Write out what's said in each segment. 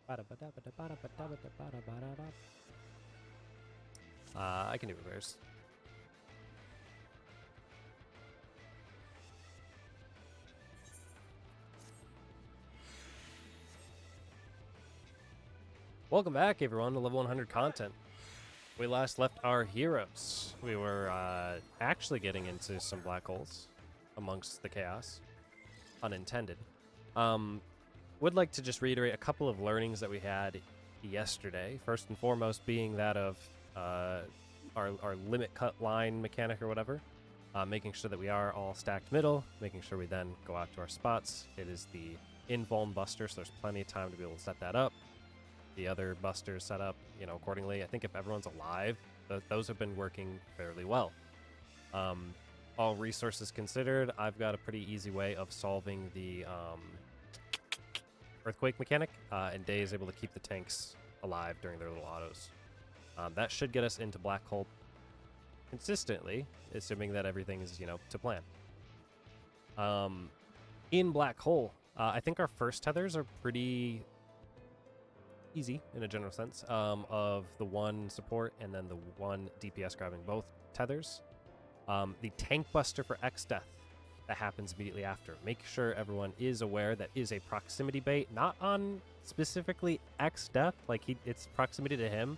I can do repairs. Welcome back, everyone, to Level 100 content. We last left our heroes. We were actually getting into some black holes amongst the chaos. Unintended. Would like to just reiterate a couple of learnings that we had yesterday. First and foremost being that of our limit cut line mechanic or whatever. Making sure that we are all stacked middle, making sure we then go out to our spots. It is the invuln buster, so there's plenty of time to be able to set that up. The other busters set up, accordingly. I think if everyone's alive, those have been working fairly well. All resources considered, I've got a pretty easy way of solving the earthquake mechanic, and Day is able to keep the tanks alive during their little autos. That should get us into black hole consistently, assuming that everything is, to plan. In black hole, I think our first tethers are pretty easy in a general sense, of the one support and then the one DPS grabbing both tethers. The tank buster for X death that happens immediately after. Make sure everyone is aware that is a proximity bait, not on specifically X death, like it's proximity to him,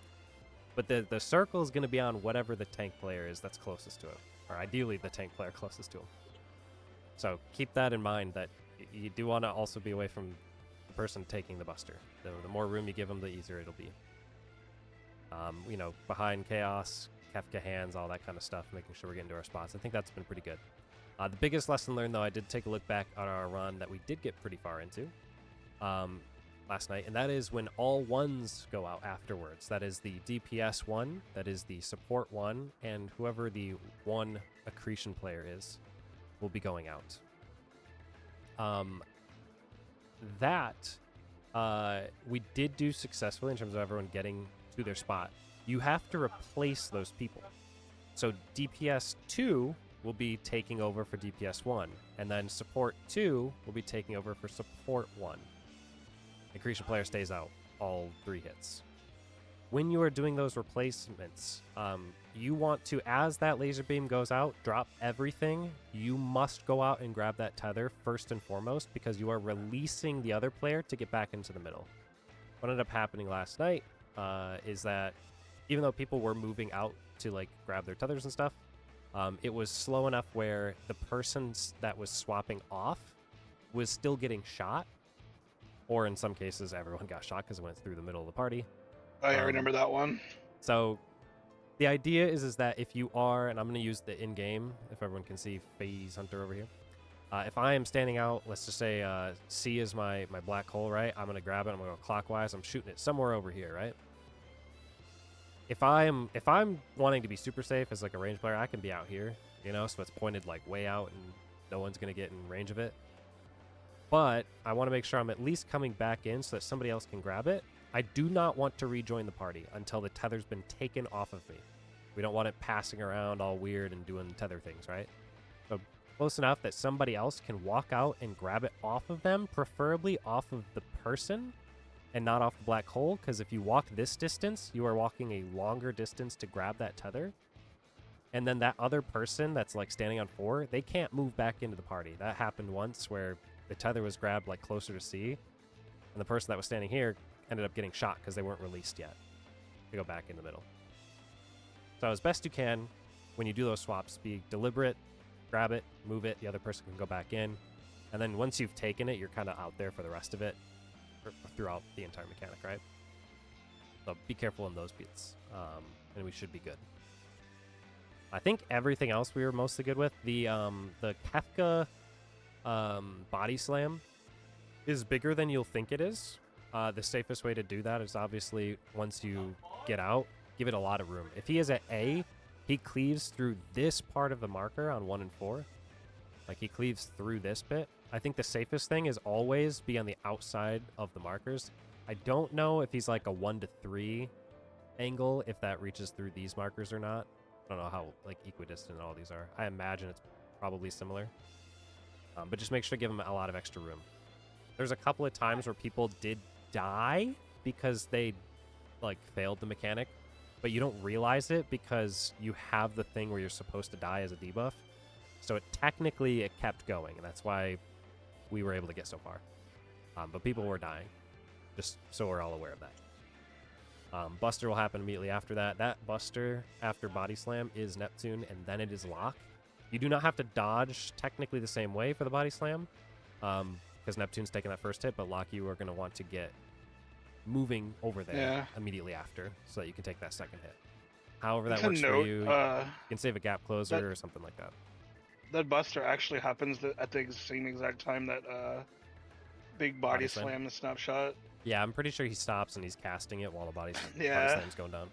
but the circle is going to be on whatever the tank player is that's closest to him, or ideally the tank player closest to him. So keep that in mind, that you do want to also be away from the person taking the buster. The more room you give them, the easier it'll be. Behind chaos, Kefka hands, all that kind of stuff, making sure we're getting to our spots. I think that's been pretty good. The biggest lesson learned, though, I did take a look back on our run that we did get pretty far into last night, and that is when all ones go out afterwards. That is the DPS one, that is the support one, and whoever the one accretion player is will be going out. We did do successfully in terms of everyone getting to their spot. You have to replace those people. So DPS 2 will be taking over for DPS 1, and then support 2 will be taking over for support 1. The accretion player stays out all 3 hits. When you are doing those replacements, you want to, as that laser beam goes out, drop everything. You must go out and grab that tether first and foremost, because you are releasing the other player to get back into the middle. What ended up happening last night is that even though people were moving out to grab their tethers and stuff, it was slow enough where the person that was swapping off was still getting shot, or in some cases everyone got shot because it went through the middle of the party. I remember that one. So the idea is that if you are, and I'm going to use the in-game, if everyone can see Phase Hunter over here. If I am standing out, let's just say C is my black hole, right? I'm going to grab it. I'm going to go clockwise. I'm shooting it somewhere over here, right? If I'm wanting to be super safe as a range player, I can be out here, so it's pointed way out and no one's going to get in range of it. But I want to make sure I'm at least coming back in so that somebody else can grab it. I do not want to rejoin the party until the tether's been taken off of me. We don't want it passing around all weird and doing tether things, right? So close enough that somebody else can walk out and grab it off of them, preferably off of the person and not off the black hole, because if you walk this distance, you are walking a longer distance to grab that tether. And then that other person that's standing on 4, they can't move back into the party. That happened once where the tether was grabbed closer to C, and the person that was standing here ended up getting shot because they weren't released yet to go back in the middle. So as best you can, when you do those swaps, be deliberate, grab it, move it, the other person can go back in, and then once you've taken it, you're kind of out there for the rest of it, throughout the entire mechanic, right? So be careful in those beats, and we should be good. I think everything else we were mostly good with. The Kefka body slam is bigger than you'll think it is. The safest way to do that is obviously once you get out, give it a lot of room. If he is at A, he cleaves through this part of the marker on 1 and 4. He cleaves through this bit. I think the safest thing is always be on the outside of the markers. I don't know if he's a 1 to 3 angle, if that reaches through these markers or not. I don't know how equidistant all these are. I imagine it's probably similar. But just make sure to give him a lot of extra room. There's a couple of times where people did die because they like failed the mechanic, but you don't realize it because you have the thing where you're supposed to die as a debuff. So it technically it kept going, and that's why we were able to get so far. But people were dying, just so we're all aware of that. Buster will happen immediately after that. That Buster after Body Slam is Neptune, and then it is Lock. You do not have to dodge technically the same way for the Body Slam, because Neptune's taking that first hit, but Lock, you are going to want to get moving over there immediately after so that you can take that second hit. However that works for you, you can save a gap closer or something like that. That Buster actually happens at the same exact time that big body slam the snapshot. Yeah, I'm pretty sure he stops and he's casting it while the body slam's going down.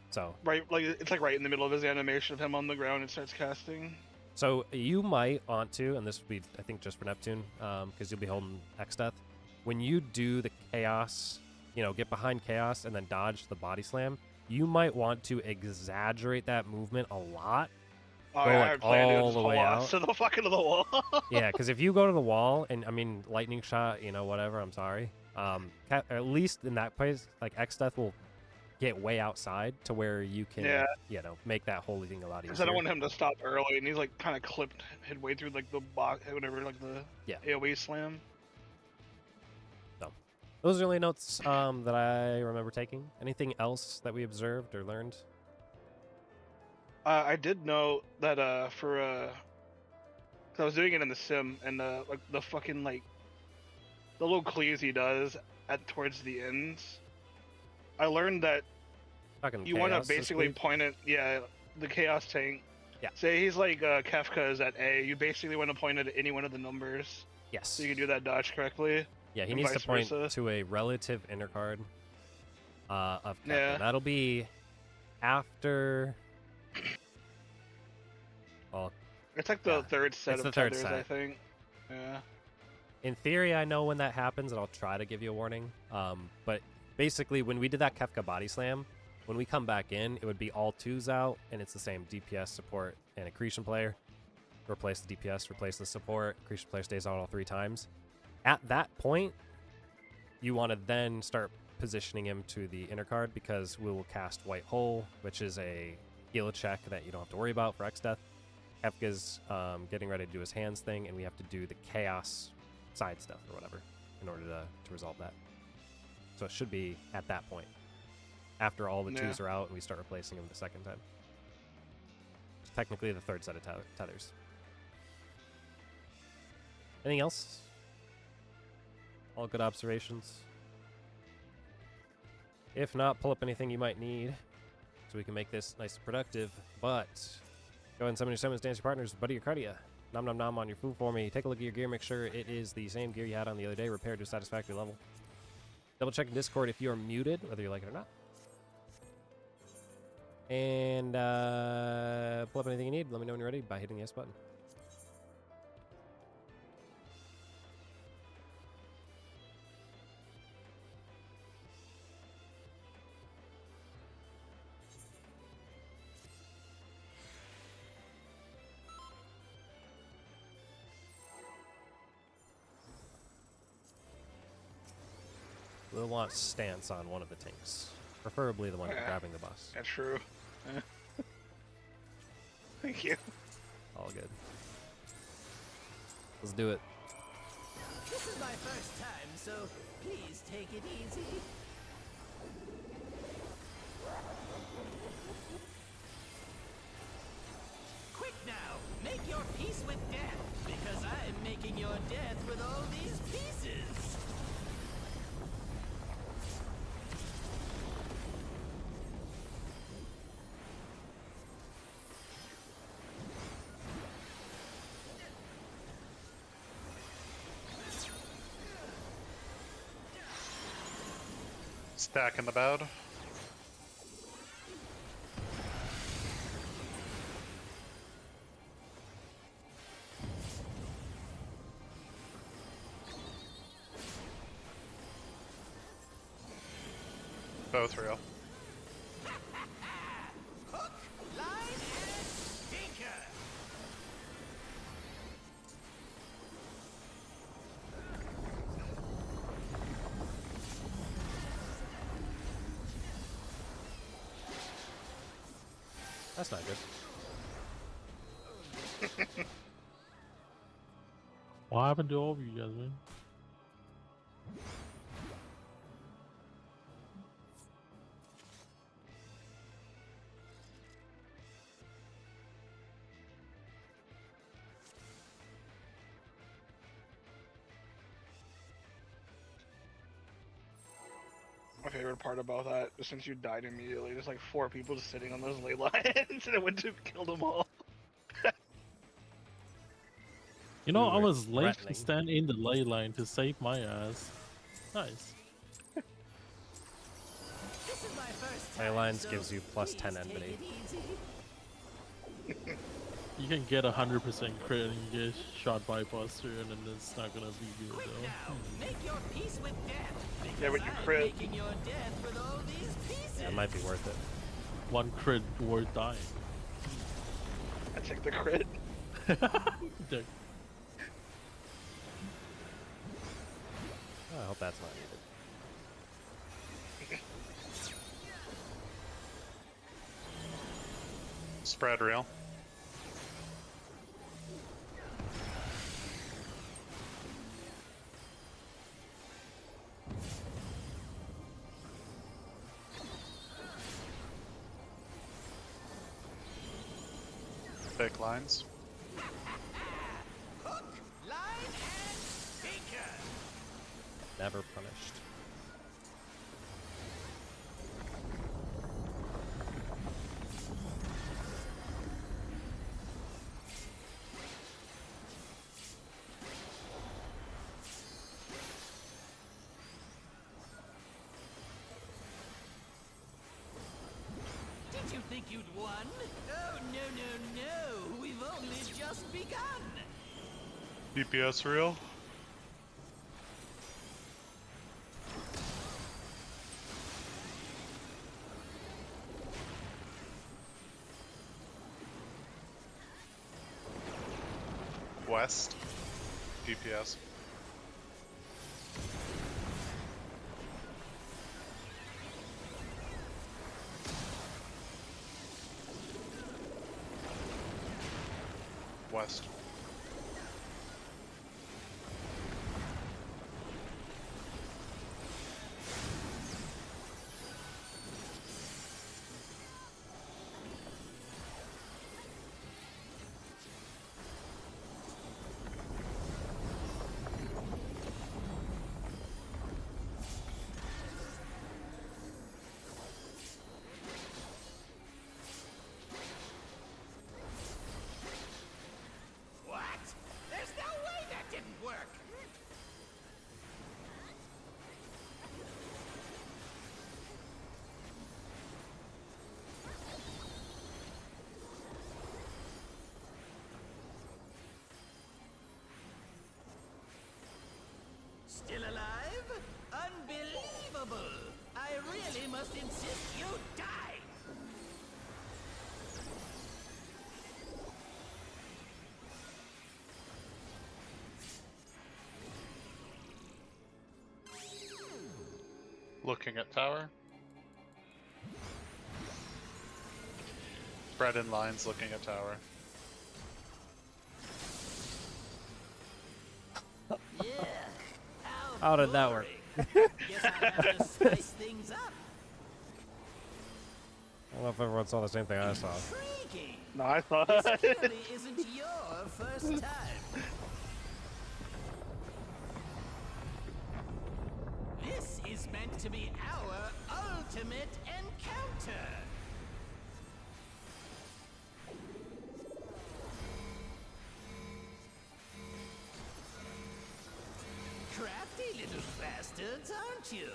So right, like it's like right in the middle of his animation of him on the ground and starts casting. So you might want to, and this would be I think just for Neptune, because you'll be holding X Death. When you do the chaos, get behind chaos and then dodge the body slam, you might want to exaggerate that movement a lot. Oh, go yeah, all the way out to the fucking of the wall. Yeah, because if you go to the wall, and I mean lightning shot, whatever. I'm sorry. At least in that place, like X Death will get way outside to where you can, make that whole thing a lot easier. Because I don't want him to stop early, and he's like kind of clipped midway through like the box, whatever, like the AOE slam. So those are the only notes that I remember taking. Anything else that we observed or learned? I did know that cause I was doing it in the sim, and like the fucking the little cleaves he does towards the ends. I learned that you want to basically point it, the chaos tank. Yeah. Say he's like Kefka is at A. You basically want to point it at any one of the numbers. Yes. So you can do that dodge correctly. Yeah, he needs to point to a relative inner card of Kefka. Yeah. That'll be after. Well, it's like the third set of tethers, I think. Yeah. In theory, I know when that happens, and I'll try to give you a warning. But basically, when we did that Kefka body slam, when we come back in, it would be all twos out, and it's the same DPS, support, and accretion player. Replace the DPS, replace the support. Accretion player stays out all 3 times. At that point, you want to then start positioning him to the inner card, because we will cast White Hole, which is a heal check that you don't have to worry about for X Death. Kefka's getting ready to do his hands thing, and we have to do the chaos side stuff or whatever in order to resolve that. So it should be at that point, after all the twos are out and we start replacing them the second time. It's technically the third set of tethers. Anything else? All good observations. If not, pull up anything you might need so we can make this nice and productive. But go ahead and summon your summons, dance your partners, buddy your cardia. Nom nom nom on your food for me. Take a look at your gear, make sure it is the same gear you had on the other day, repaired to a satisfactory level. Double check in Discord if you are muted, whether you like it or not. And pull up anything you need. Let me know when you're ready by hitting the S button. We'll want stance on one of the tanks. Preferably the one grabbing the bus. That's true. Thank you. All good. Let's do it. This is my first time, so please take it easy. Quick now, make your peace with death, because I'm making your death with all these pieces. Stack in the bed. Both real. Hook, line, and sinker. That's not good. What happened to all of you guys, man? My favorite part about that is since you died immediately, there's like 4 people just sitting on those ley lines, and it went to kill them all. You know, We I were was late to threatening. stand in the ley line to save my ass. Nice. This is my first Ley time, lines so gives you plus 10 please take enmity. it easy. You can get 100% crit and you get shot by Buster, and then it's not gonna be good Quick though. now, make your peace with death. Yeah, Because but you I'm crit. making your death with all these pieces. That might be worth it. One crit worth dying. I take the crit. There. I hope that's not needed. Spread real. Fake lines. Hook, line, and sinker. Never punished. Did you think you'd won? Oh, no, no, no. We've only just begun. DPS real. West. DPS. West. What? There's no way that didn't work. Still alive? Unbelievable! I really must insist you die! Looking at tower. Spread in lines looking at tower. Yeah. How did that work? boring. Guess I have to spice things up. I don't know if everyone saw the same thing I saw. Intriguing. No, I thought. This clearly isn't your first time. This is meant to be our ultimate encounter. Crafty little bastards, aren't you?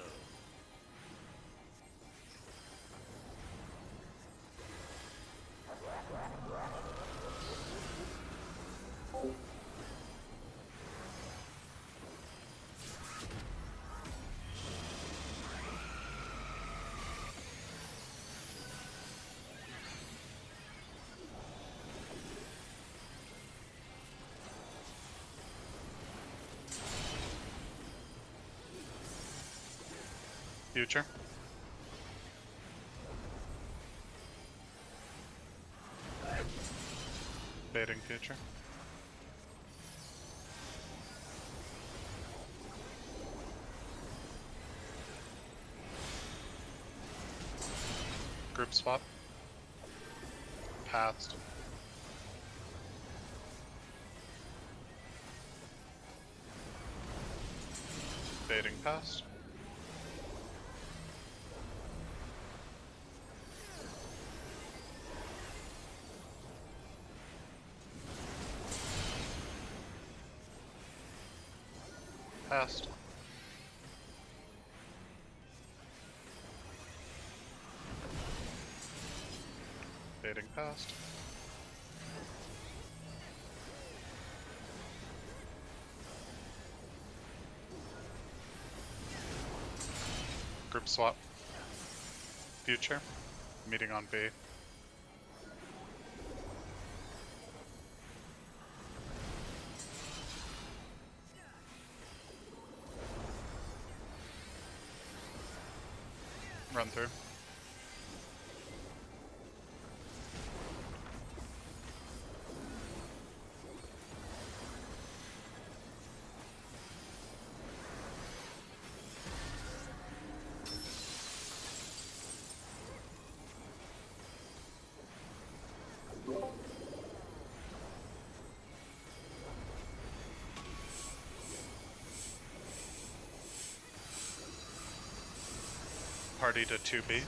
Future. Baiting future. Group swap. Passed. Baiting passed. Passed. Baiting passed. Group swap. Future. Meeting on B. Run through. Party to 2B.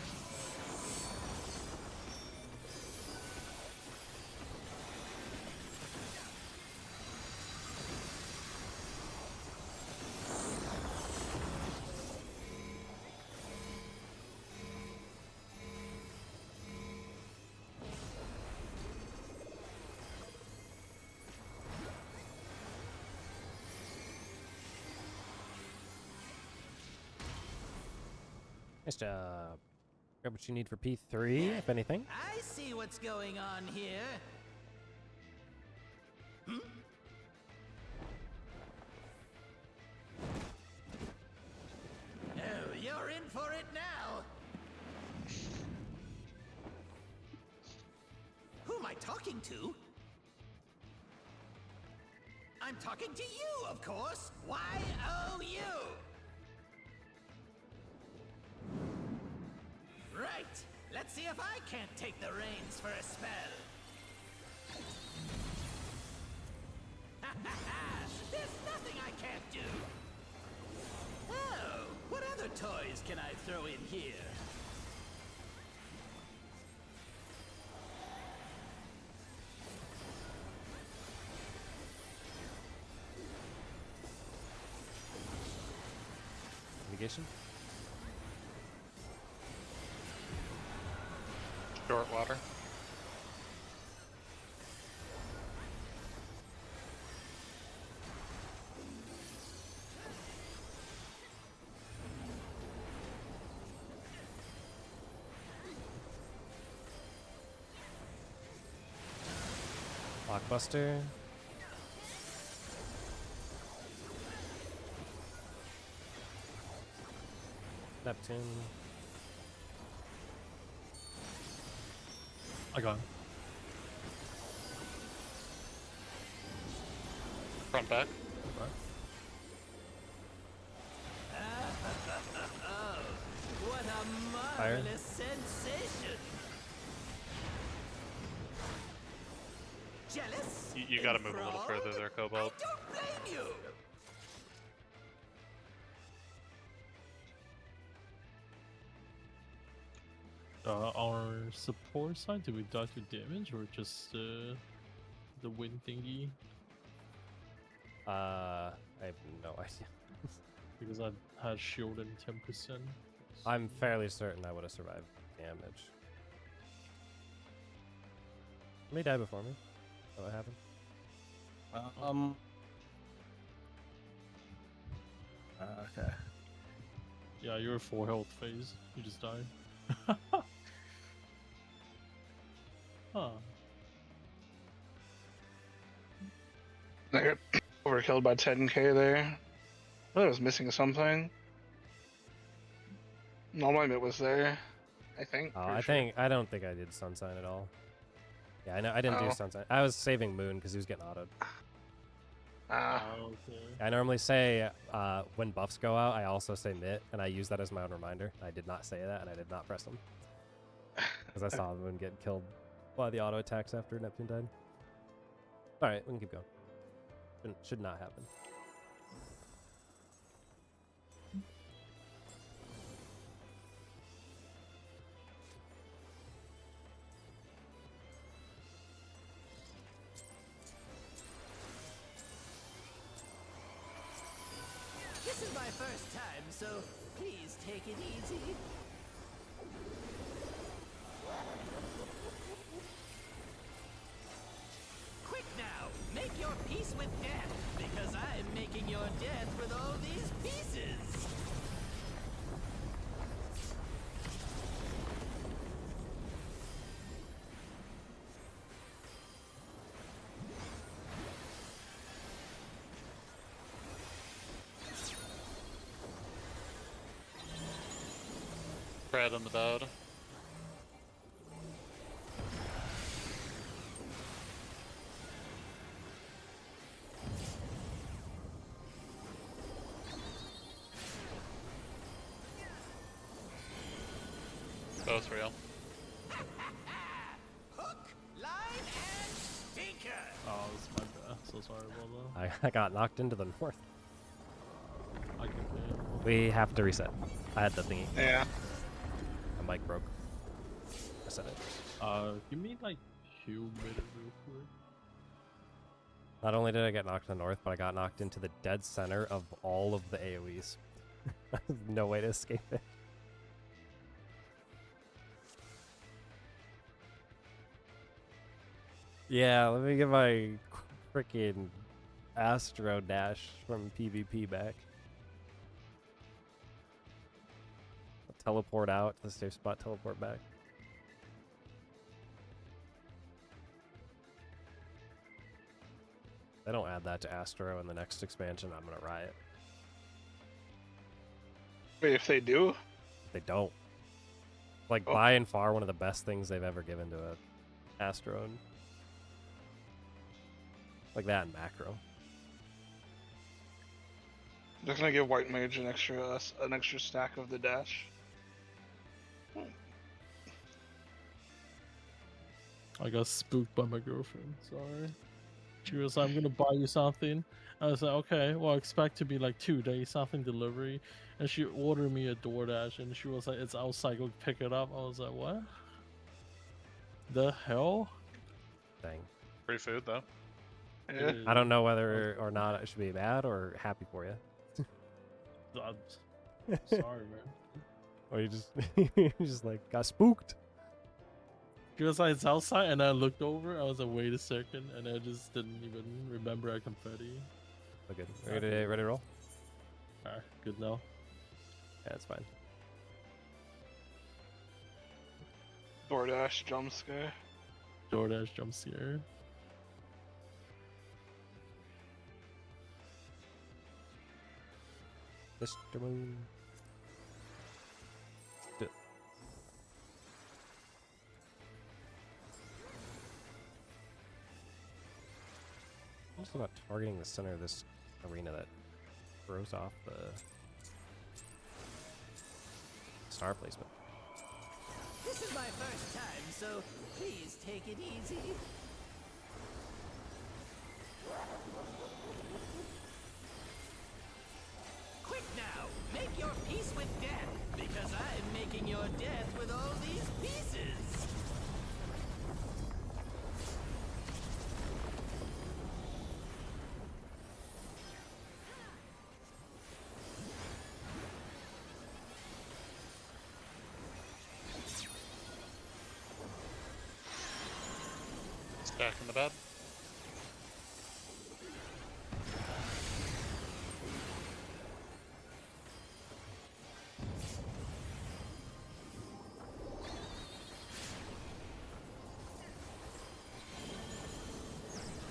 Nice job. Grab what you need for P3, if anything. I see what's going on here. Oh, you're in for it now. Who am I talking to? I'm talking to you, of course. Y-O-U. Right. Let's see if I can't take the reins for a spell. Ha ha ha! There's nothing I can't do. Oh, what other toys can I throw in here? Negation. Short water. Blockbuster. Neptune. I got him. Front back. Right. What a Fire. marvelous sensation! Jealous? You gotta move a little Enthralled? further there, I Cobalt. don't blame you! Our support side, did we die to damage or just the wind thingy? I have no idea. Because I had shield and 10%. I'm fairly certain I would have survived damage. Somebody died before me. Is that what happened? Okay. Yeah, you're 4 health phase. You just died. Huh. I got overkilled by 10k there. I thought I was missing something. No limit was there, I think. Oh, pretty I sure. think I don't think I did sun sign at all. Yeah, I know. I didn't do Oh. sunset. I was saving Moon because he was getting autoed. Ah. Oh, okay. I normally say when buffs go out, I also say Mitt, and I use that as my own reminder. I did not say that, and I did not press them because I saw Moon get killed by the auto attacks after Neptune died. All right, we can keep going. Should not happen. This is my first time, so please take it easy. Quick now, make your peace with death, because I'm making your death with all these pieces. Brad on the bed. Both real. Hook, line, and stinker. Oh, it's my bad. So sorry about I got knocked into the north. that. I can pay. We have to reset. I had the thingy. Yeah. My mic broke. I said it. Give me like 2 minutes real quick. Not only did I get knocked in the north, but I got knocked into the dead center of all of the AoEs. No way to escape it. Yeah, let me get my freaking Astro Dash from PvP back. Teleport out to the safe spot, teleport back. If they don't add that to Astro in the next expansion, I'm gonna riot. Wait, if they do? If they don't. Like, Oh. by and far, one of the best things they've ever given to a Astro. And like that in macro. They're gonna give White Mage an extra stack of the dash. I got spooked by my girlfriend. Sorry. She was like, I'm gonna buy you something. I was like, okay, well, expect to be like 2 days, something delivery. And she ordered me a DoorDash, and she was like, it's outside, go pick it up. I was like, what? The hell? Dang. Free food though. Yeah. I don't know whether or not I should be mad or happy for you. I'm sorry, man. Or you just you just like got spooked. She was like, it's outside, and I looked over. I was like, wait a second, and I just didn't even remember a confetti. Okay, ready to roll? Alright, good now. Yeah, it's fine. DoorDash jump scare. DoorDash jump scare. Mr. Moon. What's about targeting the center of this arena that throws off the star placement? This is my first time, so please take it easy. Quick now, make your peace with death, because I'm making your death with all these pieces. Stack in the bed.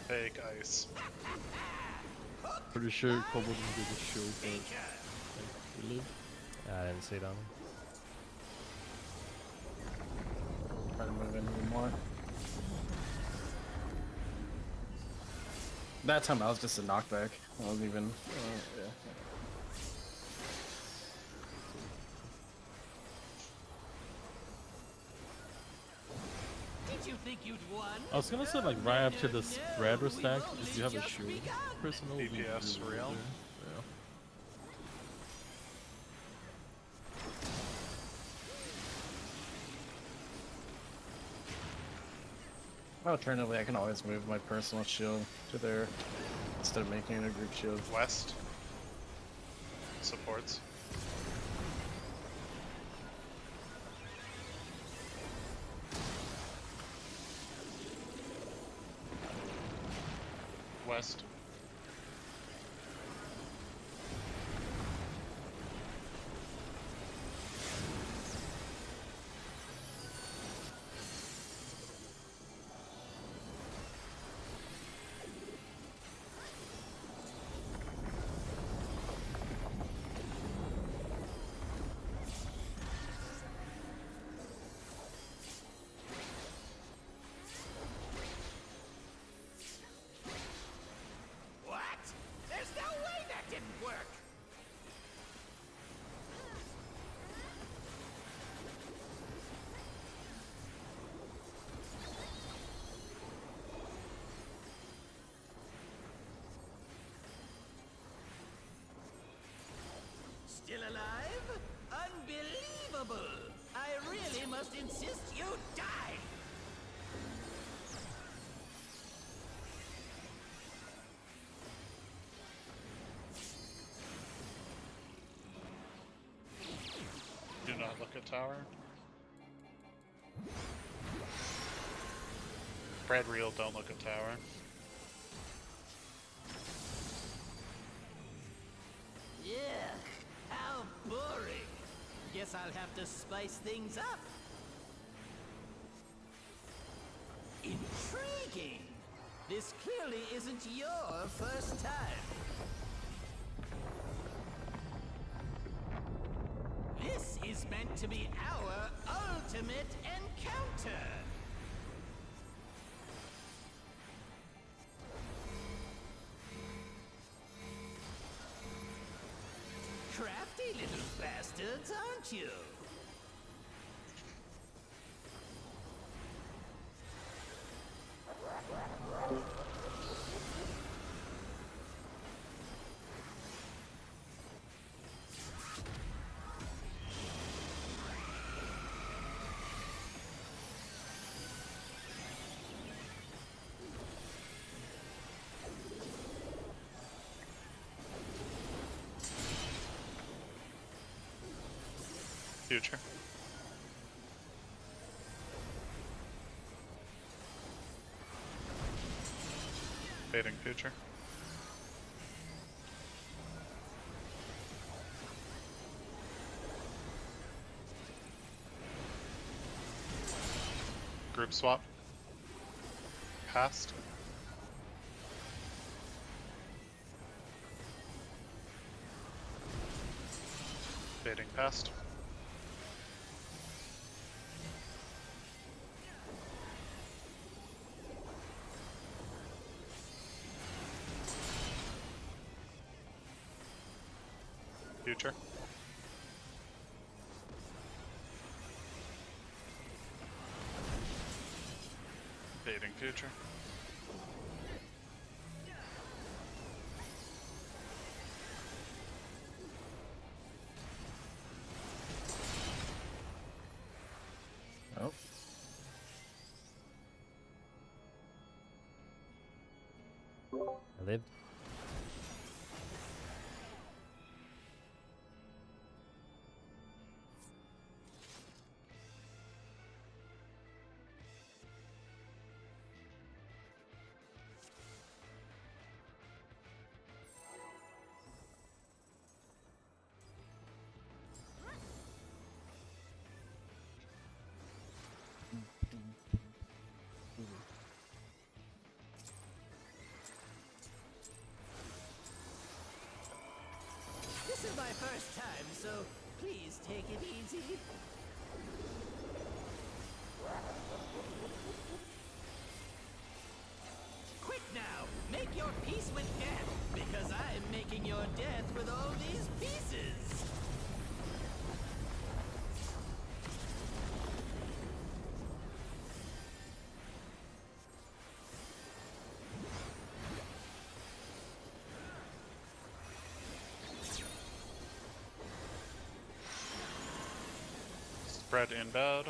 Fake ice. Pretty sure Kobo didn't get the show, but like, we live. I didn't see it on him. Try to move in a little more. That time I was just a knockback. I wasn't even. Yeah. Did you think you'd won? I was gonna say like right after this red or stack, if you have a shield, personal would be DPS really real. good. Yeah. Alternatively, I can always move my personal shield to there instead of making it a group shield. West. Supports. West. What? There's no way that didn't work! Still alive? Unbelievable! I really must insist you die! Do not look at tower. Brad real, don't look at tower. Yeah, how boring. Guess I'll have to spice things up. Intriguing. This clearly isn't your first time. This is meant to be our ultimate encounter. Crafty little bastards, aren't you? Future. Fading future. Group swap. Past. Fading past. Future. Fading future. Oh. I lived. This is my first time, so please take it easy. Quick now, make your peace with death, because I'm making your death with all these pieces. Spread inbound.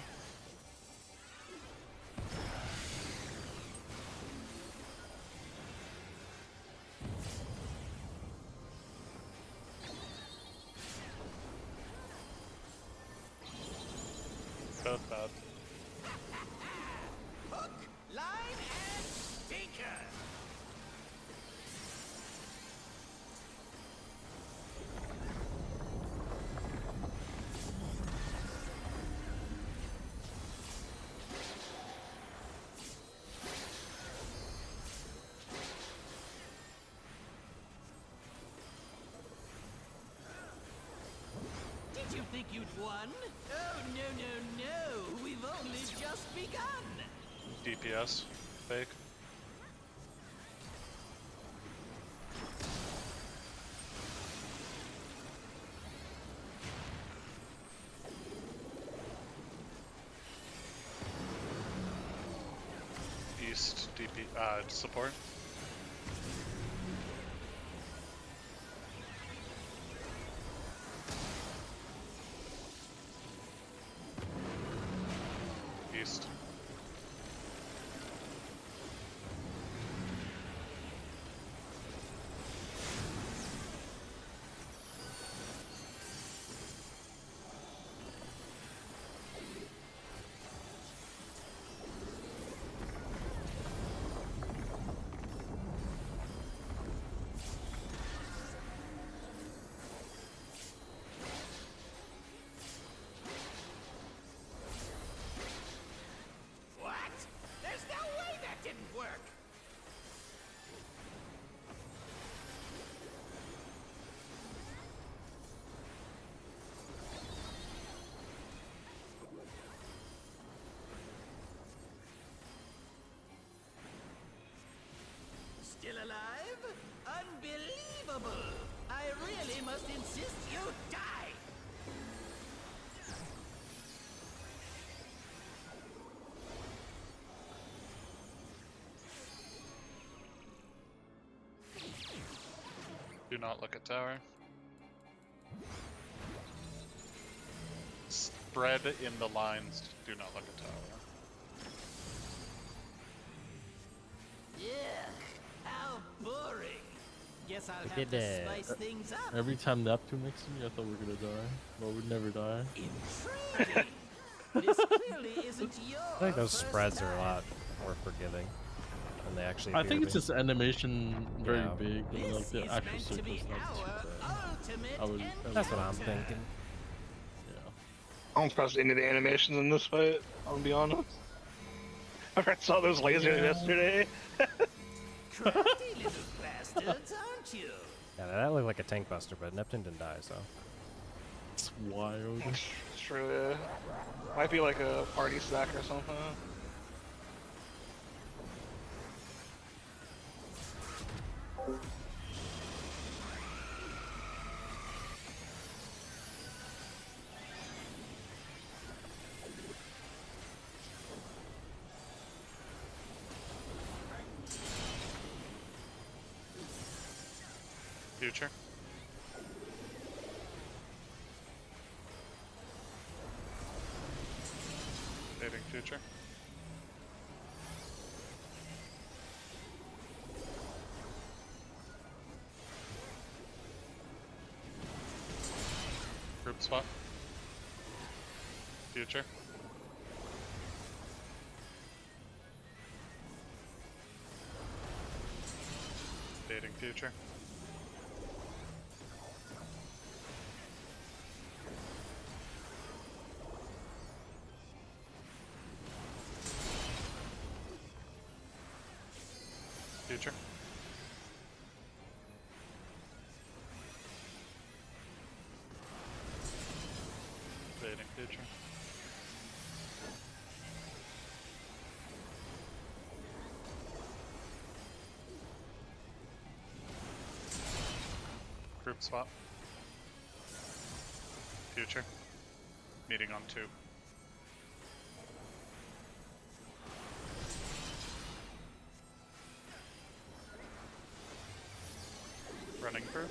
Both bad. Hook, line, and sinker. Did you think you'd won? Oh, no. We've only just begun. DPS. Fake. East support. East. What? There's no way that didn't work. Still alive? Unbelievable! I really must insist you die! Do not look at tower. Spread in the lines. Do not look at tower. Yeah, how boring. Guess I'll have did to it. spice things up. Every time Neptune makes me, I thought we were gonna die, but we'd never die. Intriguing. This clearly isn't your I think those first spreads are a time. lot more forgiving when they actually I appear think to it's be. just animation very Yeah. big, and like This the is actual meant to circle's be not our too bad. ultimate I would- That's what I'm encounter. thinking. Yeah. I don't trust any of the animations in this fight. I'll be honest. I saw those lasers yesterday. Crafty little bastards, aren't you? Yeah, that looked like a tank buster, but Neptune didn't die, so. It's wild. It's true. Yeah. Might be like a party stack or something. Future. Fading future. Group swap. Future. Fading future. Future. Fading future. Group swap. Future. Meeting on 2. Running through.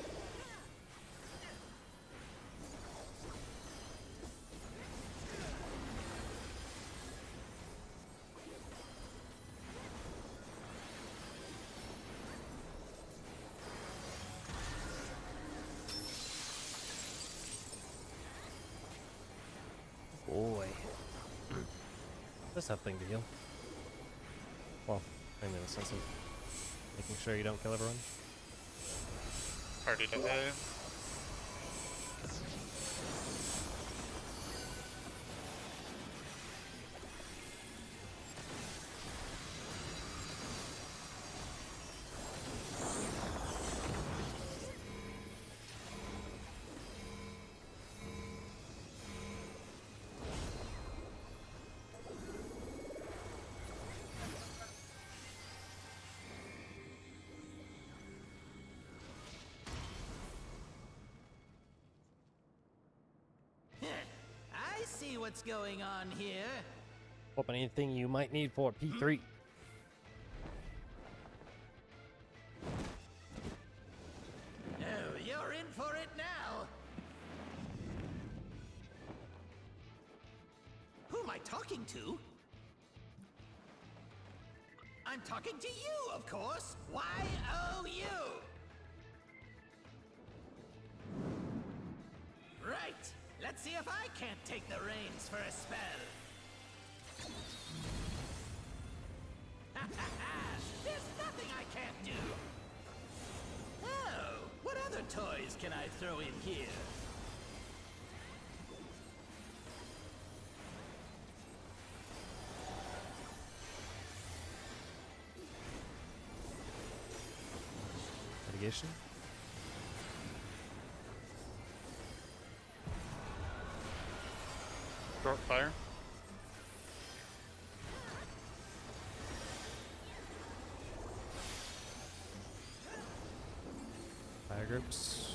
Boy. Does have thing to heal. Well, I mean in the sense of making sure you don't kill everyone. Party to A. I see what's going on here. Open anything you might need for P3. Oh, you're in for it now. Who am I talking to? I'm talking to you, of course. Y-O-U. Right. Let's see if I can't take the reins for a spell. There's nothing I can't do. Oh, what other toys can I throw in here? Mitigation. Short fire. Fire groups.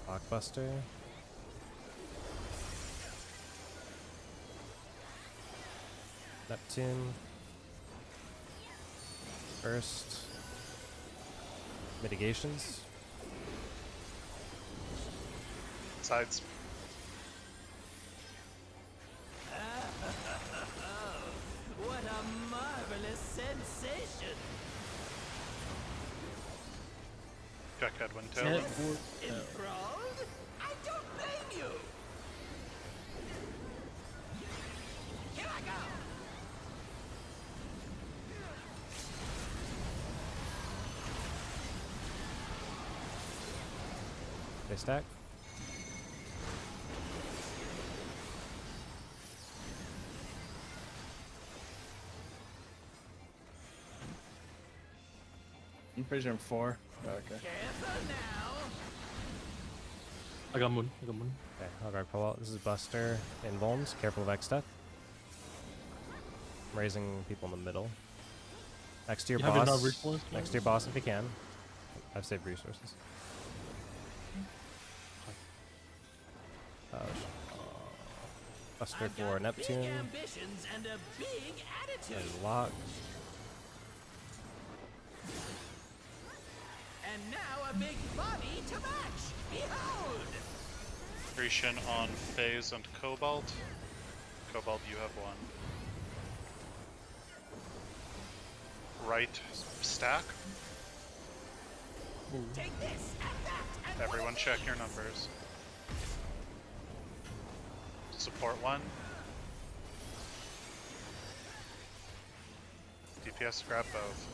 Blockbuster. Neptune. First. Mitigations. Sides. What a marvelous sensation! Jack Edwin Set tail. board. Enthralled? I don't blame you! Here I go! They stack. I'm pretty sure I'm 4. Oh, okay. Careful now! I got moon. I got moon. Okay, I'll grab pull out. This is Buster in Volms. Careful of X death. I'm raising people in the middle. Next to your You have enough boss. rituals, Next to your boss if you can. I've saved resources. Buster I've for got big Neptune. ambitions and a big attitude. And lock. And now a big body to match. Behold! Grecian on Phase and Cobalt. Cobalt, you have 1. Right stack. Take this and that and Everyone one check of your these. numbers. Support 1. DPS grab both.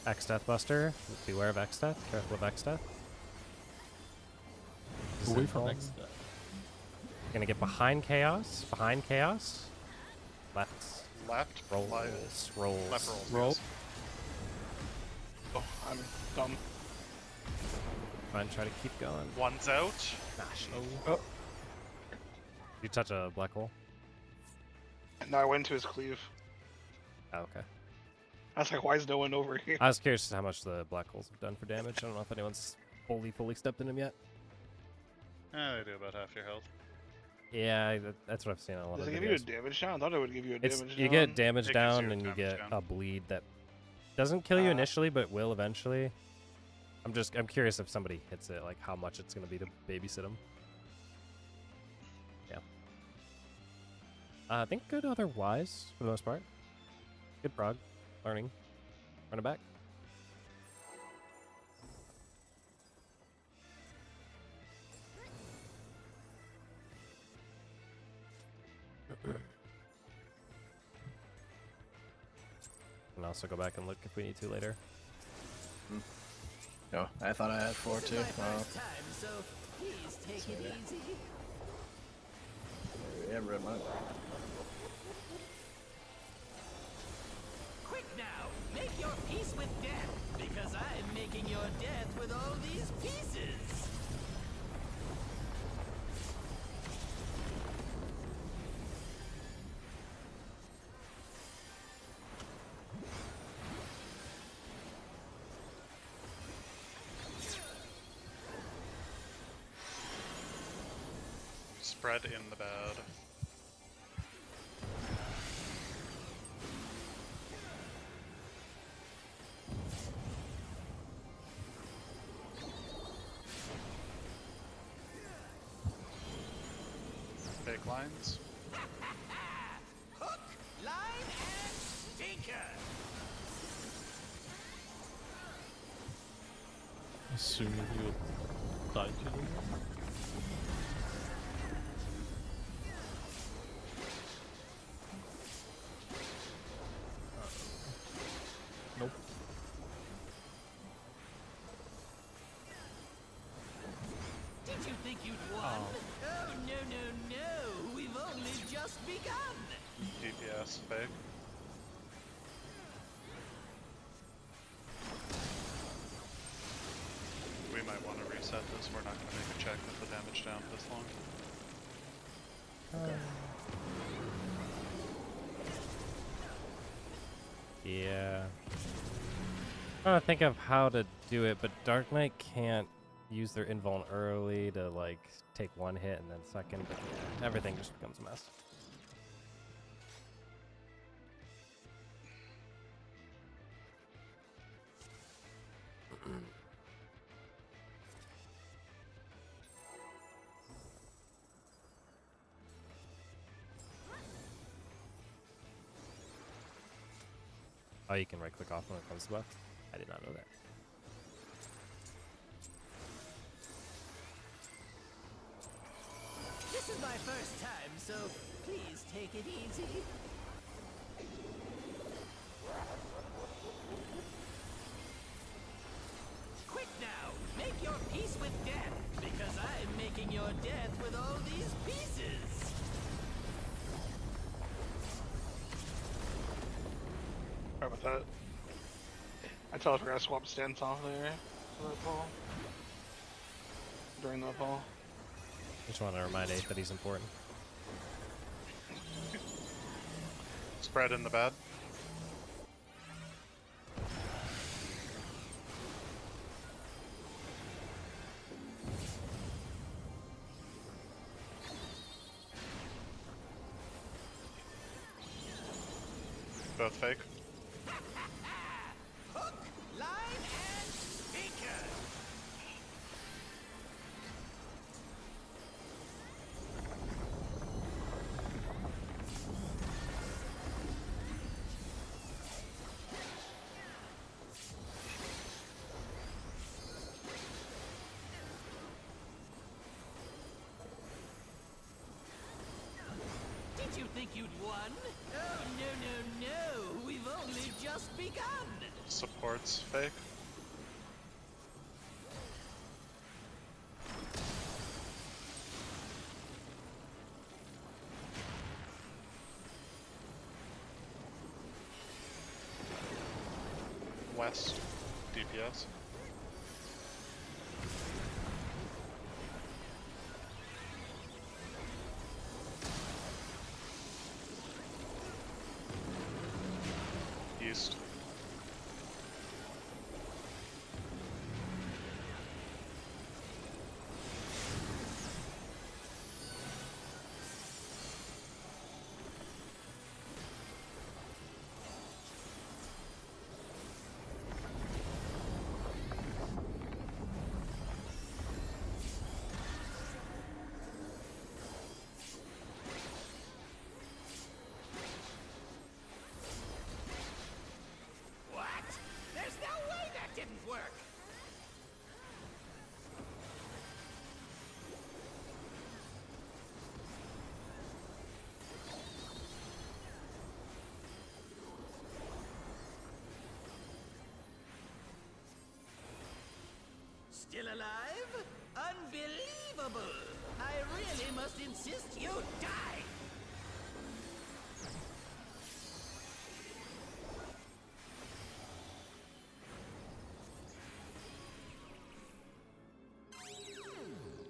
X death Buster. Beware of X death. Careful of X death. This is Away in from Volms. next step. Gonna get behind Chaos. Behind Chaos. Left. Left. Rolls. Rolls. Left rolls. Roll. yes. Oh, I'm dumb. Fine, try to keep going. One's out. Nah, shit. Oh. You touch a black hole? No, I went into his cleave. Oh, okay. I was like, why is no one over here? I was curious how much the black holes have done for damage. I don't know if anyone's fully stepped in them yet. They do about half your health. Yeah, that's what I've seen on a lot Does of it videos. give you a damage down? I thought it would give you a It's damage you down. get damage It gives down you a and you damage get down. a bleed that doesn't kill you Ah. initially, but will eventually. I'm curious if somebody hits it, like how much it's gonna be to babysit them. Yeah. I think good otherwise for the most part. Good prog, learning, run it back. And also go back and look if we need to later. No, I thought I had 4 too. My Wow. first time, so please take it easy. Yeah, red mine. Quick now, make your peace with death, because I'm making your death with all these pieces. Spread in the bad. Fake lines. Hook, line, and sinker. Assuming you would die to them. Nope. Did you think you'd won? Oh, no, no, no. We've only just begun. DPS fake. We might want to reset this. We're not going to make a check with the damage down this long. Yeah. I'm trying to think of how to do it, but Dark Knight can't use their invuln early to like take one hit and then second. But yeah, everything just becomes a mess. Oh, you can right click off when it comes to buff? I did not know that. This is my first time, so please take it easy. Quick now, make your peace with death, because I'm making your death with all these pieces. Sorry about that. I totally forgot to swap stance off there for that ball. During that ball. Just want to remind Ape that he's important. Spread in the bad. Both fake. Hook, line, and sinker. Did you think you'd won? Oh, no, no, no. We've only just begun. Supports fake. West. DPS. Still alive? Unbelievable! I really must insist you die!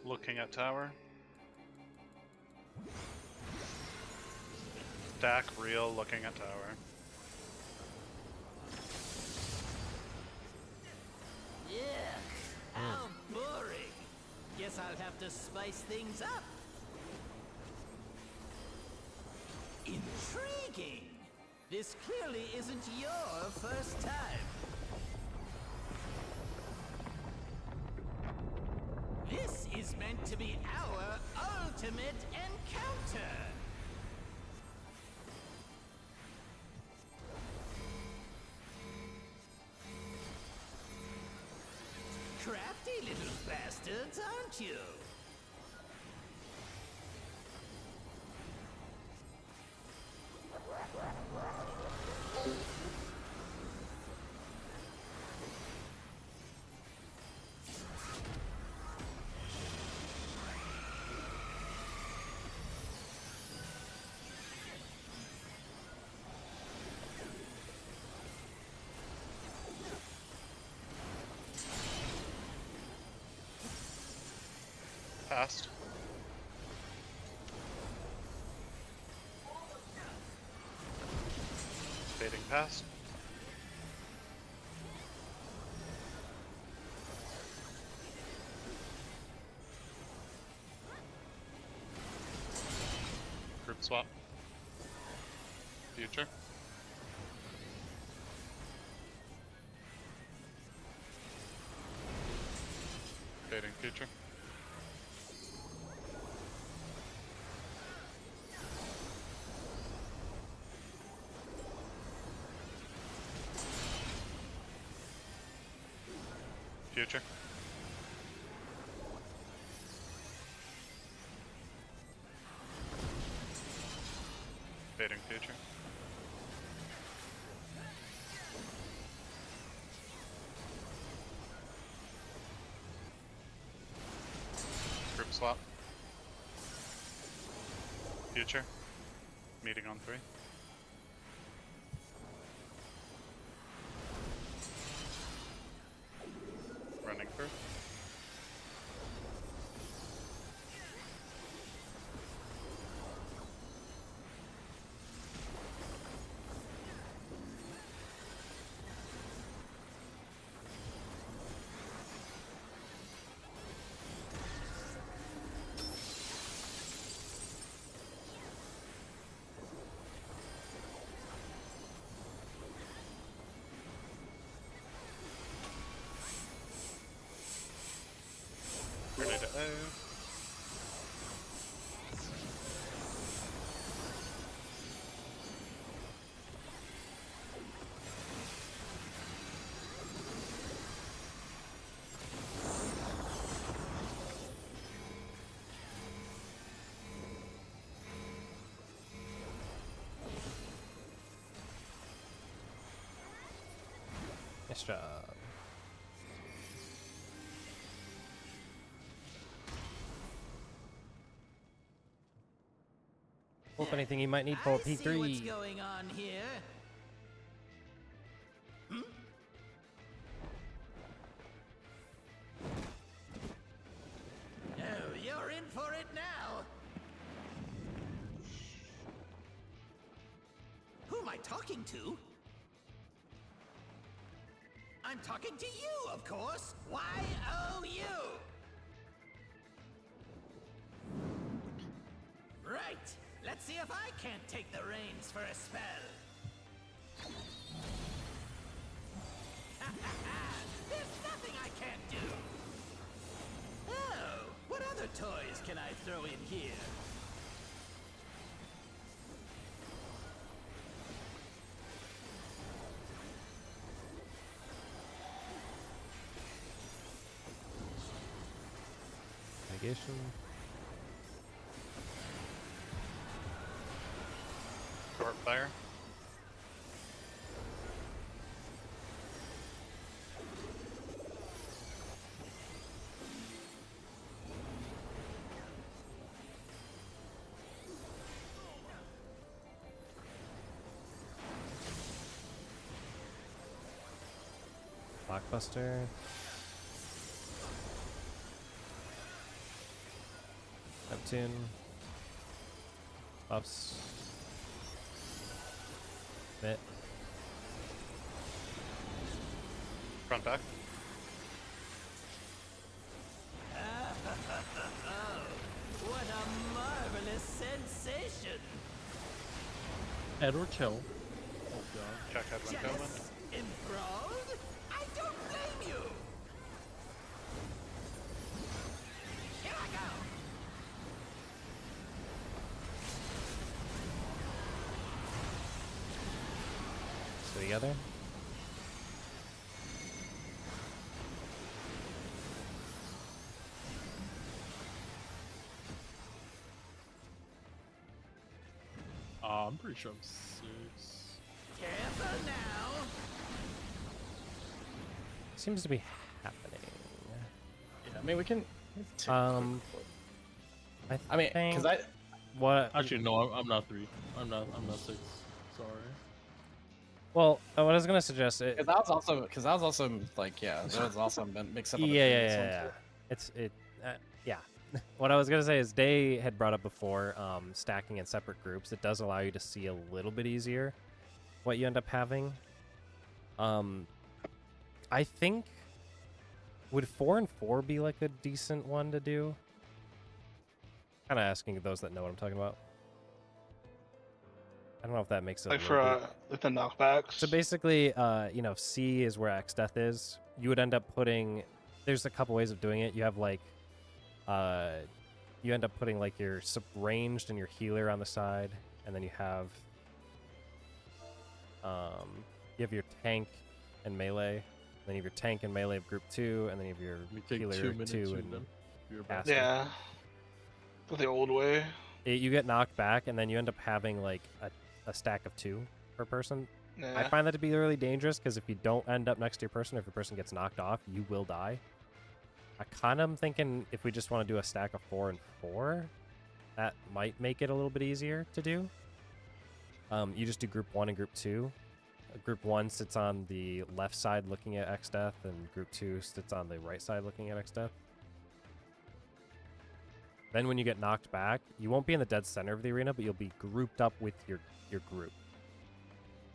Looking at tower. Stack real, looking at tower. Yeah, how boring. Guess I'll have to spice things up. Intriguing. This clearly isn't your first time. This is meant to be our ultimate encounter. Crafty little bastards, aren't you? Past. Fading past. Group swap. Future. Fading future. Future. Fading future. Group swap. Future. Meeting on 3. Running through. Ready to O. Nice job. If anything, you might need for I see what's P3. going on here. Hmm? Oh, you're in for it now. Who am I talking to? I'm talking to you, of course. Y-O-U. Right. Let's see if I can't take the reins for a spell. There's nothing I can't do. Oh, what other toys can I throw in here? Negation. Short fire. Knockbuster. Neptune. Buffs. Bit. Front back. What a marvelous sensation! Head or tail? Oh god. Check headwind Goin. Jealous? Enthralled? I don't blame you! Here I go! So together. I'm pretty sure I'm 6. Careful now! Seems to be happening. Yeah, I mean we can. Take I mean, think because I what Actually, no, I'm not 3. I'm not 6. Sorry. well, what I was gonna suggest it. because I was also like that was also mixed up. Yeah, on the yeah, previous yeah, one, yeah. too. Yeah. What I was gonna say is Day had brought up before stacking in separate groups. It does allow you to see a little bit easier what you end up having. I think would 4 and 4 be like a decent one to do? Kind of asking those that know what I'm talking about. I don't know if that makes it a Like little for bit- like the knockbacks. So basically, C is where X Death is. You would end up putting. There's a couple ways of doing it. You have like, you end up putting like your ranged and your healer on the side, and then you have your tank and melee. Then you have your tank and melee of group 2, and then you have your We take healer 2 minutes 2 with and them. You're Pass. back. Yeah. The old way. you get knocked back, and then you end up having like a stack of 2 per person. I Yeah. find that to be really dangerous because if you don't end up next to your person, if your person gets knocked off, you will die. I kind of am thinking if we just want to do a stack of 4 and 4, that might make it a little bit easier to do. You just do group 1 and group 2. Group 1 sits on the left side looking at X Death, and group 2 sits on the right side looking at X Death. Then when you get knocked back, you won't be in the dead center of the arena, but you'll be grouped up with your group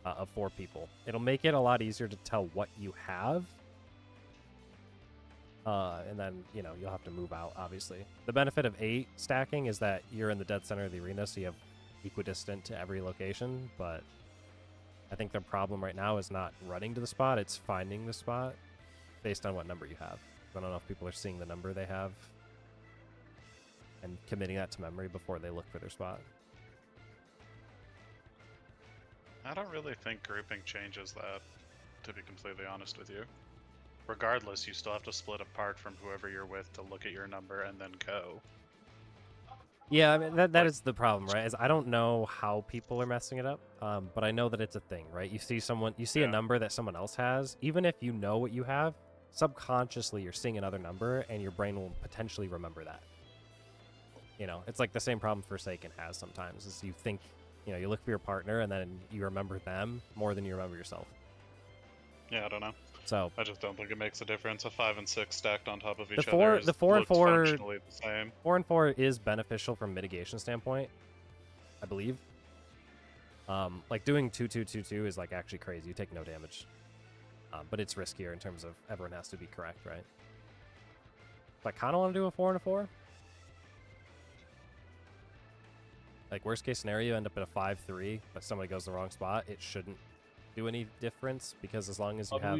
of 4 people. It'll make it a lot easier to tell what you have. And then, you'll have to move out, obviously. The benefit of 8 stacking is that you're in the dead center of the arena, so you have equidistant to every location, but I think the problem right now is not running to the spot, it's finding the spot based on what number you have. I don't know if people are seeing the number they have and committing that to memory before they look for their spot. I don't really think grouping changes that, to be completely honest with you. Regardless, you still have to split apart from whoever you're with to look at your number and then go. Yeah, I mean, that is the problem, right? Is I don't know how people are messing it up, but I know that it's a thing, right? You see a Yeah. number that someone else has, even if you know what you have, subconsciously you're seeing another number, and your brain will potentially remember that. It's like the same problem Forsaken has sometimes, is you think, you look for your partner, and then you remember them more than you remember yourself. Yeah, I don't know. So I just don't think it makes a difference. A 5 and 6 stacked on top of each The four- other the 4 and looks 4 functionally the same. 4 and 4 is beneficial from mitigation standpoint, I believe. Like doing 2-2-2-2 is like actually crazy. You take no damage, but it's riskier in terms of everyone has to be correct, right? So I kind of want to do a 4 and a 4. Like worst case scenario, you end up at a 5-3, but somebody goes the wrong spot. It shouldn't do any difference because as long as you have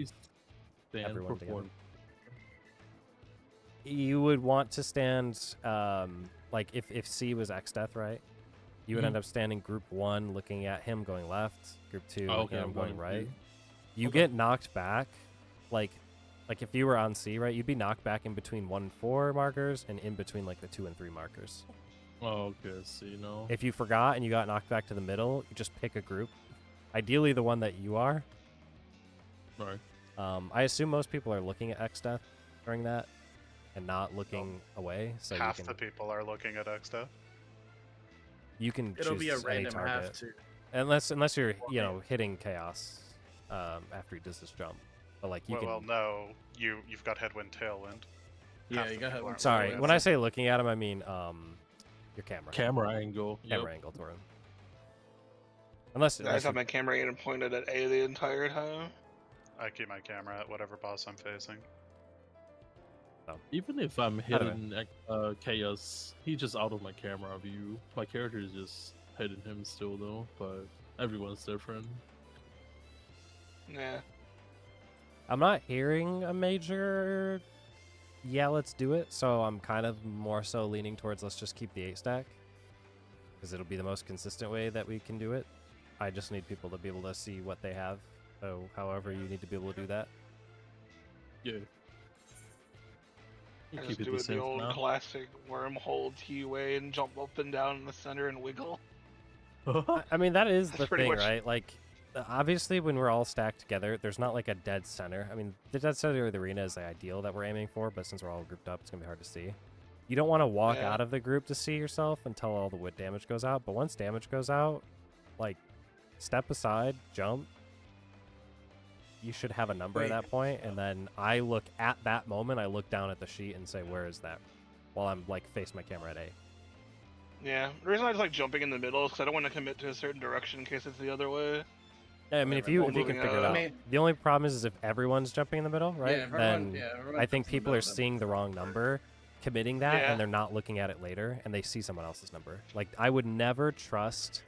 everyone together. You would want to stand, like if C was X Death, right? You would end up standing group 1 looking at him going left, group 2 looking at him going right. You get knocked back, like if you were on C, right? You'd be knocked back in between 1 and 4 markers and in between like the 2 and 3 markers. Oh, okay, so If you forgot and you got knocked back to the middle, you just pick a group. Ideally the one that you are. Right. I assume most people are looking at X Death during that and not looking away. So Half you the can, people are looking at X Death. you can It'll choose be a any random target. half too. Unless you're, hitting chaos after he does this jump. But like you well, can. no, you've got headwind, tailwind. Yeah, Half you the got people headwind. aren't Sorry, looking when at I it. say looking at him, I mean your camera. Camera angle. Camera Yep. angle toward him. Unless, I just unless have you, my camera aimed and pointed at A the entire time. I keep my camera at whatever boss I'm facing. Even if I'm Either way. hitting Chaos, he's just out of my camera view. My character is just hitting him still though, but everyone's different. Yeah. I'm not hearing a major. Yeah, let's do it. So I'm kind of more so leaning towards let's just keep the 8 stack because it'll be the most consistent way that we can do it. I just need people to be able to see what they have. So however you need to be able to do that. Yeah. You I keep just it do the it the same for old now. classic wormhole T-way and jump up and down in the center and wiggle. I mean, that is That's the pretty thing, much- right? Like, obviously, when we're all stacked together, there's not like a dead center. I mean, the dead center of the arena is the ideal that we're aiming for, but since we're all grouped up, it's gonna be hard to see. You don't want to walk Yeah. out of the group to see yourself until all the wood damage goes out. But once damage goes out, like, step aside, jump. You should have a number at Wait. that point, and then I look at that moment. I look down at the sheet and say, "Where is that?" While I'm like face my camera at A. Yeah. The reason I just like jumping in the middle is because I don't want to commit to a certain direction in case it's the other way. Yeah, I mean, if Whatever, you I'm if you can moving figure it out. out, I mean- the only problem is if everyone's jumping in the middle, right? Yeah, if everyone- then yeah, everyone I think jumps in the people are middle, then- seeing the wrong number, committing that, Yeah. and they're not looking at it later, and they see someone else's number. Like I would never trust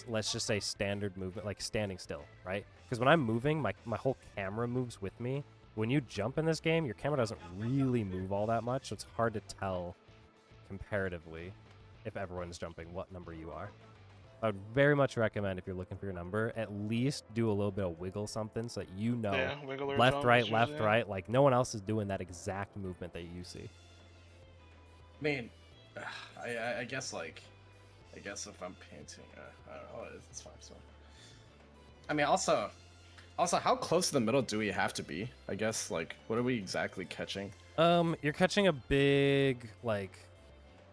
let's just say standard movement, like standing still, right? Because when I'm moving, my whole camera moves with me. When you jump in this game, your camera doesn't really move all that much, so it's hard to tell comparatively if everyone's jumping what number you are. I would very much recommend if you're looking for your number, at least do a little bit of wiggle something so that you know Yeah, wiggle or left, jump right, is left, usually- right. Like no one else is doing that exact movement that you see. I mean, I guess like, I guess if I'm painting, I don't know, it's fine. So, I mean, also, how close to the middle do we have to be? I guess like, what are we exactly catching? You're catching a big like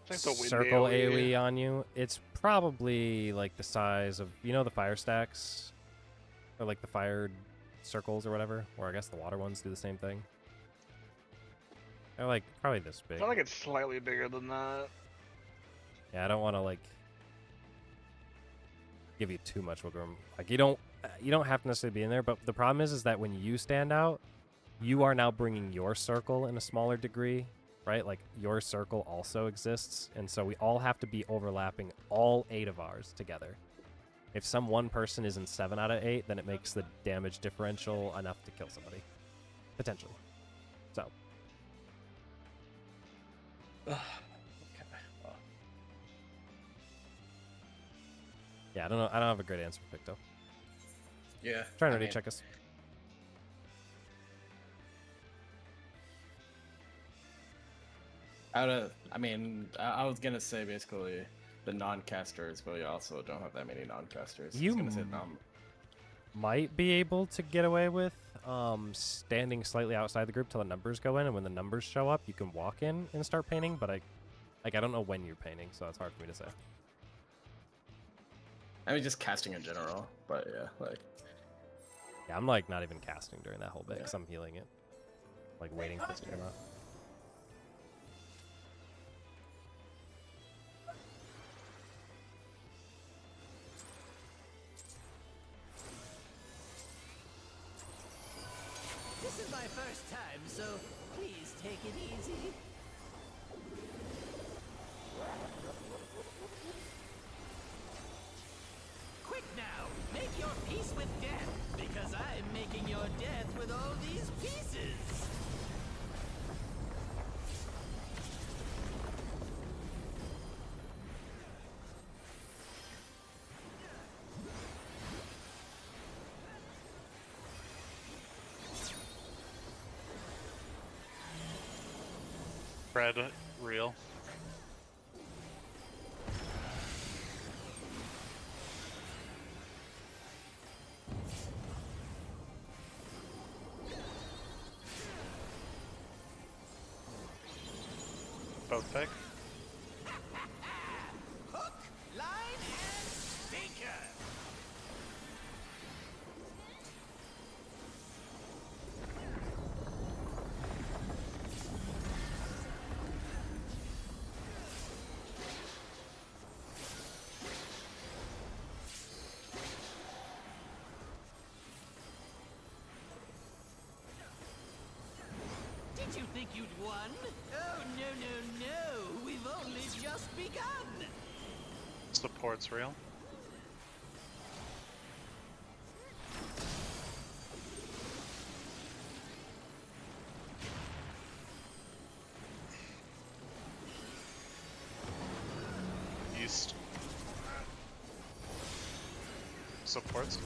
It's like the wind circle AoE. AoE on you. It's probably like the size of the fire stacks, or like the fired circles or whatever. Or I guess the water ones do the same thing. They're like probably this I big. feel like it's slightly bigger than that. Yeah, I don't want to like give you too much wiggle room. Like you don't have to necessarily be in there, but the problem is that when you stand out, you are now bringing your circle in a smaller degree, right? Like your circle also exists, and so we all have to be overlapping all 8 of ours together. If some one person is in 7 out of 8, then it makes the damage differential enough to kill somebody, potentially. So Okay. Well, yeah, I don't know. I don't have a great answer for Picto. yeah. Trying I to mean, check us. I was gonna say basically the non-casters, but we also don't have that many non-casters. I You was gonna say might be able to get away with standing slightly outside the group till the numbers go in, and when the numbers show up, you can walk in and start painting. But I don't know when you're painting, so it's hard for me to say. I mean, just casting in general, but yeah, like. Yeah, I'm like not even casting during that whole bit Yeah. because I'm healing it, like waiting for it to come out. This is my first time, so please take it easy. Quick now, make your peace with death, because I'm making your death with all these pieces. Fred, real. Both pick. Hook, line, and sinker. Did you think you'd won? Oh, no, no, no. We've only just begun. Support's real. East. Supports.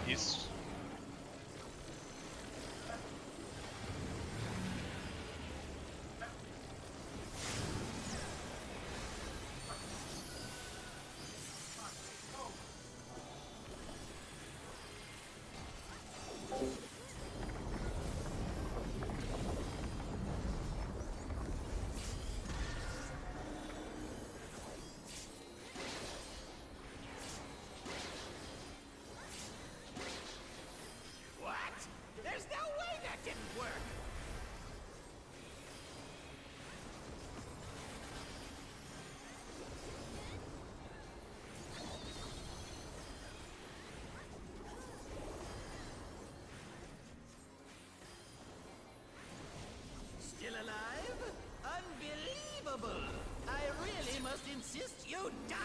East. What? There's no way that didn't work. Still alive? Unbelievable! I really must insist you die!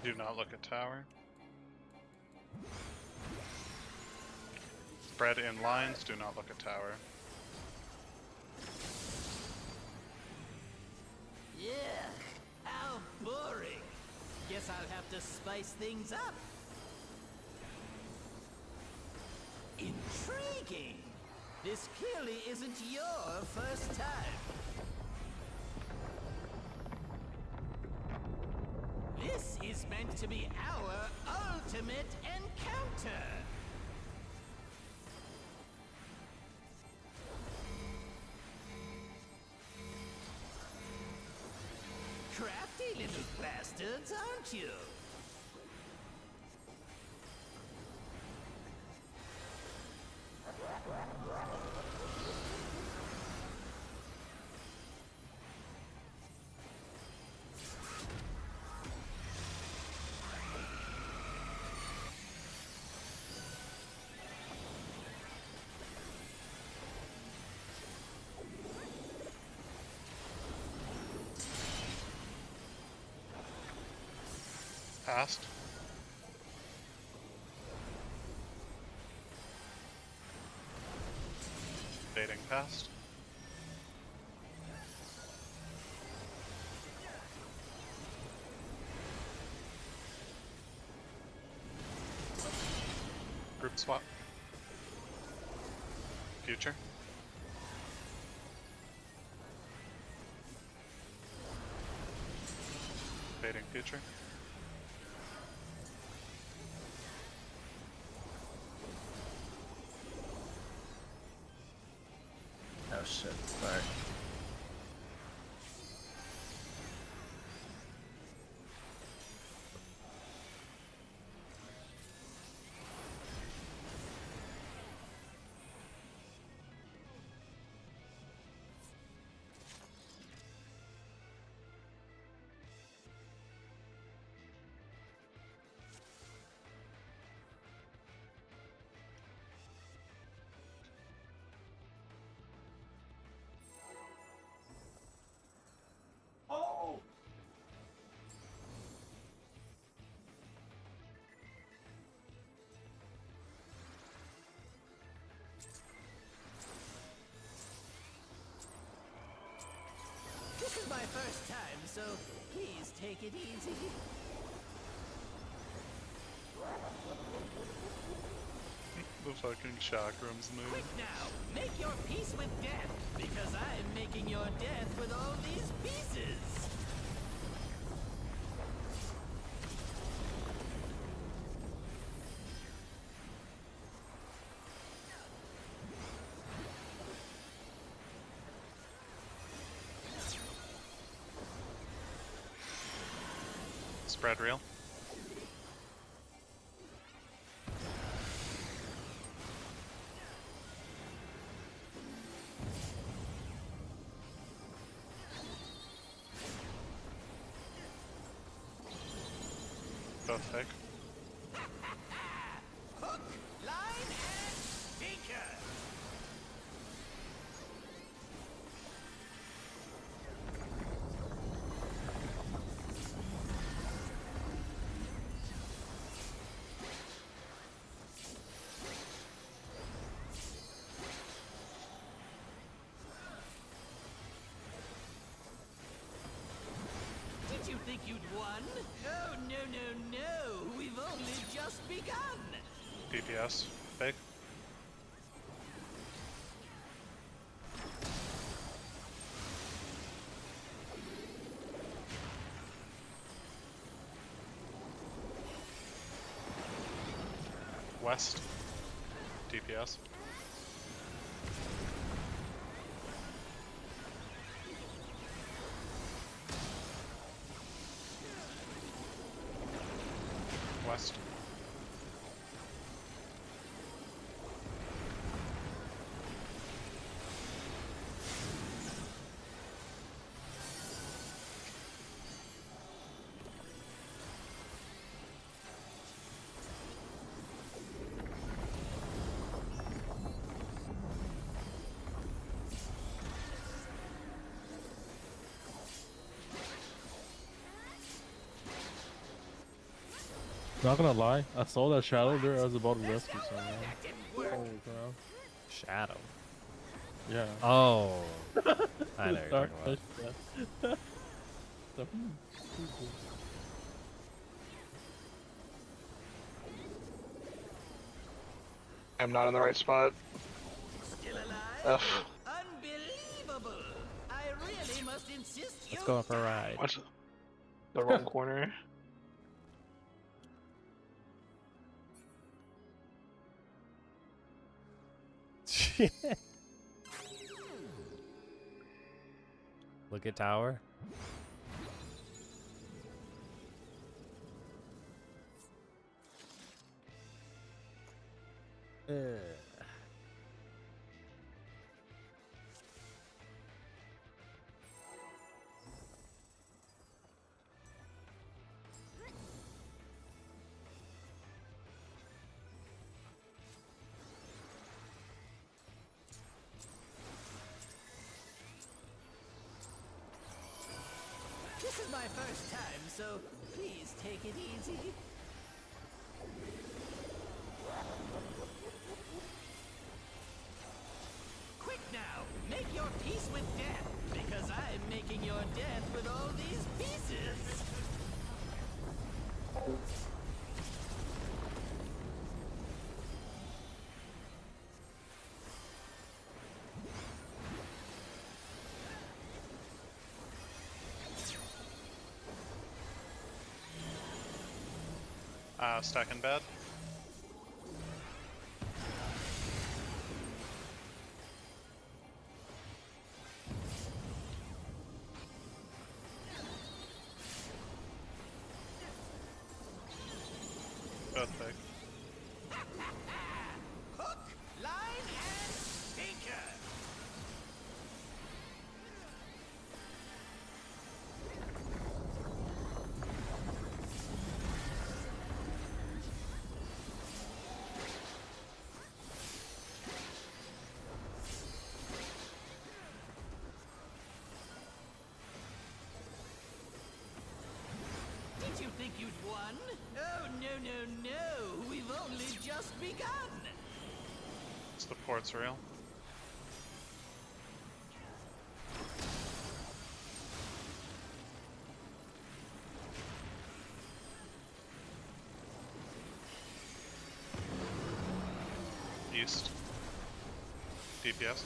Do not look at tower. Spread in lines, do not look at tower. Yeah, how boring. Guess I'll have to spice things up. Intriguing. This clearly isn't your first time. This is meant to be our ultimate encounter. Crafty little bastards, aren't you? Past. Fading past. Group swap. Future. Fading future. Oh shit. Alright. This is my first time, so please take it easy. The fucking chakrams move. Quick now, make your peace with death, because I'm making your death with all these pieces. Spread real. Both fake. Hook, line, and sinker. Did you think you'd won? Oh, no, no, no. We've only just begun. DPS. Fake. West. DPS. West. Not gonna lie, I saw that shadow there. I was about to rescue someone. That didn't work. Holy crap! Shadow. Yeah. Oh. I know what you're talking about. I'm not in the right spot. Still alive? F. Unbelievable! I really must insist you. Let's go for a ride. What's the wrong corner? Look at tower. This is my first time, so please take it easy. Quick now, make your peace with death, because I'm making your death with all these pieces. Stack in bed. Both fake. Hook, line, and sinker. Did you think you'd won? Oh, no, no, no. We've only just begun. It's the port's real. East. DPS.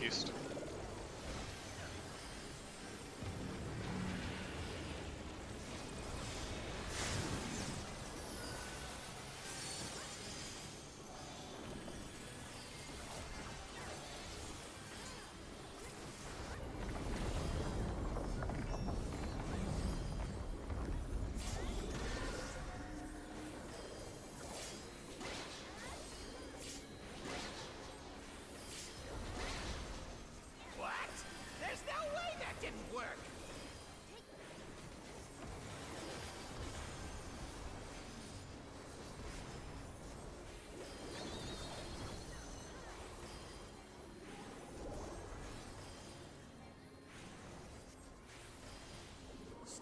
East.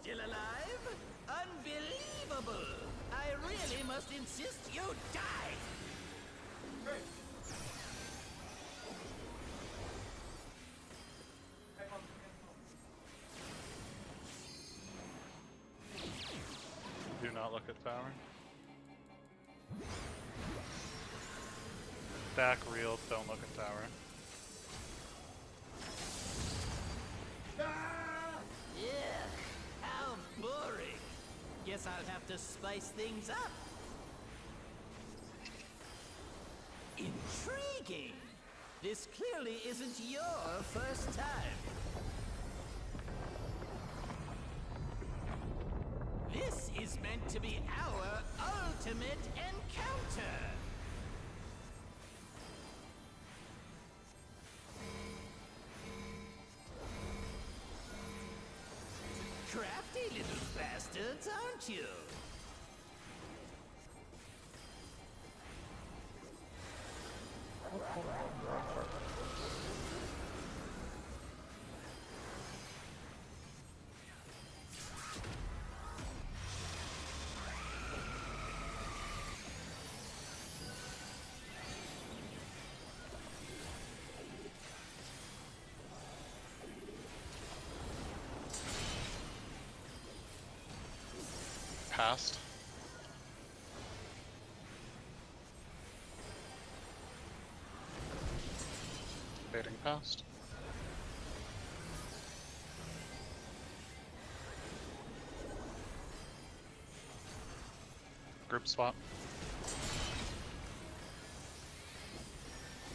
still alive? Unbelievable! I really must insist you die! Do not look at tower. Stack real, don't look at tower. Yeah, how boring. Guess I'll have to spice things up. Intriguing. This clearly isn't your first time. This is meant to be our ultimate encounter. Crafty little bastards, aren't you? Past. Fading past. Group swap.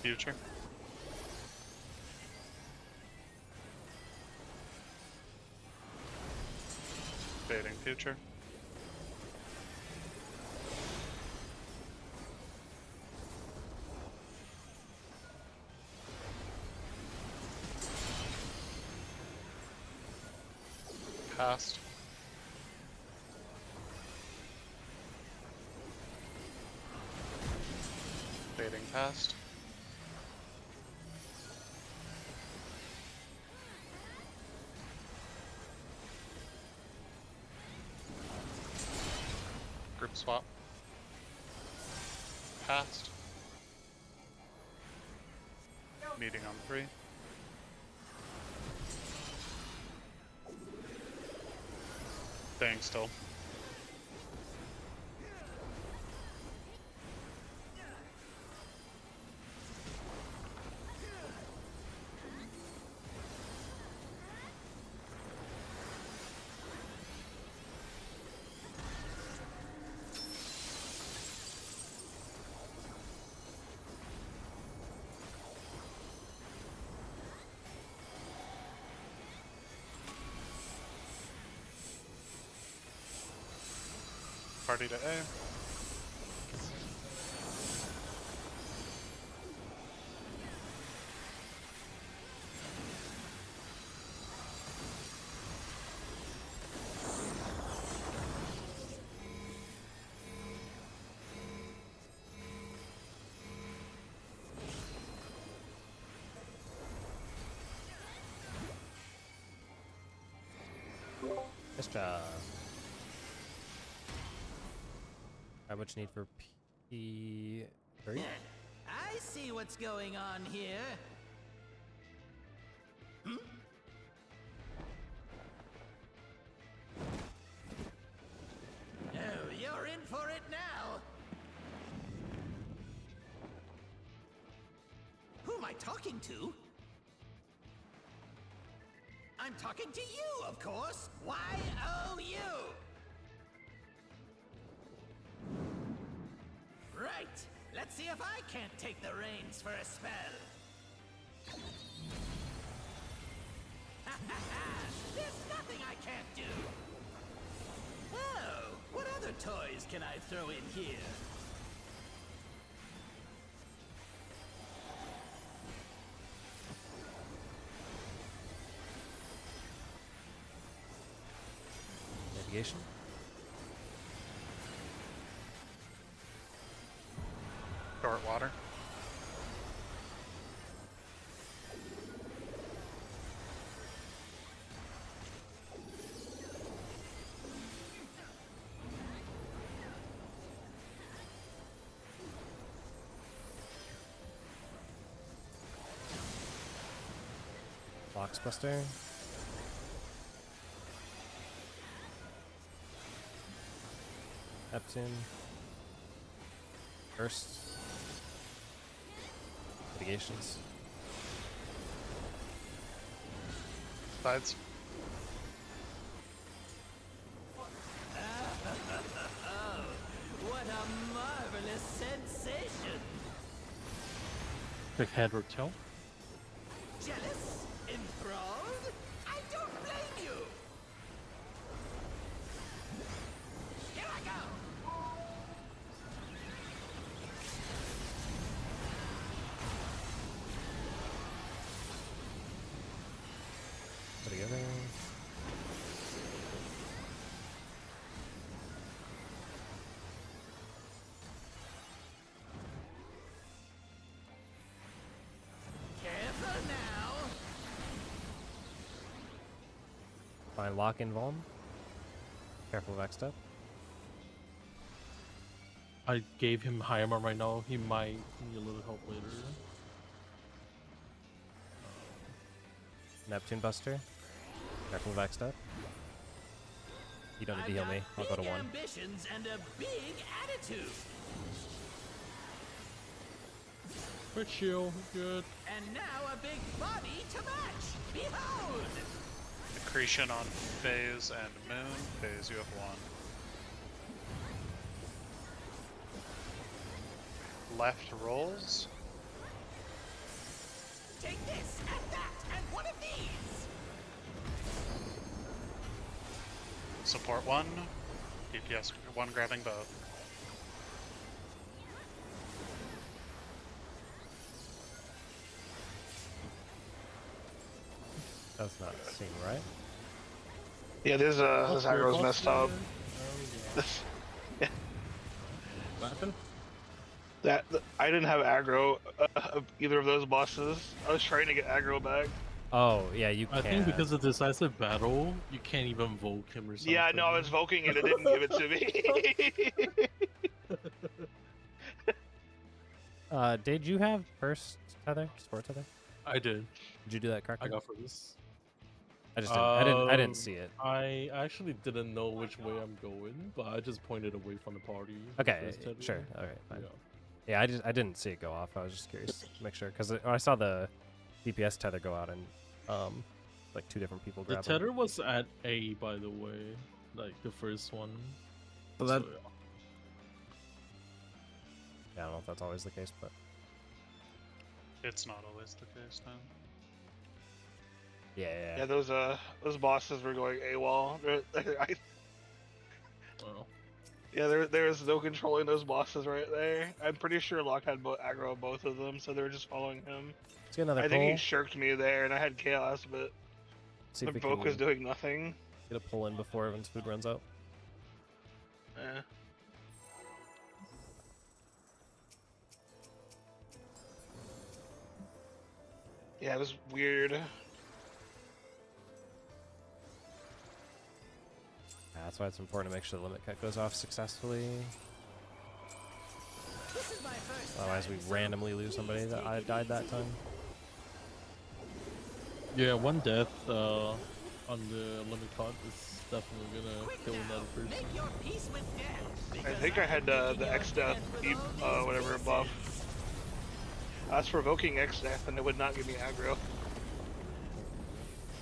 Future. Fading future. Past. Fading past. Group swap. Past. Meeting on 3. Staying still. Party to A. Nice job. How much need for P3? I see what's going on here. Hmm? Oh, you're in for it now. Who am I talking to? I'm talking to you, of course. Y-O-U. Right. Let's see if I can't take the reins for a spell. Ha ha ha! There's nothing I can't do. Oh, what other toys can I throw in here? Navigation. Short water. Boxbuster. Neptune. First. Mitigations. Sides. What a marvelous sensation! Like head or tail? Jealous? Enthralled? I don't blame you! Here I go! Together. Careful now! Fine, lock in Vuln. Careful of X step. I gave him high armor right now. He might need a little help later. Neptune Buster. Careful of X step. You don't need to heal me. I'll go to 1. Ambitions and a big attitude. Quick shield, good. And now a big body to match. Behold! Accretion on Phase and Moon. Phase, you have 1. Left rolls. Take this and that and one of these. Support 1. DPS 1 grabbing both. That's not seem right. Yeah, this aggro's messed up. Yeah, What happened? I didn't have aggro of either of those bosses. I was trying to get aggro back. Oh, yeah, you I can. think because of decisive battle, you can't even invoke him or something. Yeah, no, I was voking and it didn't give it to me. Did you have first tether? Sport tether? I did. Did you do that correctly? I got for this. I just didn't. I didn't see it. I actually didn't know which way I'm going, but I just pointed away from the party. with Okay, first tether. sure. All right, fine. Yeah. Yeah, I didn't see it go off. I was just curious to make sure because I saw the DPS tether go out and like 2 different people The grab tether was at A, by the way, like the first one. So that Yeah, I don't know if that's always the case, but It's not always the case, then. yeah. Yeah, those bosses were going AWOL. Oh. Yeah, there was no controlling those bosses right there. I'm pretty sure Locke had aggro of both of them, so they were just following him. Let's get another I pull. think he shirked me there, and I had chaos, but See the if we Voke can was doing nothing. get a pull in before everyone's food runs out. Eh. Yeah, it was weird. Yeah, that's why it's important to make sure the limit cut goes off successfully. This is my first Otherwise, we time, so randomly lose somebody that I died that time. Yeah, 1 death on the limit cut is definitely gonna quick kill now, another person. make your peace with death. I because think I had am making the your X death, with all these whatever pieces. buff. I was provoking X death, and it would not give me aggro.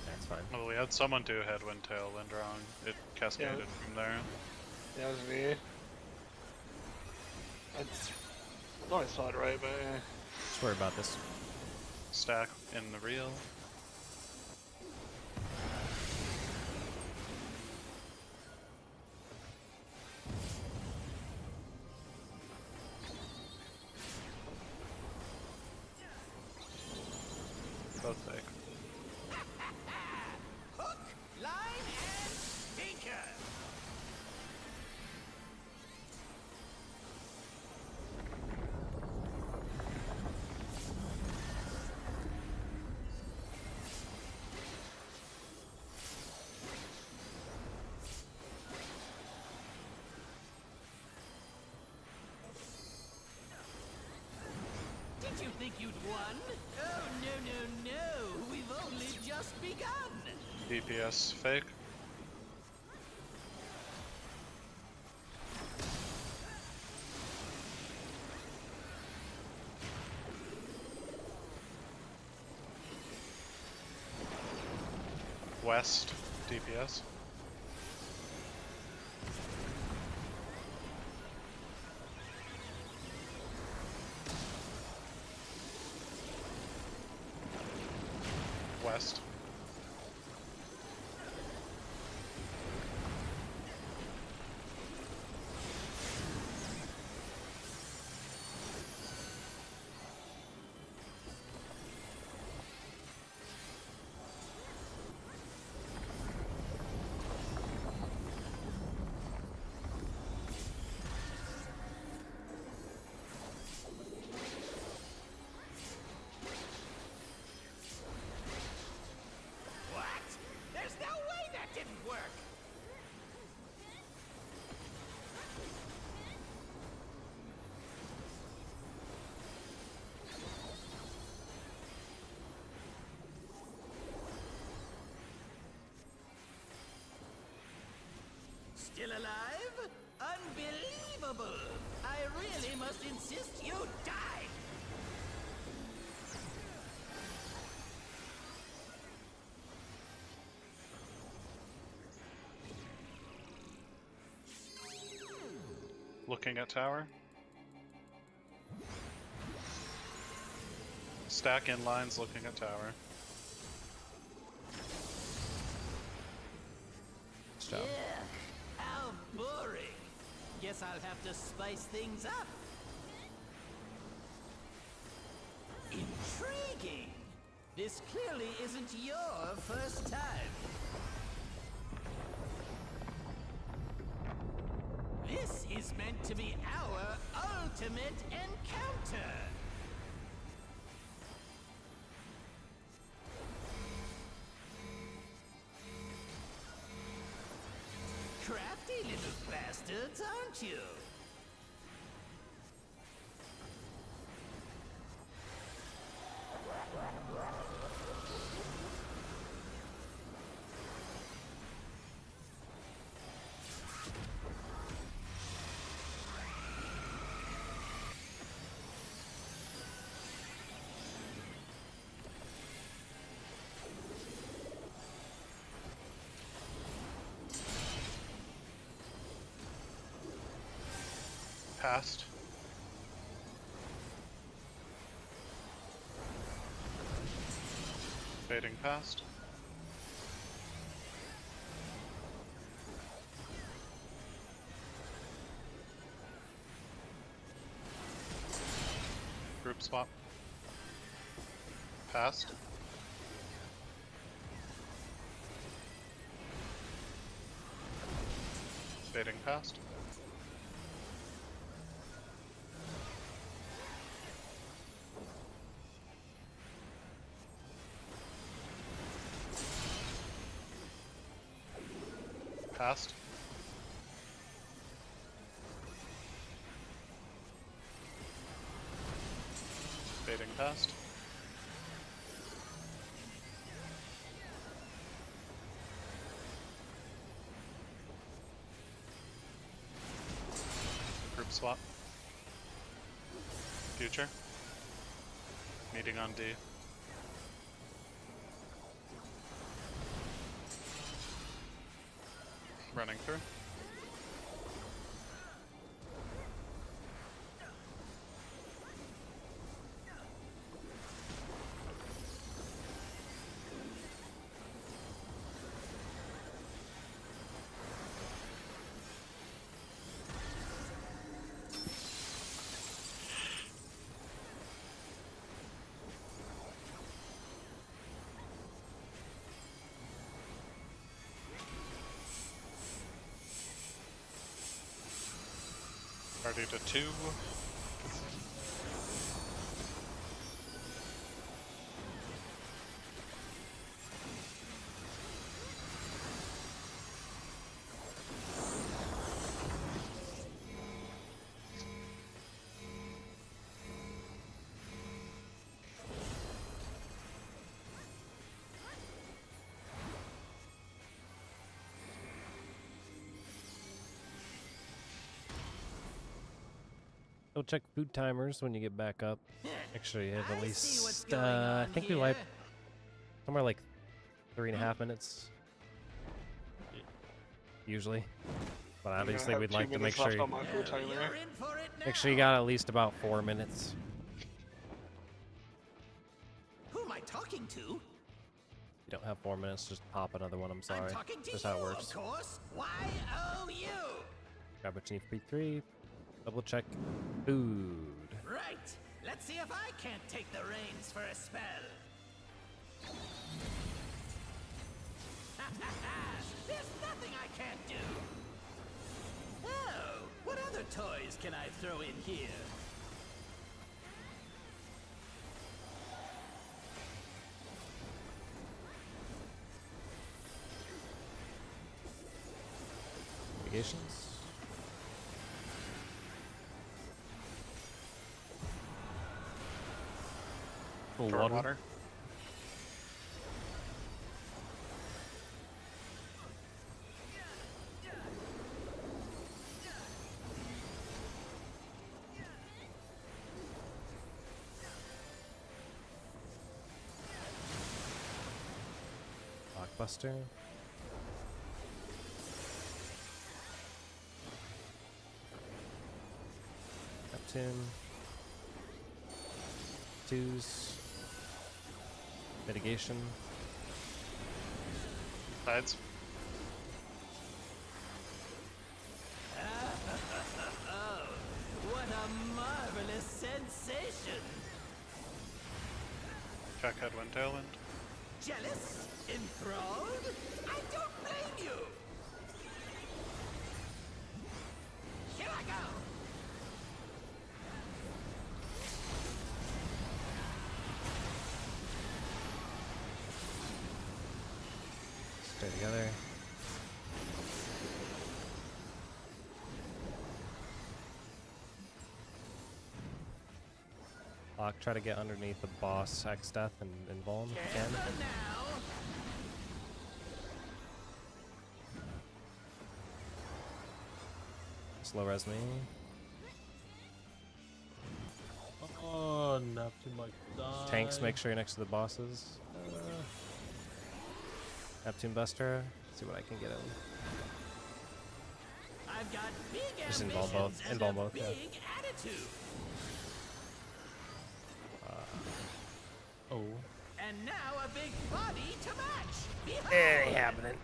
That's fine. Well, we had someone do Headwind Tailwind wrong. It cascaded from there. That was me. I thought I saw it right, but Just worry about this. Stack in the reel. Both fake. Hook, line, and sinker. think you'd won? Oh, no. We've only just begun. DPS fake. West DPS. West. What? There's no way that didn't work. Still alive? Unbelievable! I really must insist you die! Looking at tower. Stack in lines looking at tower. Good job. Yeah, how boring. Guess I'll have to spice things up. Intriguing. This clearly isn't your first time. This is meant to be our ultimate encounter. Crafty little bastards, aren't you? Past. Fading past. Group swap. Past. Fading past. Past. Fading past. Group swap. Future. Meeting on D. Running through. Party to 2. Double check food timers when you get back up. Make sure you have at I see what's least, going I on think we here. like somewhere like 3.5 minutes. Usually. But I'm gonna obviously have we'd 2 like to make minutes sure left you, on my food Well, timer. you're in for it now. make sure you got at least about 4 minutes. Who am I talking to? If you don't have 4 minutes, just pop another one. I'm I'm sorry. talking to Just you, how it works. of course. Y-O-U. Grab what you need for P3. Double check food. Right. Let's see if I can't take the reins for a spell. There's nothing I can't do. Oh, what other toys can I throw in here? Mitigations. Full For water. water. Blockbuster. Neptune. Twos. Mitigation. Sides. Oh, what a marvelous sensation! Check headwind, tailwind. Jealous? Enthralled? I don't blame you! Here I go! Stay together. Lock, try to get underneath the boss X Death and Vuln if you can. Careful now! Slow res me. Oh, Neptune might die. Tanks, make sure you're next to the bosses. Neptune Buster. See what I can get him. I've got big Just ambitions involve both. and Involve a both, big yeah. attitude. Oh. And now a big body to match. Behold! It ain't happening.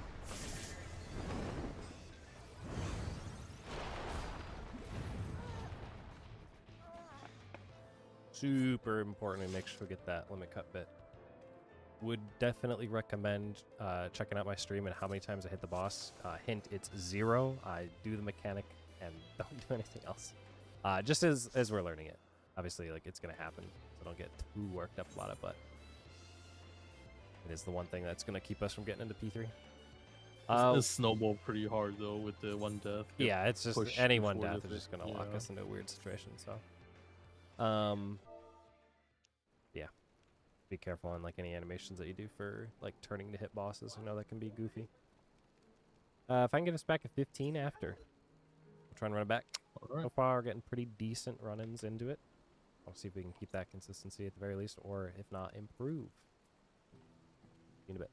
Super important to make sure we get that limit cut bit. Would definitely recommend checking out my stream and how many times I hit the boss. Hint, it's 0. I do the mechanic and don't do anything else. Just as we're learning it. Obviously, like, it's gonna happen, so don't get too worked up about it, but it is the one thing that's gonna keep us from getting into P3. It's snowballed pretty hard though with the one death. Yeah, it's just push any one before death the is just gonna thing, lock yeah. us into a weird situation. So, yeah, be careful on like any animations that you do for like turning to hit bosses. I know that can be goofy. If I can get us back at 15 after, we'll try and run it back. All right. So far, we're getting pretty decent run-ins into it. I'll see if we can keep that consistency at the very least, or if not, improve. See you in a bit.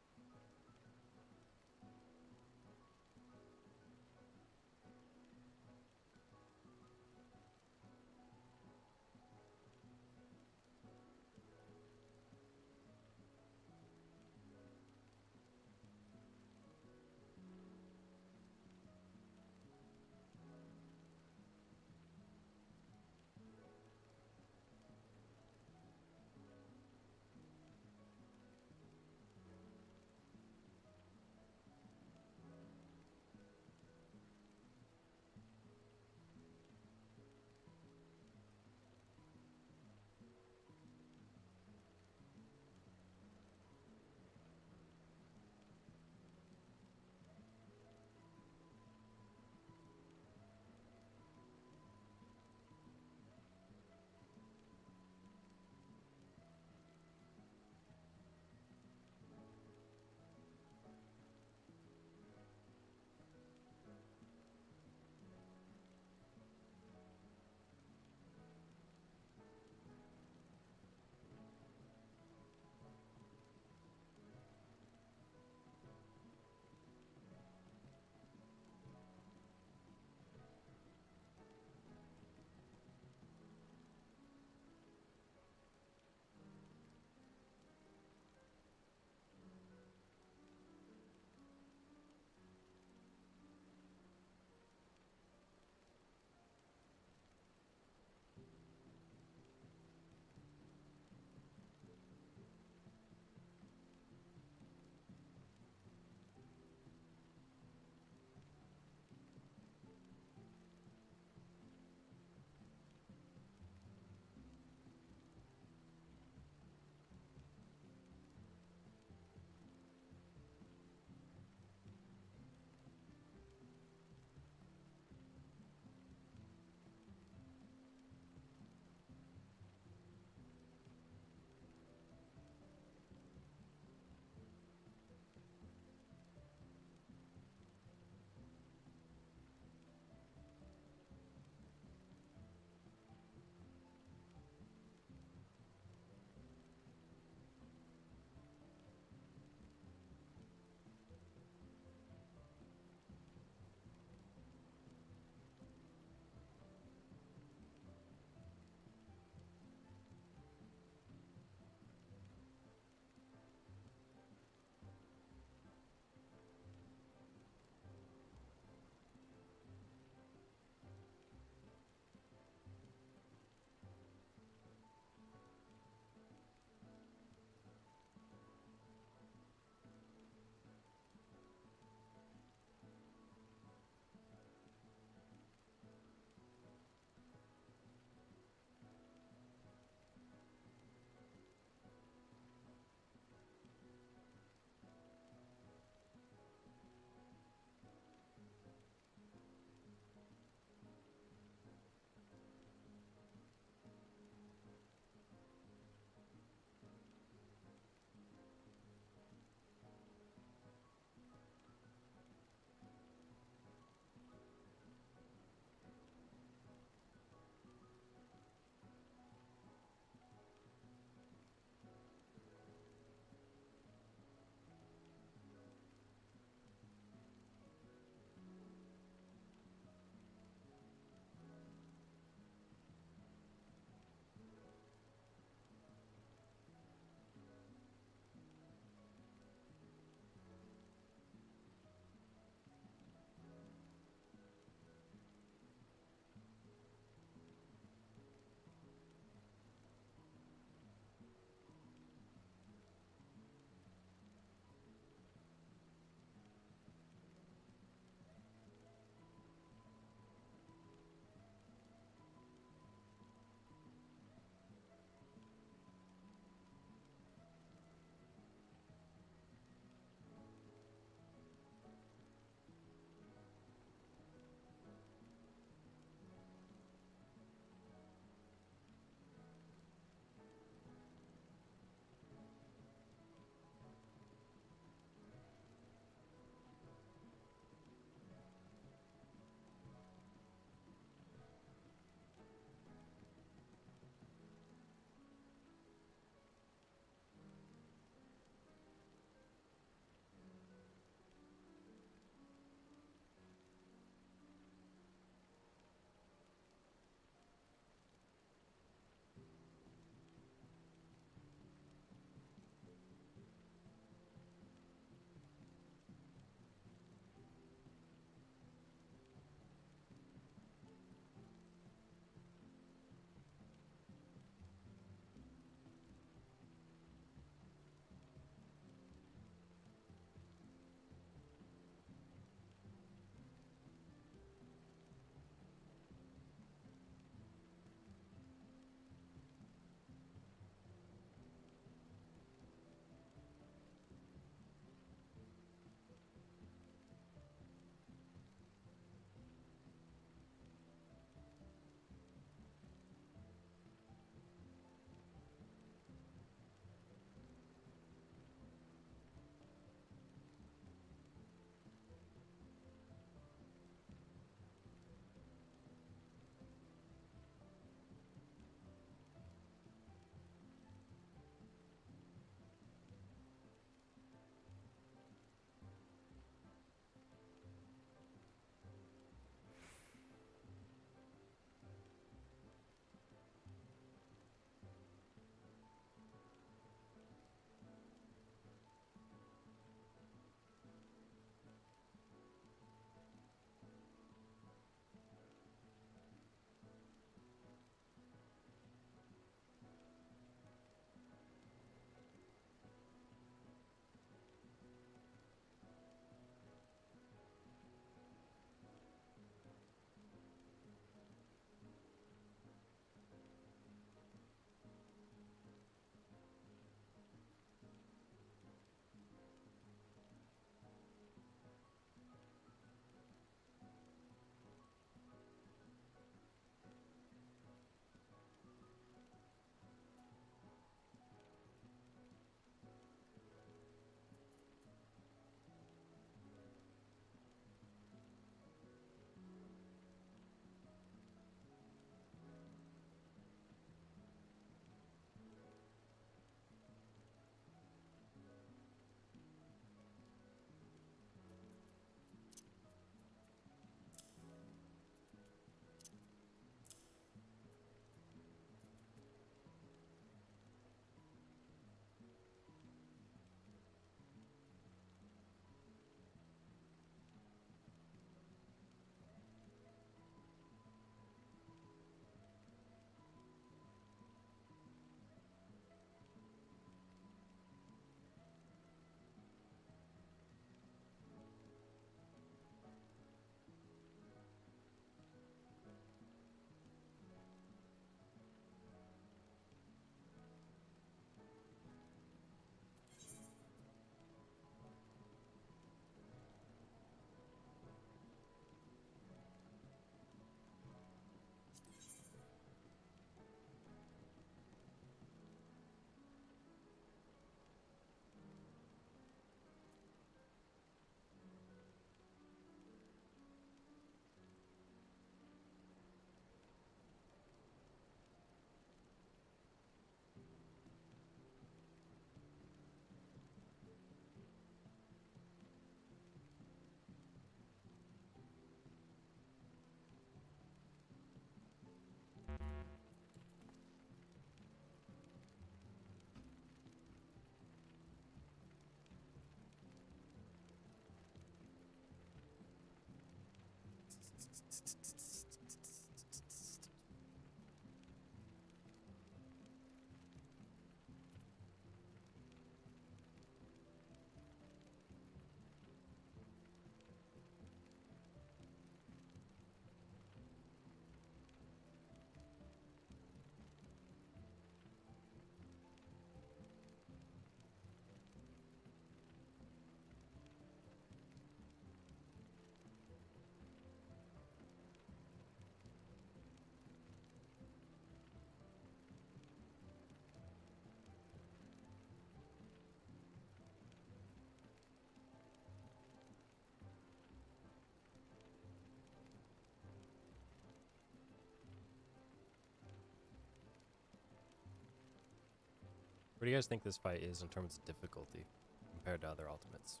What do you guys think this fight is in terms of difficulty compared to other ultimates?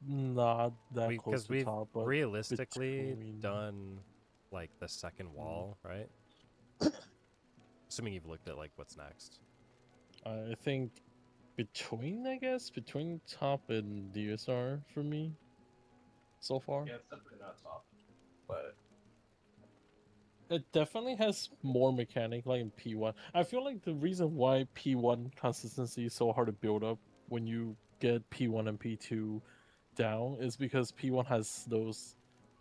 Not that close Because to we've top, but realistically between- done like the second wall, right? Assuming you've looked at like what's next. I think between top and DSR for me so far. Yeah, it's definitely not top, but It definitely has more mechanic like in P1. I feel like the reason why P1 consistency is so hard to build up when you get P1 and P2 down is because P1 has those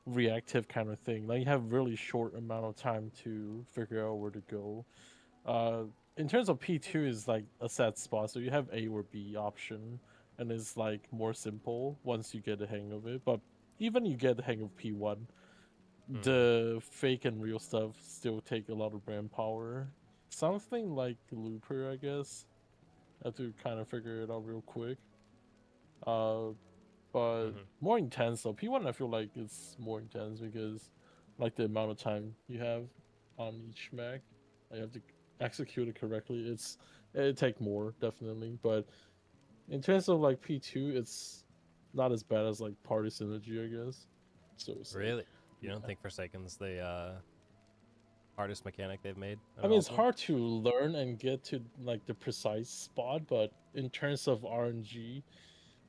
reactive kind of thing. Like you have really short amount of time to figure out where to go. In terms of P2 is like a set spot, so you have A or B option, and it's like more simple once you get the hang of it. But even you get the hang of P1, the fake and real stuff still take a lot of brain power. Something like Looper, I guess. I have to kind of figure it out real quick. But more intense though. P1 I feel like it's more intense because like the amount of time you have on each mech, you have to execute it correctly. It take more definitely, but in terms of like P2, it's not as bad as like Party Synergy, I guess. So it's like, Really? You don't yeah. think Forsaken's the hardest mechanic they've made? I mean, it's hard to learn and get to like the precise spot, but in terms of RNG,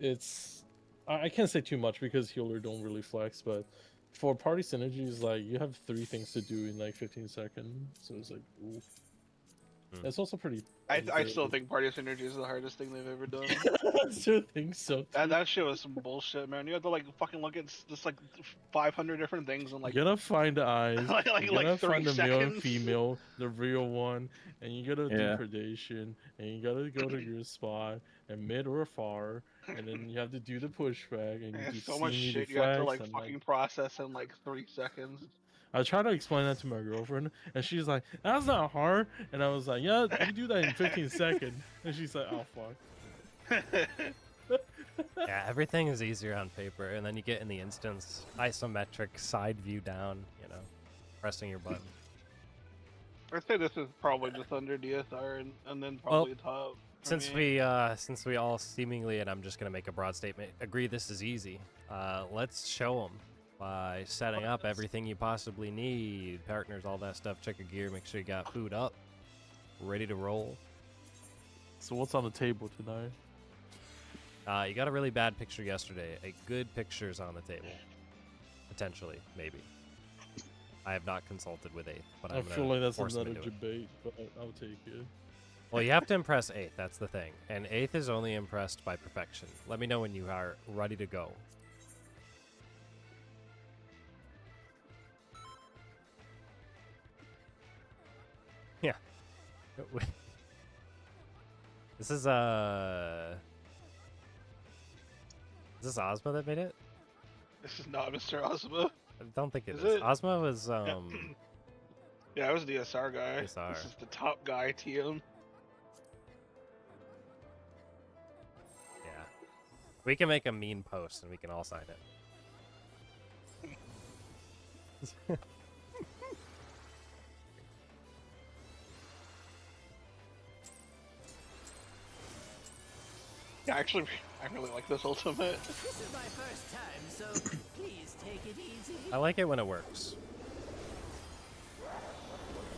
it's I can't say too much because healer don't really flex, but for party synergies, like you have 3 things to do in like 15 seconds, so it's like, ooh. It's also pretty. I still think Party Synergy is the hardest thing they've ever done. I still think so. That shit was some bullshit, man. You have to like fucking look at just like 500 different things and like. You gotta find the eyes. like you gotta 3 find the male and seconds. female, the real one, and you gotta Yeah. do predation, and you gotta go to your spot, and mid or far, and then you have to do the pushback, and you Man, do so much CME shit you have to deflects, like and, fucking process in like 3 seconds. I tried to explain that to my girlfriend, and she's like, "That's not hard," and I was like, "Yeah, you do that in 15 seconds," and she's like, "Oh fuck." Yeah, everything is easier on paper, and then you get in the instance isometric side view down, you know, pressing your button. I'd say this is probably just under DSR and then probably top. for Since me. we all seemingly, and I'm just gonna make a broad statement, agree this is easy. Let's show them by setting up everything you possibly need, partners, all that stuff. Check your gear, make sure you got food up, ready to roll. So what's on the table tonight? You got a really bad picture yesterday. A good picture's on the table. Potentially, maybe. I have not consulted with 8th, but I I'm feel gonna like that's force him another into it. debate, but I'll take it. Well, you have to impress 8th, that's the thing. And 8th is only impressed by perfection. Let me know when you are ready to go. Yeah. This is this Ozma that made it? This is not Mr. Ozma. I don't think it Is is. it? Ozma was Yeah, I was DSR guy. DSR. This is the top guy, TM. Yeah. We can make a mean post and we can all sign it. Yeah, actually, I really like this ultimate. This is my first time, so please take it easy. I like it when it works.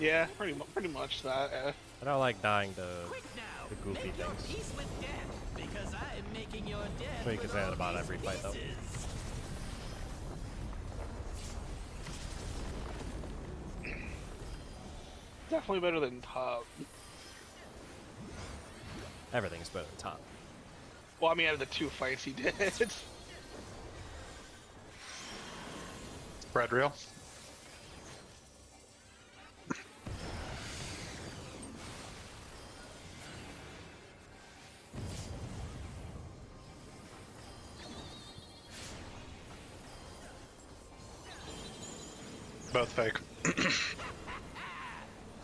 Yeah, pretty much that. I don't like dying to Quick now, the goofy make your things. peace with death, because I am making your death So you can with say that all about these every fight, though. pieces. Definitely better than top. Everything's better than top. Well, I mean, out of the 2 fights he did. Bread reel. Both fake.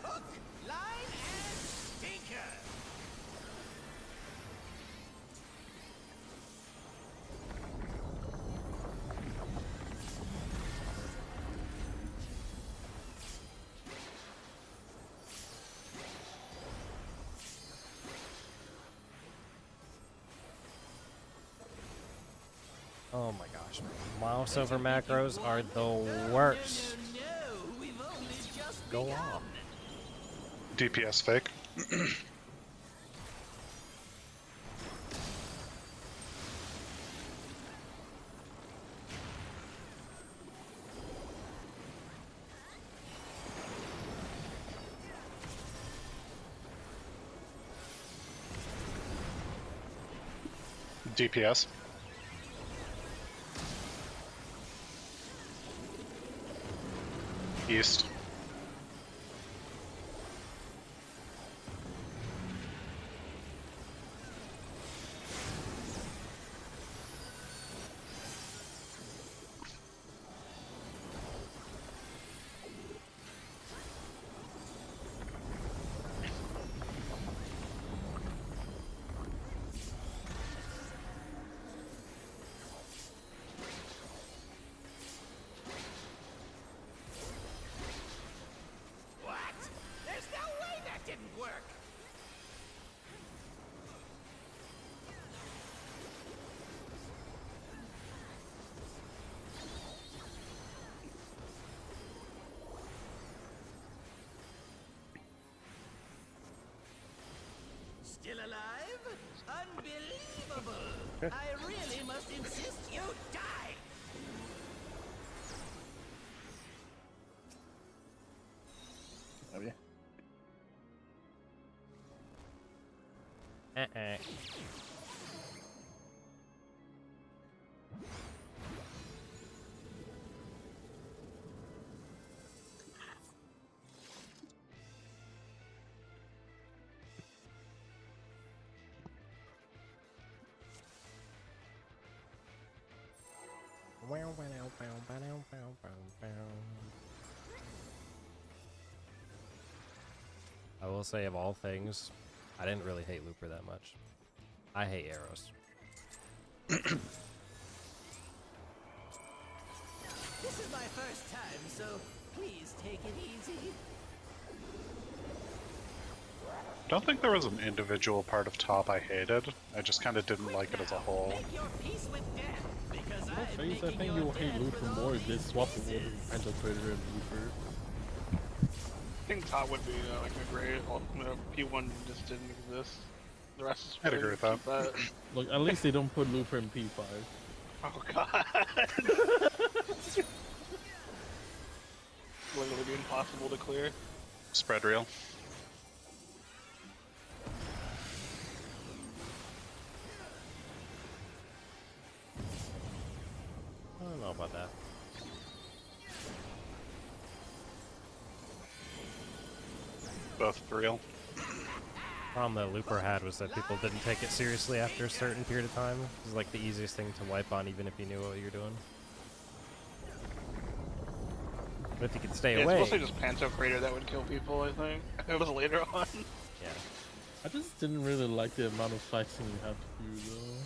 Hook, line, and sinker. Oh my gosh, mouse over macros are the worst. No, we've only just Go begun. off. DPS fake. DPS. East. What? There's no way that didn't work. Still alive? Unbelievable! I really must insist you die! Oh yeah. I will say, of all things, I didn't really hate Looper that much. I hate arrows. This is my first time, so please take it easy. I don't think there was an individual part of top I hated. I just kind of didn't like it as a whole. Make your peace with death, because I'm Face, I making think your you'll hate death Looper with all more if they these swap the order pieces. between Predator and Looper. I think top would be like a great ultimate. P1 just didn't exist. The rest is. I'd agree with that. Look, at least they don't put Looper in P5. Oh god. Literally be impossible to clear. Spread real. I don't know about that. Both real. Problem that Looper had was that people didn't take it seriously after a certain period of time. It was like the easiest thing to wipe on, even if you knew what you were doing. But if you could stay Yeah, away, it's mostly just Panto Crater that would kill people, I think. It was later on. yeah. I just didn't really like the amount of flexing you had to do, though.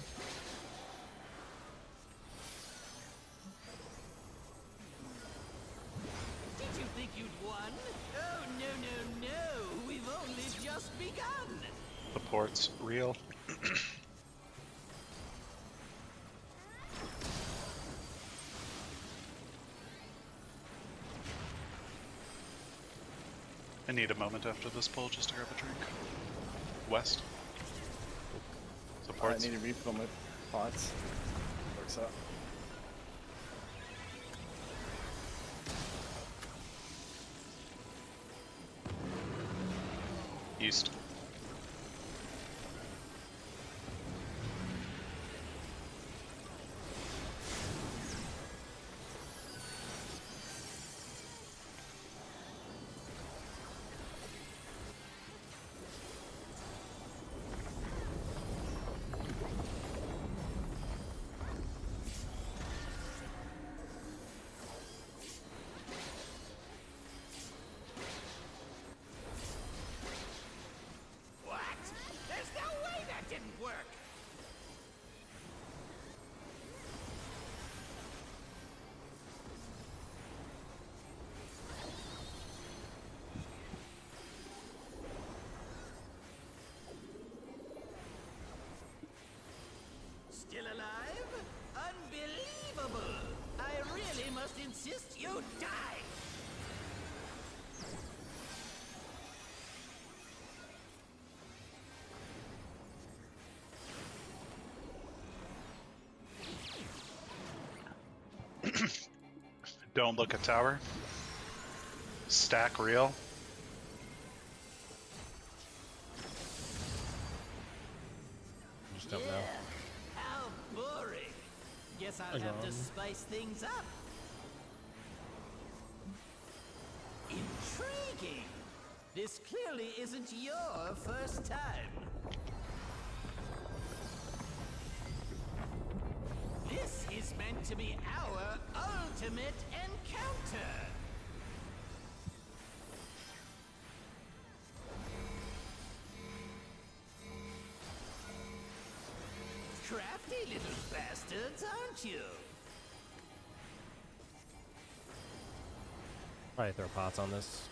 Did you think you'd won? Oh, no, no, no. We've only just begun. The port's real. I need a moment after this pull just to grab a drink. West. I Supports. need to refill my pots. Works out. East. What? There's no way that didn't work. Still alive? Unbelievable! must insist you die! Don't look at tower. Stack real. Just don't know. Yeah, how boring. Guess I'll have to spice things up. Intriguing. This clearly isn't your first time. This is meant to be our ultimate encounter. Crafty little bastards, aren't you? Probably throw pots on this.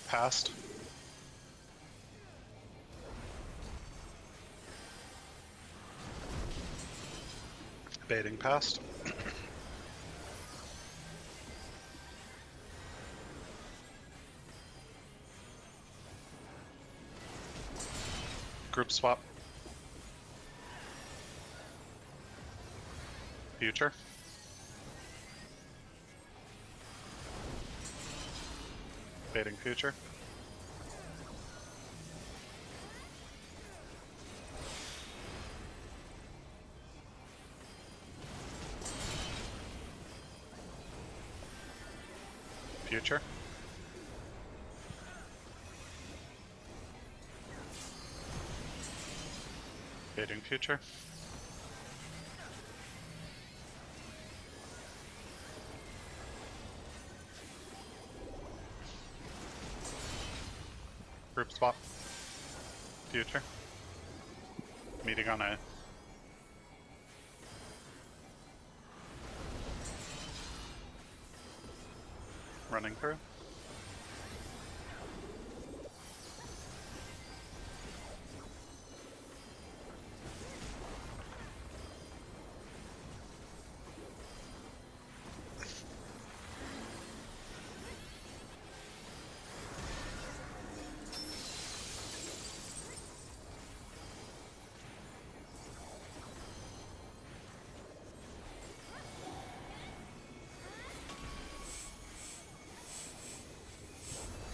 Passed. Baiting passed. Group swap. Future. Baiting future. Future. Baiting future. Group swap. Future. Meeting on A. Running through.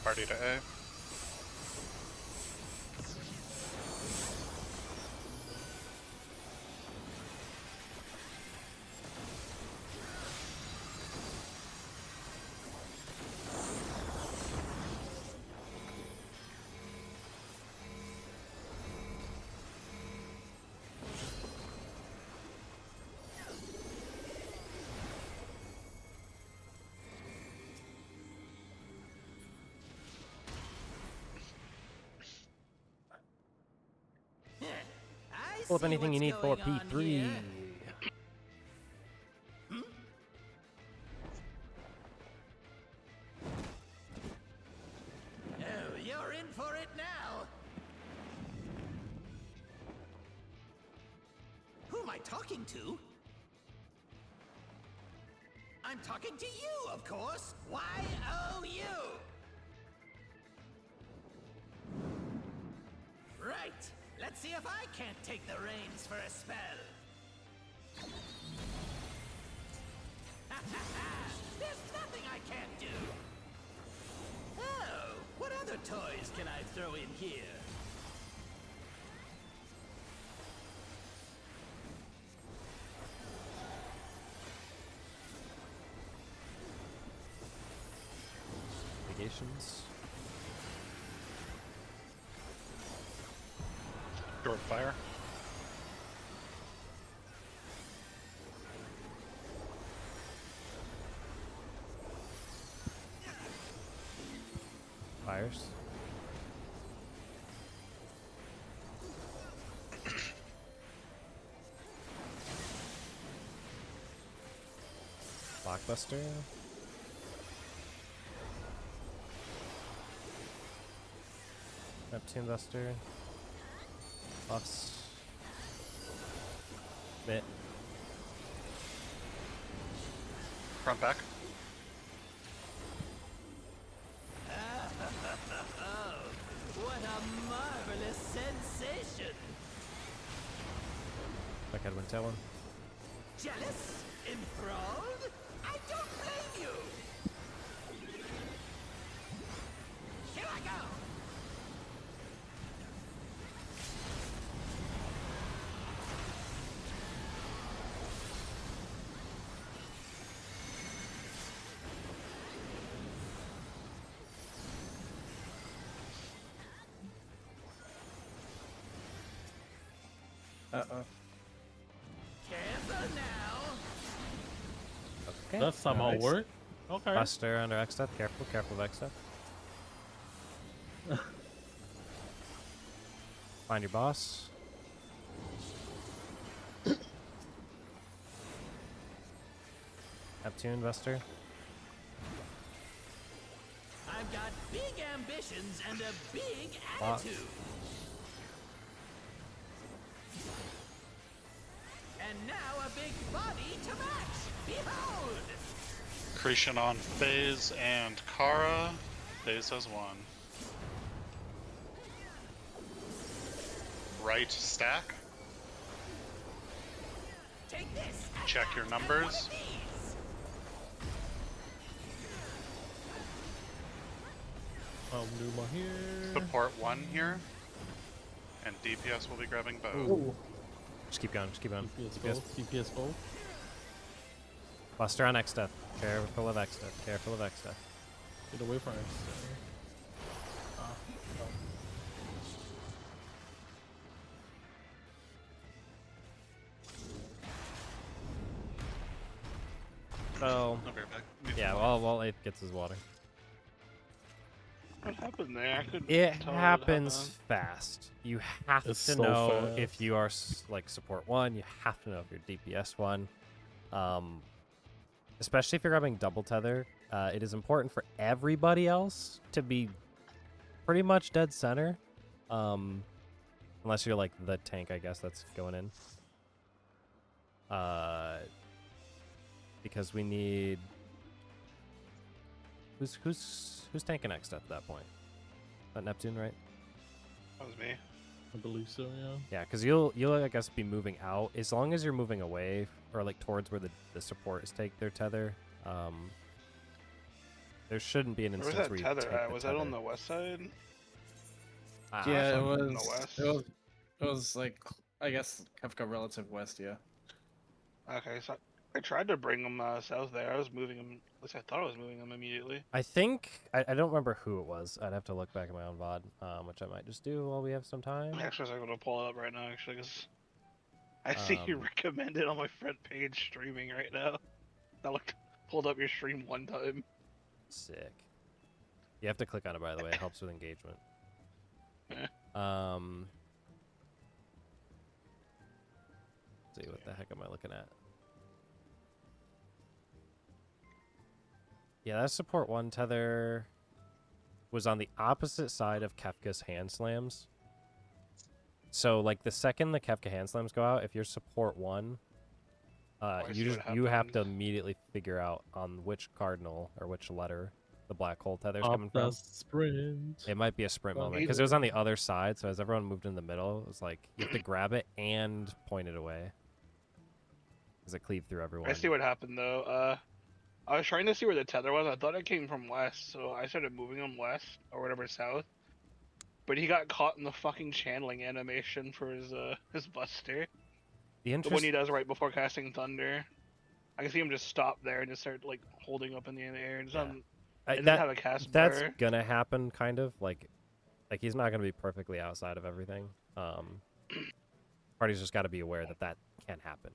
Party to A. I Pull up see anything you what's need for going on P3. here. Oh, you're in for it now. Who am I talking to? I'm talking to you, of course. Y-O-U. Right. Let's see if I can't take the reins for a spell. There's nothing I can't do. Oh, what other toys can I throw in here? Negations. Short fire. Fires. Blockbuster. Neptune Buster. Buffs. Bit. Front back. What a marvelous sensation! Back Edwin Tailwind. Jealous? Enthralled? I don't blame you! Here I go! Uh-oh. Careful now! Okay. That somehow nice. worked. Okay. Buster under X step. Careful, careful of X step. Find your boss. Neptune Buster. I've got big ambitions and a big Boss. attitude. And now a big body to match. Behold! Creation on Phase and Kara. Phase has one. Right stack. Take this. Check your and one numbers. of these. I'll do my here. Support one here. And DPS will be grabbing both. Ooh. Just keep going, just keep going. DPS DPS. both. DPS both. Buster on X step. Careful of X step. Careful of X step. Get away from it. Ah, So, I'll be right back. yeah, well, it gets his water. What happened there? I couldn't It tell what happens happened. fast. You have It's to so know fast. if you are like support 1. You have to know if you're DPS 1. Especially if you're grabbing double tether. It is important for everybody else to be pretty much dead center. Unless you're like the tank, I guess, that's going in. Because we need... Who's tanking next at that point? That Neptune, right? That was me. I believe so, yeah. Yeah, because you'll I guess be moving out as long as you're moving away or like towards where the supporters take their tether. There shouldn't be an Where was instance that where you tether take at? the Was that on tether. the west side? Ah, Yeah, it something was, in the west. it was like, I guess, Kefka relative west, yeah. Okay, so I tried to bring him south there. I was moving him. At least I thought I was moving him immediately. I think I don't remember who it was. I'd have to look back at my own VOD, which I might just do while we have some time. Actually, I'm gonna pull it up right now. Actually, because I see you Um, recommended on my front page streaming right now. I looked, pulled up your stream one time. Sick. You have to click on it, by the way. It helps with engagement. Eh. Let's see, what the heck am I looking at? Yeah, that support 1 tether was on the opposite side of Kefka's hand slams. So, like, the second the Kefka hand slams go out, if you're support 1, I see you what have to happens. immediately figure out on which cardinal or which letter the black hole tether's Up coming the from. sprint. It might be a sprint Well, moment because it was on the other side. So as everyone moved in the middle, it was like you have to grab it and point it away because it cleaved through everyone. I see what happened though. I was trying to see where the tether was. I thought it came from west, so I started moving him west or whatever south. But he got caught in the fucking channeling animation for his buster. The The one interest, he does right before casting thunder. I can see him just stop there and just start like holding up in the air. And Yeah. it doesn't have a cast that's bar. gonna happen, kind of like he's not gonna be perfectly outside of everything. Party's just got to be aware that that can happen.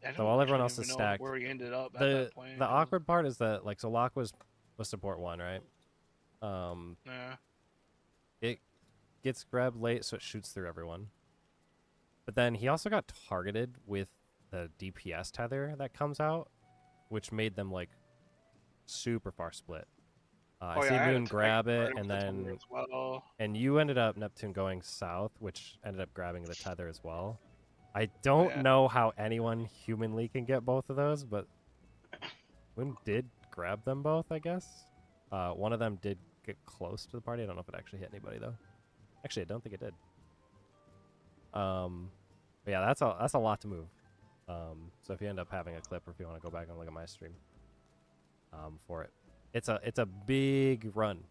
I So don't while everyone actually else is even know stacked, where we ended up at The that point. the awkward part is that like so Locke was support 1, right? Yeah. It gets grabbed late, so it shoots through everyone. But then he also got targeted with the DPS tether that comes out which made them like super far split. I Oh, see yeah, I had a Moon tank grab it, guarding and the tether then as well. and you ended up Neptune going south, which ended up grabbing the tether as well. I don't Yeah. know how anyone humanly can get both of those, but Moon did grab them both, I guess. One of them did get close to the party. I don't know if it actually hit anybody though. Actually, I don't think it did. But yeah, that's a lot to move. So if you end up having a clip, or if you want to go back and look at my stream, for it, it's a big run.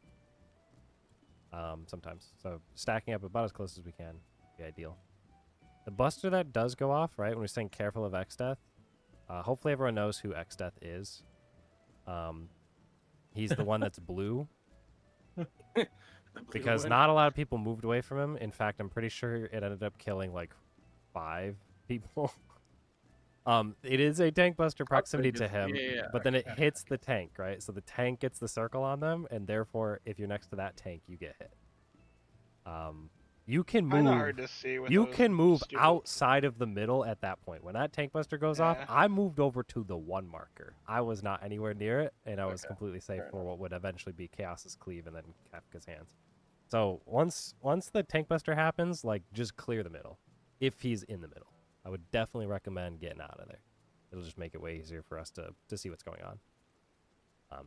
Sometimes, so stacking up about as close as we can, would be ideal. The buster that does go off, right, when we're saying careful of X-Death, hopefully everyone knows who X-Death is. He's the one that's blue. Because not a lot of people moved away from him. In fact, I'm pretty sure it ended up killing like 5 people. It is a tank buster proximity to him, but then it hits the tank, right? So the tank gets the circle on them, and therefore, if you're next to that tank, you get hit. You can Kinda move. hard to see with You those can move stupid- outside of the middle at that point. When that tank buster goes off, Yeah. I moved over to the 1 marker. I was not anywhere near it, and I was completely safe Fair for what would eventually be Chaos's cleave and then Kafka's hands. So once the tank buster happens, like just clear the middle. If he's in the middle, I would definitely recommend getting out of there. It'll just make it way easier for us to see what's going on.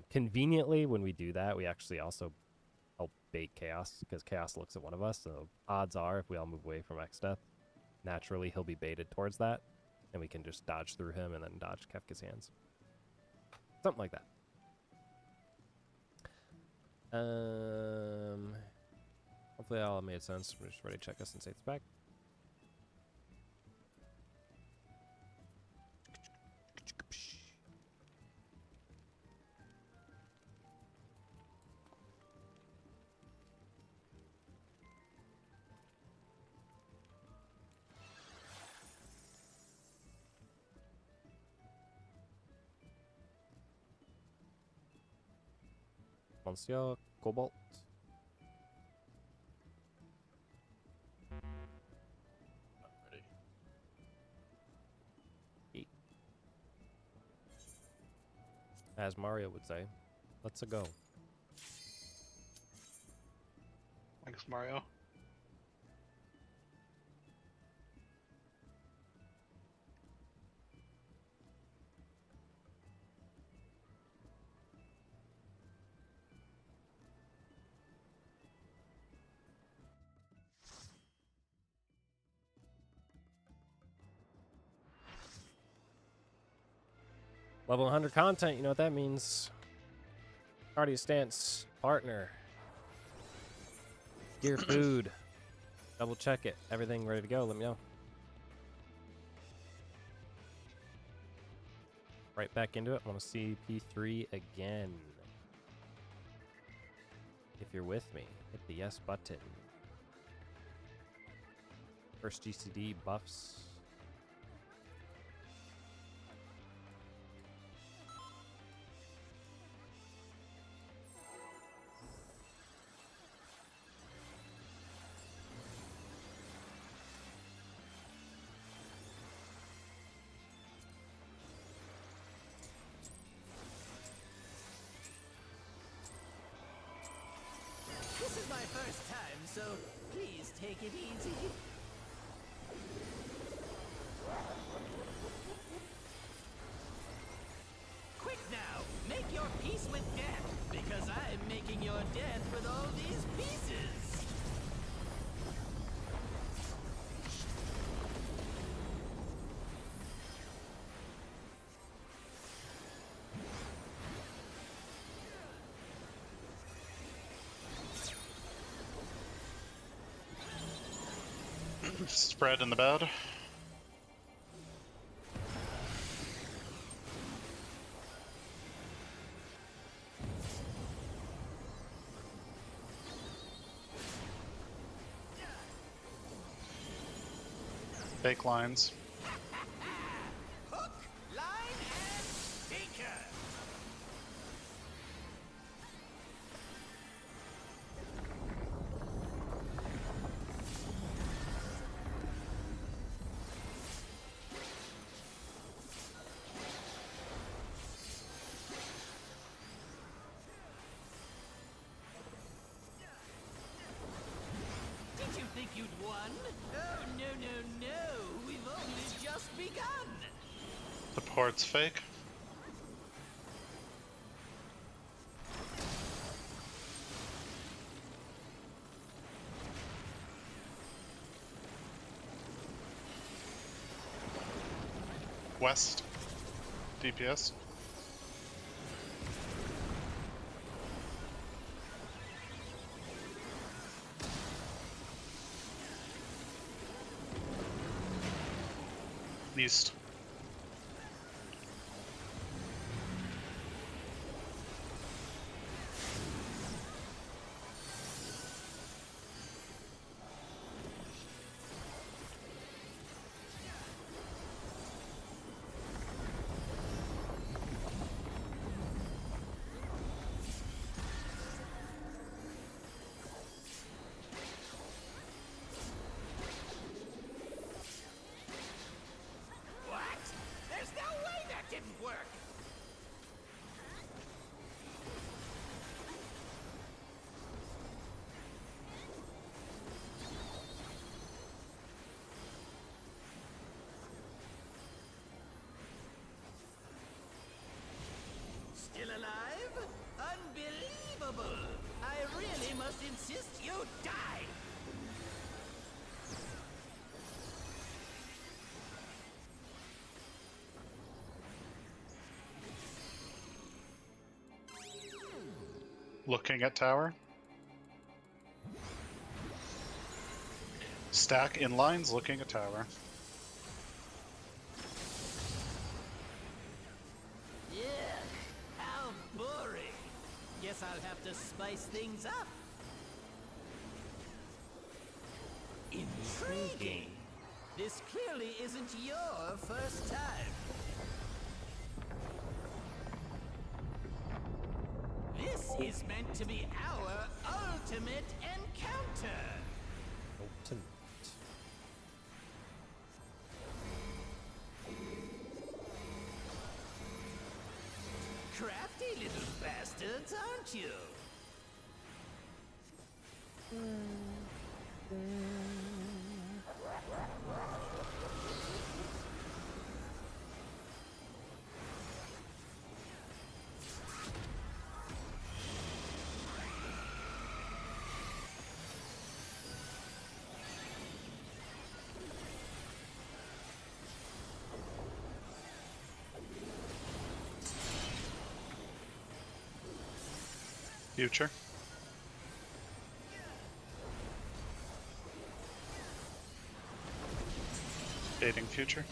Conveniently, when we do that, we actually also help bait Chaos, because Chaos looks at one of us. So odds are, if we all move away from X-Death, naturally he'll be baited towards that, and we can just dodge through him and then dodge Kefka's hands. Something like that. Hopefully that all made sense. We're just ready to check us and say it's back. Monsieur Cobalt. As Mario would say, let's a go. Thanks, Mario. Level 100 content, you know what that means. Cardio stance, partner. Gear food. Double check it. Everything ready to go, let me know. Right back into it. I want to see P3 again. If you're with me, hit the yes button. First GCD buffs. This is my first time, so please take it easy. Quick now, make your peace with death, because I'm making your death with all these pieces. Spread in the bed. Fake lines. Hook, line, and sinker. Port's fake. West. DPS. East. What? There's no way that didn't work! Still alive? Unbelievable! I really must insist you die! Looking at tower. Stack in lines, looking at tower. Yeah, how boring. Guess I'll have to spice things up. Intriguing. This clearly isn't your first time. This is meant to be our ultimate encounter. Ultimate. Crafty little bastards, aren't you? Future. Dating future.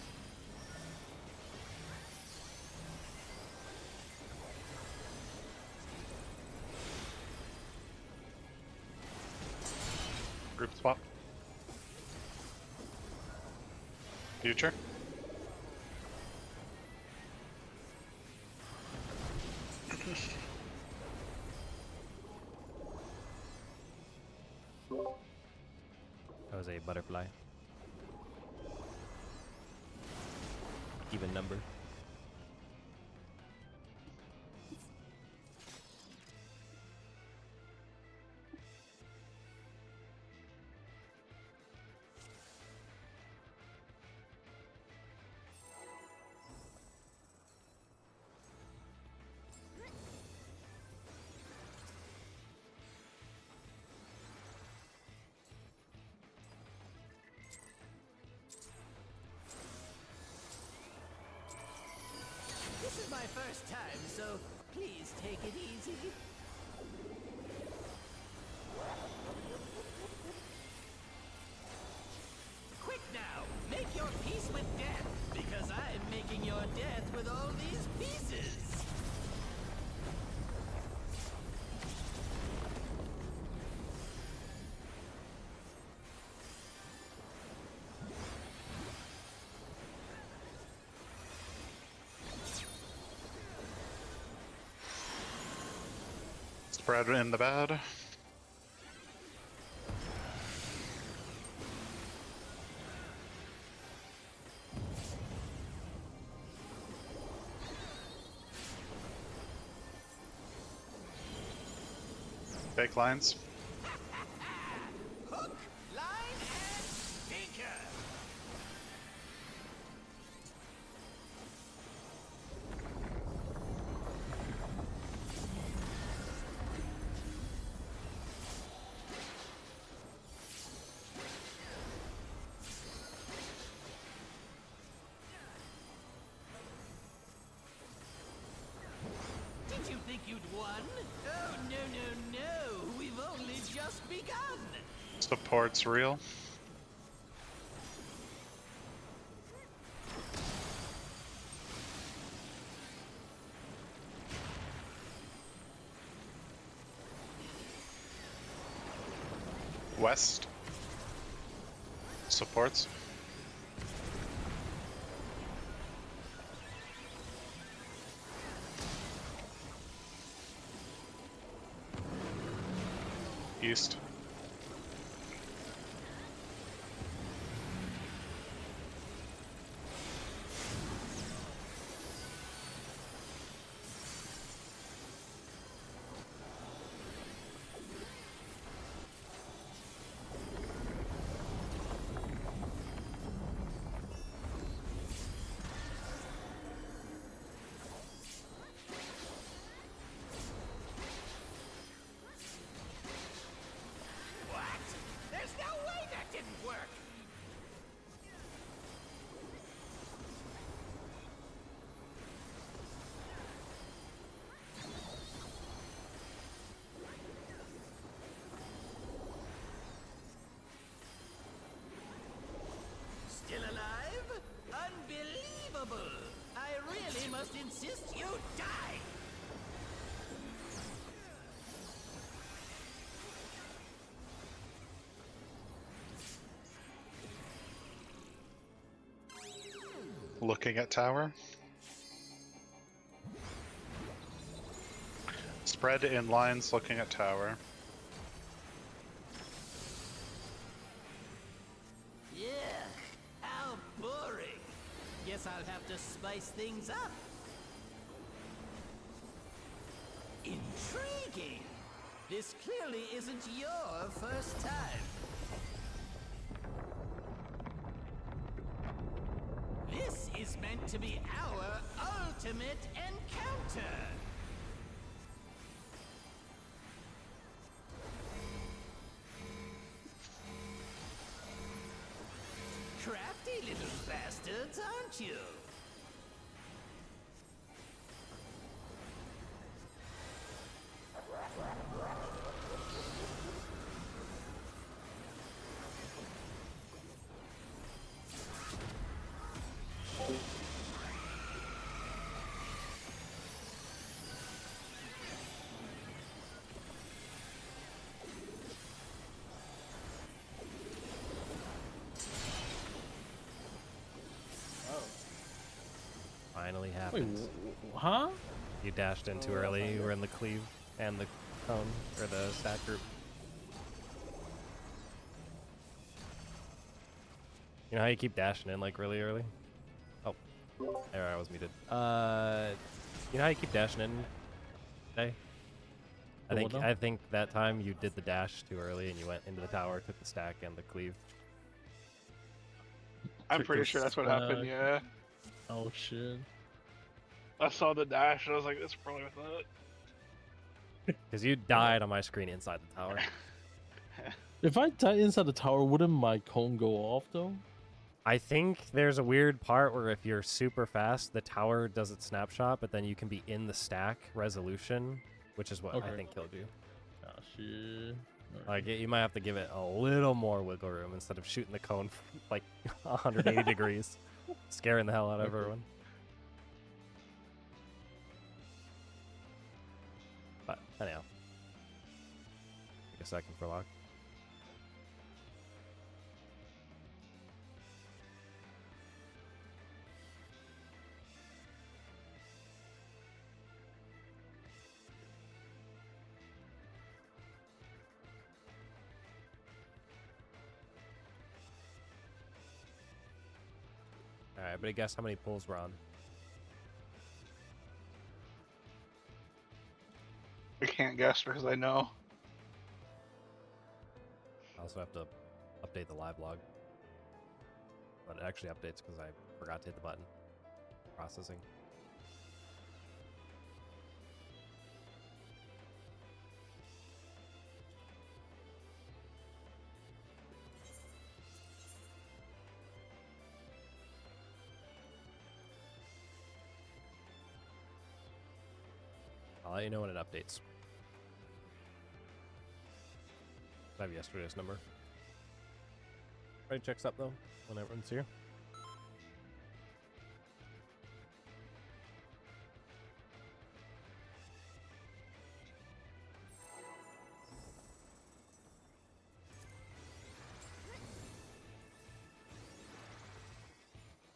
Group swap. Future. That was a butterfly. Even number. This is my first time, so please take it easy. Quick now, make your peace with death, because I'm making your death with all these pieces. Spread in the bad. Fake lines. Hook, line, and sinker. Did you think you'd won? Oh, no. We've only just begun. Support's real. West. Supports. East. What? There's no way that didn't work. Still alive? Unbelievable! I really must insist you die! Looking at tower. Spread in lines looking at tower. Yeah, how boring. Guess I'll have to spice things up. Intriguing. This clearly isn't your first time. This is meant to be our ultimate encounter. Crafty little bastards, aren't you? Finally Wait, happened. huh? You dashed in too early. You were in the cleave and the cone, or the stack group. You know how you keep dashing in like really early? Oh, there I was muted. You know how you keep dashing in? Hey, I think that time you did the dash too early and you went into the tower, took the stack and the cleave. I'm Took pretty the sure that's what happened. stack. Yeah, Oh shit. I saw the dash and I was like, that's probably what that. Because you died on my screen inside the tower. If I die inside the tower, wouldn't my cone go off though? I think there's a weird part where if you're super fast, the tower does its snapshot, but then you can be in the stack resolution, which is what I Okay. think killed you. Ah shit. Like, you might have to give it a little more wiggle room instead of shooting the cone like 180 degrees, scaring the hell out of Okay. everyone. But anyhow, take a second for lock. All right, but guess how many pulls we're on? I can't guess because I know. I also have to update the live log. But it actually updates because I forgot to hit the button. Processing. I'll let you know when it updates. I have yesterday's number. Right, checks up though when everyone's here.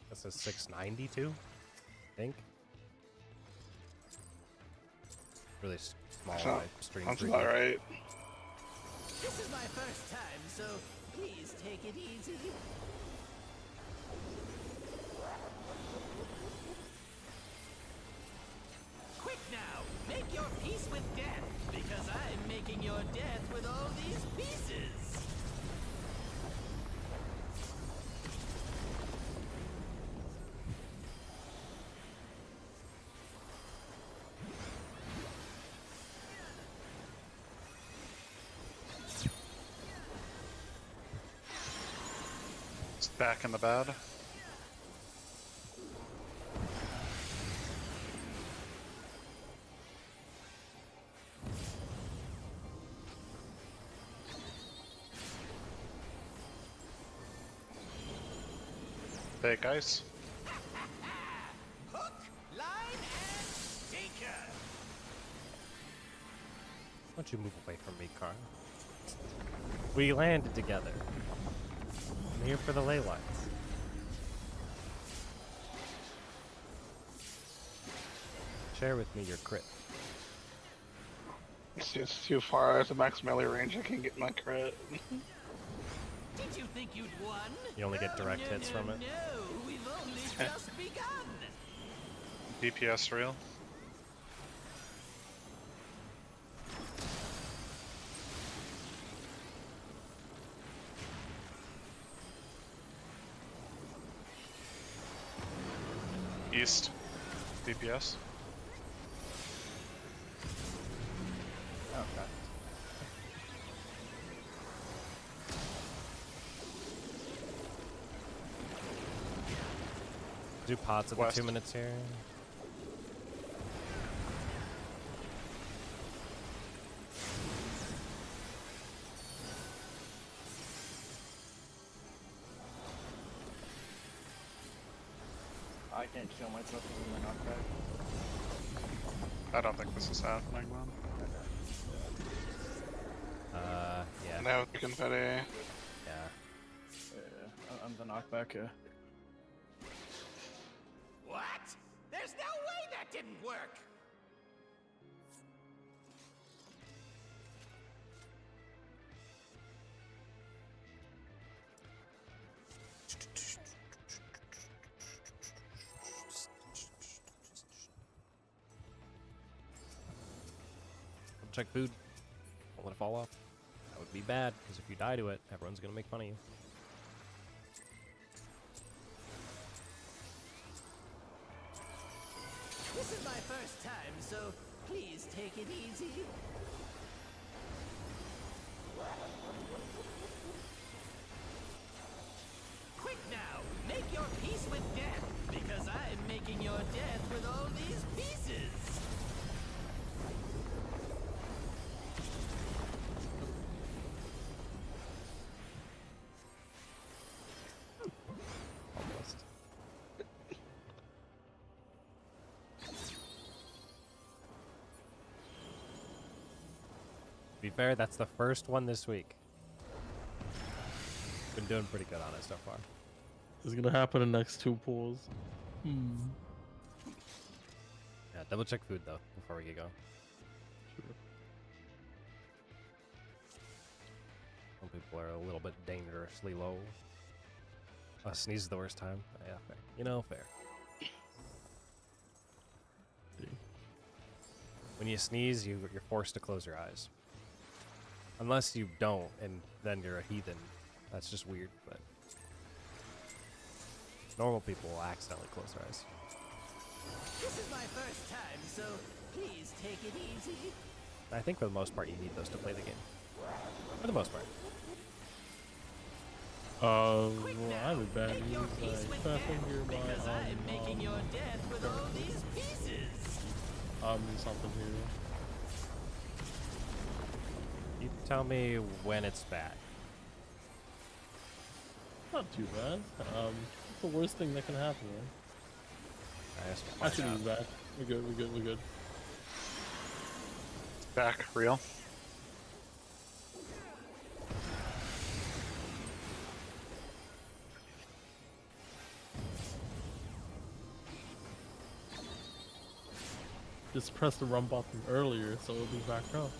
That says 692, I think. Really small stream. That's about right. This is my first time, so please take it easy. Quick now, make your peace with death, because I'm making your death with all these pieces. It's back in the bed. Fake ice. Hook, line, and sinker. Why don't you move away from me, Carl? We landed together. I'm here for the ley lines. Share with me your crit. It's too far. It's a max melee range. I can't get my crit. Did you think you'd won? You only get direct No, hits no, from it. No, we've only just begun. DPS real. East. DPS. Okay. Do pots at the West. 2 minutes here. I can't kill myself in the knockback. I don't think this is happening, man. Yeah. Now with the confetti. Yeah. Yeah, I'm the knockback. What? There's no way that didn't work. Check food. Don't let it fall off. That would be bad, because if you die to it, everyone's gonna make fun of you. This is my first time, so please take it easy. Quick now, make your peace with death, because I'm making your death with all these pieces. Almost. To be fair, that's the first one this week. Been doing pretty good on it so far. It's gonna happen in the next 2 pulls. Yeah, double check food though before we get going. Sure. Some people are a little bit dangerously low. Sneeze is the worst time. Yeah, fair. You know, fair. When you sneeze, you're forced to close your eyes. Unless you don't, and then you're a heathen. That's just weird, but normal people will accidentally close their eyes. This is my first time, so please take it easy. I think for the most part, you need those to play the game. For the most part. Well, Quick I now, have a bad make your news. peace I with can't death, hear because my I'm making your death with all these pieces. something here. tell me when it's bad. Not too bad. What's the worst thing that can happen, man? I just find Actually, out. we're back. We're good. Back, real. Just press the run button earlier, so it'll be back up.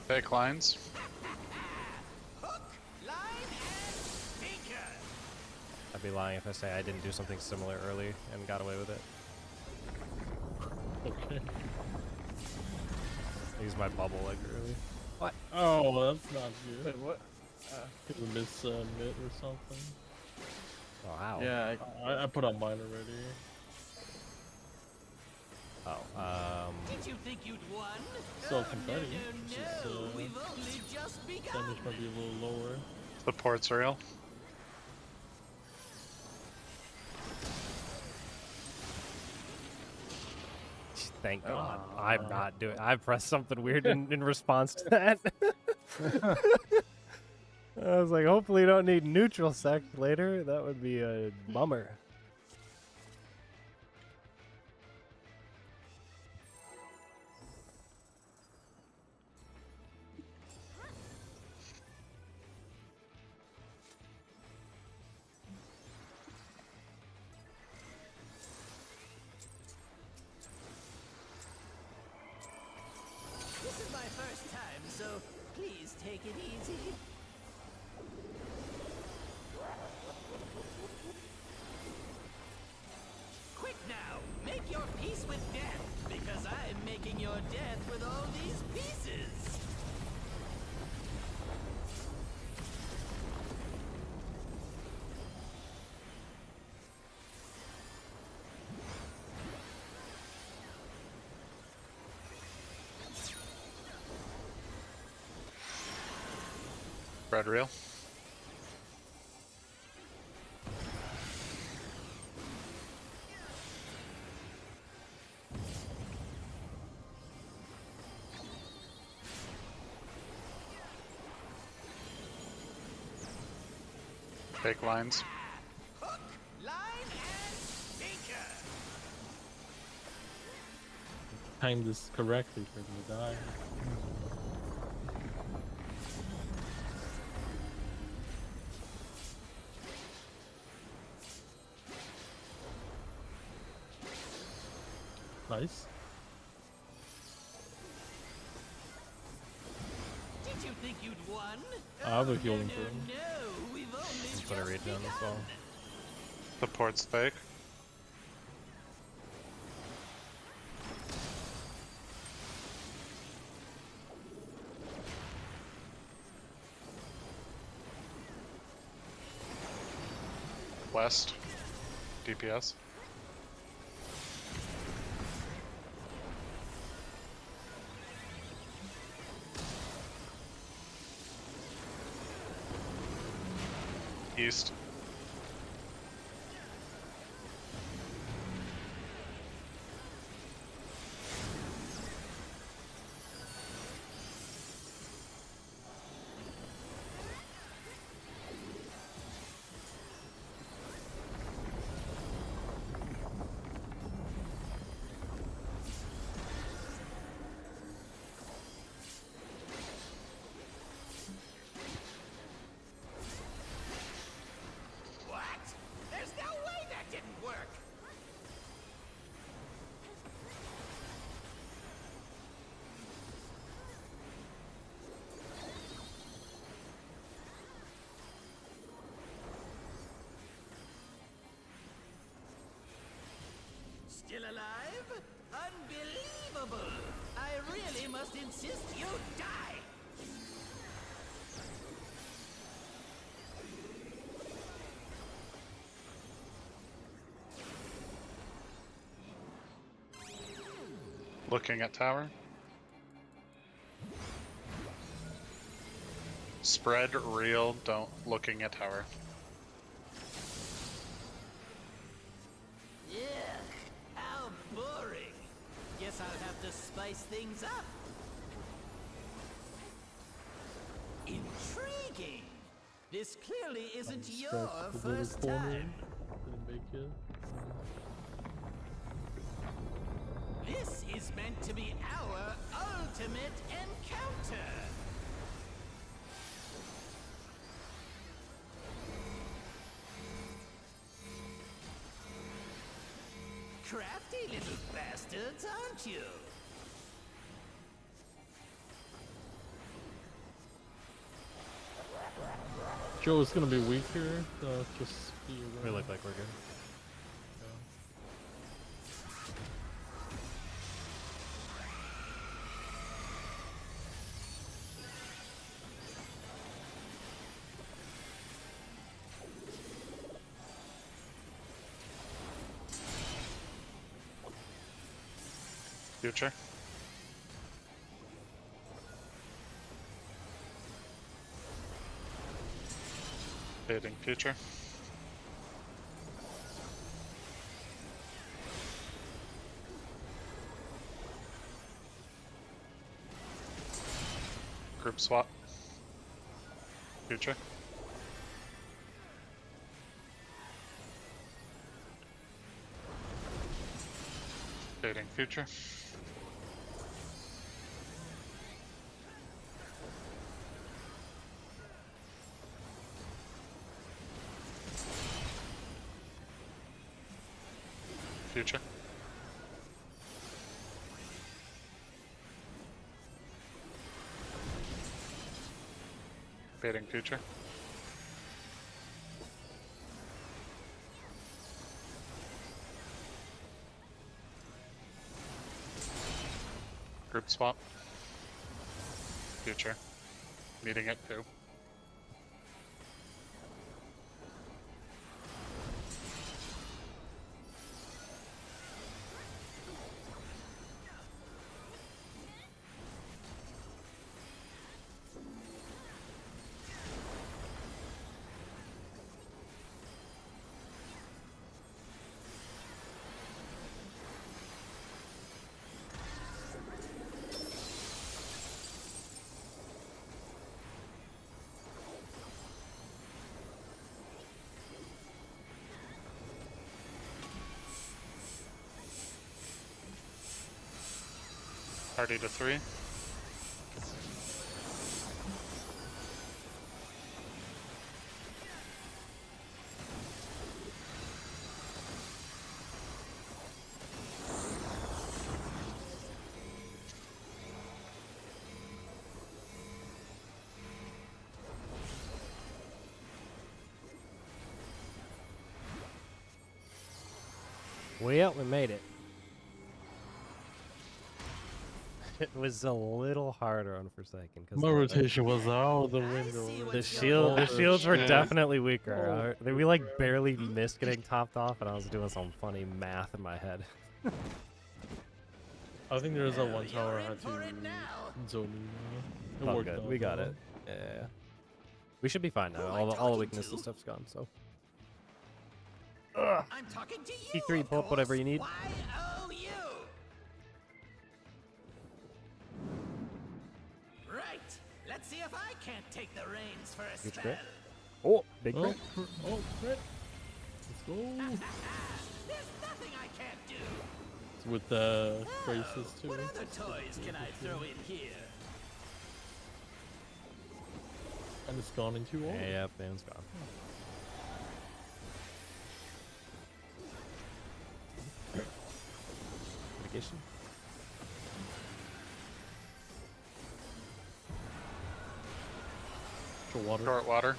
Fake lines. Hook, line, and sinker. I'd be lying if I say I didn't do something similar early and got away with it. Okay. I used my bubble like early. What? Oh, that's not good. Wait, what? Could have missed mid or something. Oh, how? Yeah, I put on mine already. Oh, Did you think you'd won? So Oh, confetti, no, which no, is, no. We've only just begun. Damage might be a little lower. The port's real. thank God. Oh. I'm not doing. I pressed something weird in response to that. I was like, hopefully you don't need neutral sec later. That would be a bummer. This is my first time, so please take it easy. Quick now, make your peace with death, because I'm making your death with all these pieces. Red real. Fake lines. Hook, line, and sinker. Timed this correctly for him to die. Nice. Did you think you'd won? I have a Oh, healing no, for him. no, we've only Just put a just regen on this begun. wall. The port's fake. West. DPS. East. What? There's no way that didn't work. Still alive? Unbelievable! I really must insist you die! Looking at tower. Spread real, don't looking at tower. Yeah, how boring. Guess I'll have to spice things up. Intriguing. This clearly isn't your Scratch the little first corner. time. Didn't make it. This is meant to be our ultimate encounter. Crafty little bastards, aren't you? Joe is gonna be weaker, so just be aware. We look like we're good. Future. Fading future. Group swap. Future. Fading future. Future. Fading future. Group swap. Future. Meeting at 2. Party to 3. Well, we made it. It was a little harder on Forsaken because My rotation was out the window. see the what's shield, the going on. shields were shit. definitely weaker. We like barely missed getting topped off, and I was doing some funny math in my head. I think there's a Well, one tower I you're had in for it now. to zone in. It Oh, worked good. out We got well. it. Yeah. We should be fine now. Who am I All the talking weakness and to? stuff's gone. So I'm talking to you. T3, of pull up whatever course. you need. Why, oh, you. Right. Let's see if I can't take the reins for a Huge spell. crit. Oh, big Oh, crit. oh, crit. Let's go. There's nothing I can't do. It's with the braces too. What other toys can I throw in here? And it's gone into all. Yeah, yep, man's gone. Mitigation. For water. Short water.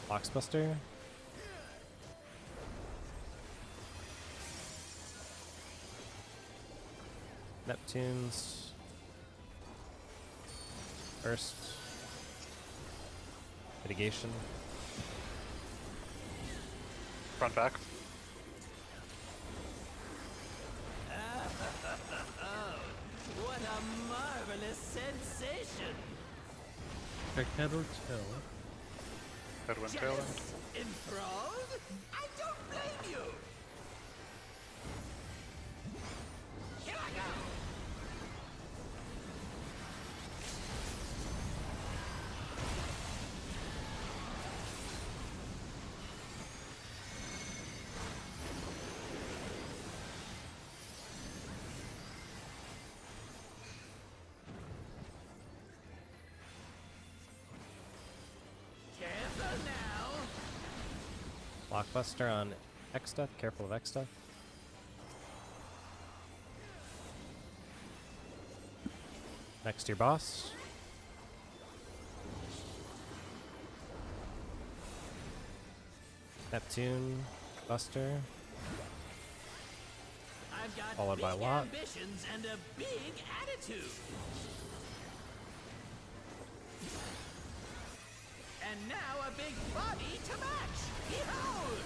Boxbuster. Neptunes. First. Mitigation. Front back. Oh, what a marvelous sensation! check head or tail. Headwind tail end. Jealous? Enthralled? I don't blame you. Here I go. Careful now. Blockbuster on X stuff. Careful of X stuff. Next to your boss. Neptune, Buster. I've got Followed big by what? ambitions and a big attitude. And now a big body to match. Behold!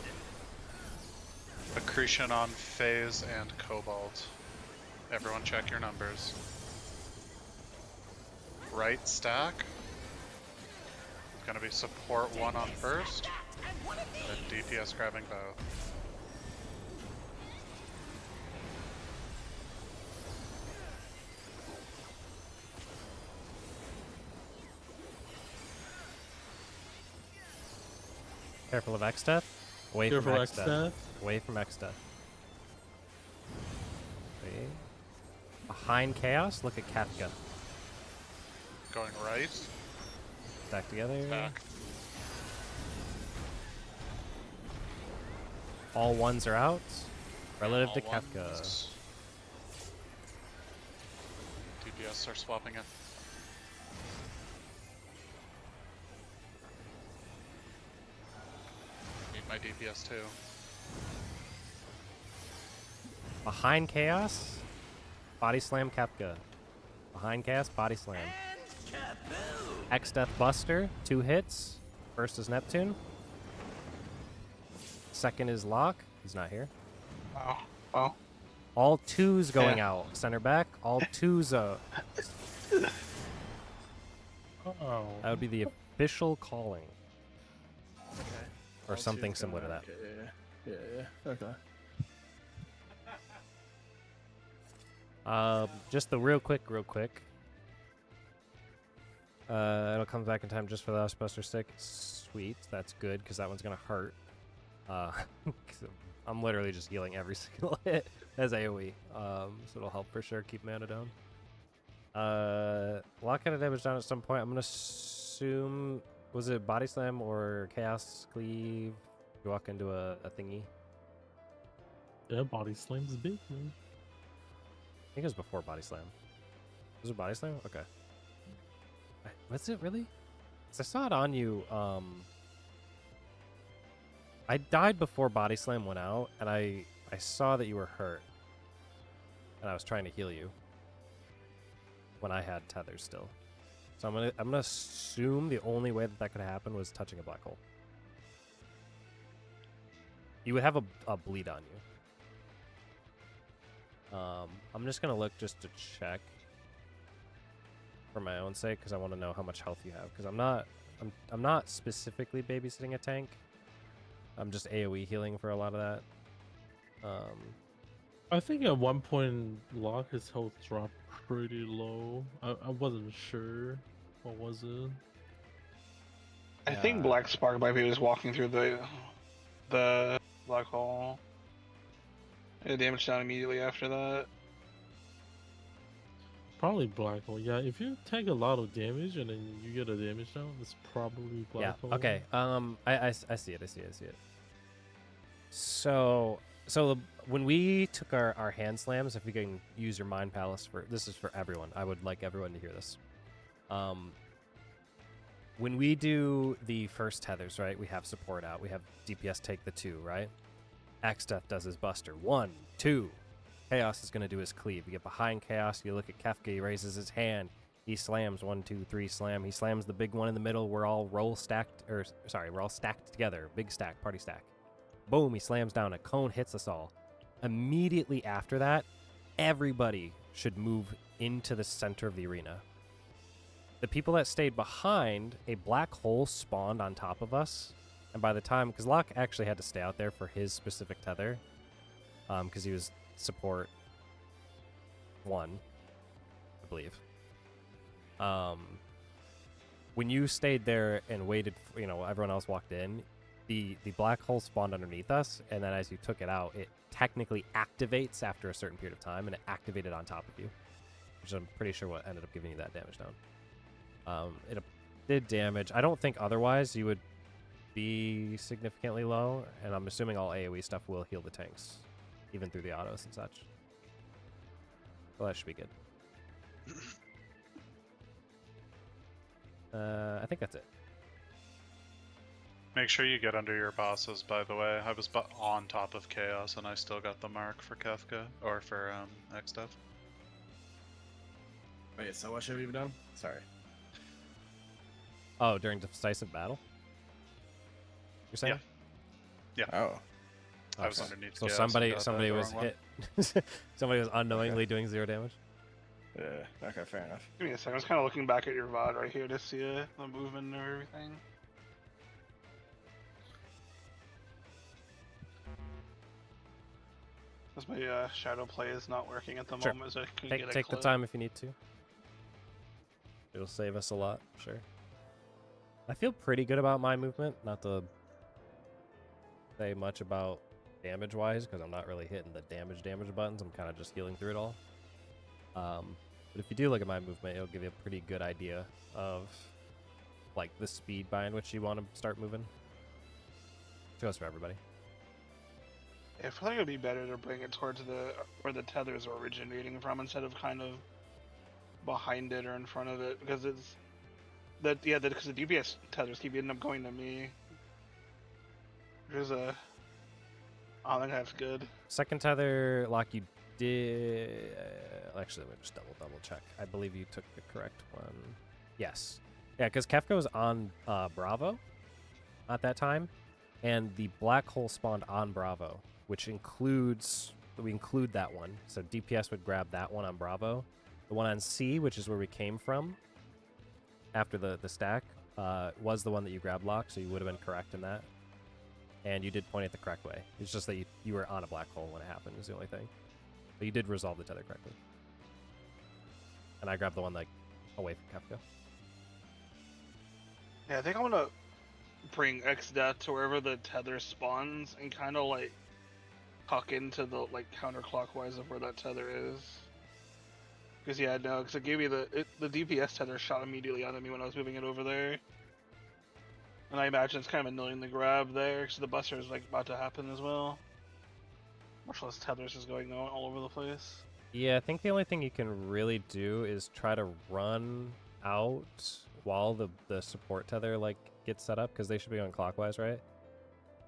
Accretion on Phase and Cobalt. Everyone check your numbers. Right stack. Gonna be support 1 on first, And one of these. and DPS grabbing both. Careful of X stuff. Away Careful from X X stuff. death. Away from X stuff. Okay. Behind Chaos, look at Kafka. Going right. Stack together. Back. All ones are out. Relative All to Kafka. ones. DPS are swapping it. Need my DPS too. Behind Chaos, Body Slam Kefka. Behind Chaos, Body Slam. And kaboom! X Death Buster, 2 hits. First is Neptune. Second is Locke. He's not here. Oh, well. All 2s going Yeah. out. Center back, all 2s. Oh. That would be the official calling. Okay. Or All something two's similar coming to out. that. Yeah. Okay. Just the real quick. It'll come back in time just for the last Buster Stick. Sweet, that's good, because that one's going to hurt. 'Cause I'm literally just healing every single hit as AoE. So it'll help for sure, keep mana down. Lock out of damage down at some point. I'm going to assume, was it Body Slam or Chaos Cleave? You walk into a thingy. Yeah, body slam's big, man. I think it was before Body Slam. Was it Body Slam? Okay. Was it really? 'Cause I saw it on you. I died before Body Slam went out, and I saw that you were hurt, and I was trying to heal you when I had tethers still. So I'm gonna assume the only way that could happen was touching a black hole. You would have a bleed on you. I'm just gonna look just to check for my own sake, because I want to know how much health you have. Because I'm not specifically babysitting a tank. I'm just AoE healing for a lot of that. I think at one point Locke his health dropped pretty low. I wasn't sure. What was it? I think Yeah. Black Spark might be just walking through the black hole. Yeah, damage down immediately after that. Probably black hole. Yeah, if you take a lot of damage and then you get a damage down, it's probably black Yeah. hole. Okay. I see it. So when we took our hand slams, if we can use your Mind Palace this is for everyone. I would like everyone to hear this. When we do the first tethers, right? We have support out. We have DPS take the 2, right? Axe Death does his Buster. 1, 2. Chaos is going to do his Cleave. You get behind Chaos. You look at Kefka. He raises his hand. He slams 1, 2, 3, slam. He slams the big one in the middle. We're all stacked together. Big stack, party stack. Boom, he slams down. A cone hits us all. Immediately after that, everybody should move into the center of the arena. The people that stayed behind, a black hole spawned on top of us. And by the time, because Locke actually had to stay out there for his specific tether, because he was support 1, I believe. When you stayed there and waited, everyone else walked in, the black hole spawned underneath us, and then as you took it out, it technically activates after a certain period of time, and it activated on top of you, which I'm pretty sure what ended up giving you that damage down. It did damage. I don't think otherwise you would be significantly low, and I'm assuming all AoE stuff will heal the tanks, even through the autos and such. Well, that should be good. I think that's it. Make sure you get under your bosses, by the way. I was on top of Chaos, and I still got the mark for Kefka, or for Xdev. Wait, so what should we have done? Sorry. Oh, during decisive battle? You're saying? Yeah. Oh. I was Okay. underneath So Chaos somebody and got somebody the was wrong one. hit. Somebody was unknowingly doing 0 damage. Yeah. Okay, fair enough. Give me a second. I was kind of looking back at your VOD right here to see the movement and everything. Because my shadow play is not working at the Sure. moment, so I can Take get a the clip. time if you need to. It'll save us a lot, sure. I feel pretty good about my movement. Not to say much about damage-wise, because I'm not really hitting the damage buttons. I'm kind of just healing through it all. But if you do look at my movement, it'll give you a pretty good idea of like the speed by in which you want to start moving. It goes for everybody. I feel like it would be better to bring it towards where the tethers are originating from instead of kind of behind it or in front of it, because it's because the DPS tethers keep ending up going to me. There's a I don't think that's good. Second tether lock you did. Actually, let me just double check. I believe you took the correct one. Yes. Yeah, because Kefka was on Bravo at that time, and the black hole spawned on Bravo, which we include that one. So DPS would grab that one on Bravo. The one on C, which is where we came from after the stack, was the one that you grabbed, Lock, so you would have been correct in that. And you did point it the correct way. It's just that you were on a black hole when it happened is the only thing. But you did resolve the tether correctly. And I grabbed the one like away from Kefka. Yeah, I think I'm gonna bring Xdeath to wherever the tether spawns and kind of like tuck into the like counterclockwise of where that tether is. Because yeah, no, because it gave me the DPS tether shot immediately onto me when I was moving it over there. And I imagine it's kind of annoying the grab there, because the buster is like about to happen as well. Much less tethers is going on all over the place. Yeah, I think the only thing you can really do is try to run out while the support tether like gets set up, because they should be going clockwise, right?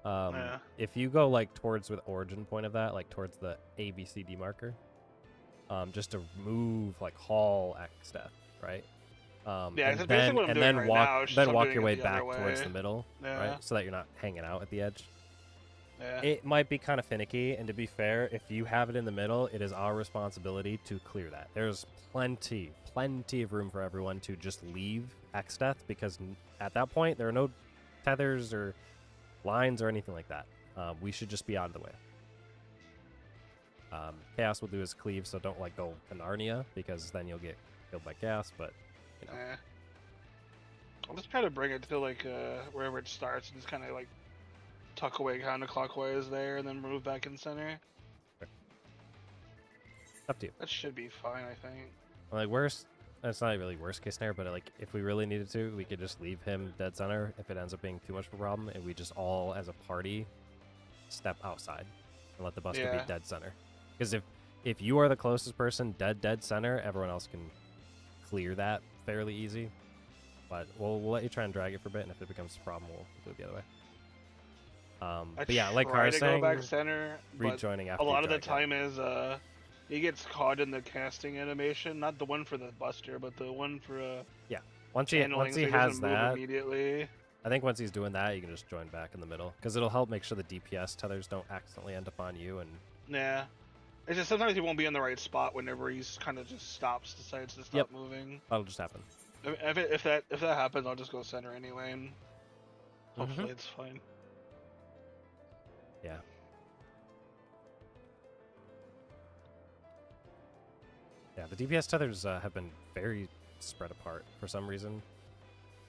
Yeah. If you go like towards the origin point of that, like towards the ABCD marker, just to move like haul Xdeath, right? Yeah, and that's then, basically what I'm and doing then right walk now, it's just then I'm walk doing your it way the back other towards way. the middle, Yeah. right? So that you're not hanging out at the edge. Yeah. It might be kind of finicky, and to be fair, if you have it in the middle, it is our responsibility to clear that. There's plenty of room for everyone to just leave Xdeath, because at that point, there are no tethers or lines or anything like that. We should just be out of the way. Chaos will do his cleave, so don't like go to Narnia, because then you'll get killed by gas, but you know. Yeah. I'll just try to bring it to like wherever it starts and just kind of like tuck away counterclockwise there and then move back in center. Up to you. That should be fine, I think. Like worst, it's not really worst case scenario, but like if we really needed to, we could just leave him dead center if it ends up being too much of a problem, and we just all as a party step outside and let the buster Yeah. be dead center. Because if you are the closest person dead center, everyone else can clear that fairly easy. But we'll let you try and drag it for a bit, and if it becomes a problem, we'll do it the other way. But yeah, like try Kara's to saying, go back center, but rejoining a after lot you of the drag it. time is he gets caught in the casting animation, not the one for the buster, but the one for Once he channeling, so has doesn't move that, immediately. I think once he's doing that, you can just join back in the middle, because it'll help make sure the DPS tethers don't accidentally end up on you. And Yeah. It's just sometimes he won't be in the right spot whenever he's kind of just decides to stop moving. that'll just happen. If that happens, I'll just go center anyway, and hopefully it's fine. Yeah. Yeah, the DPS tethers have been very spread apart for some reason.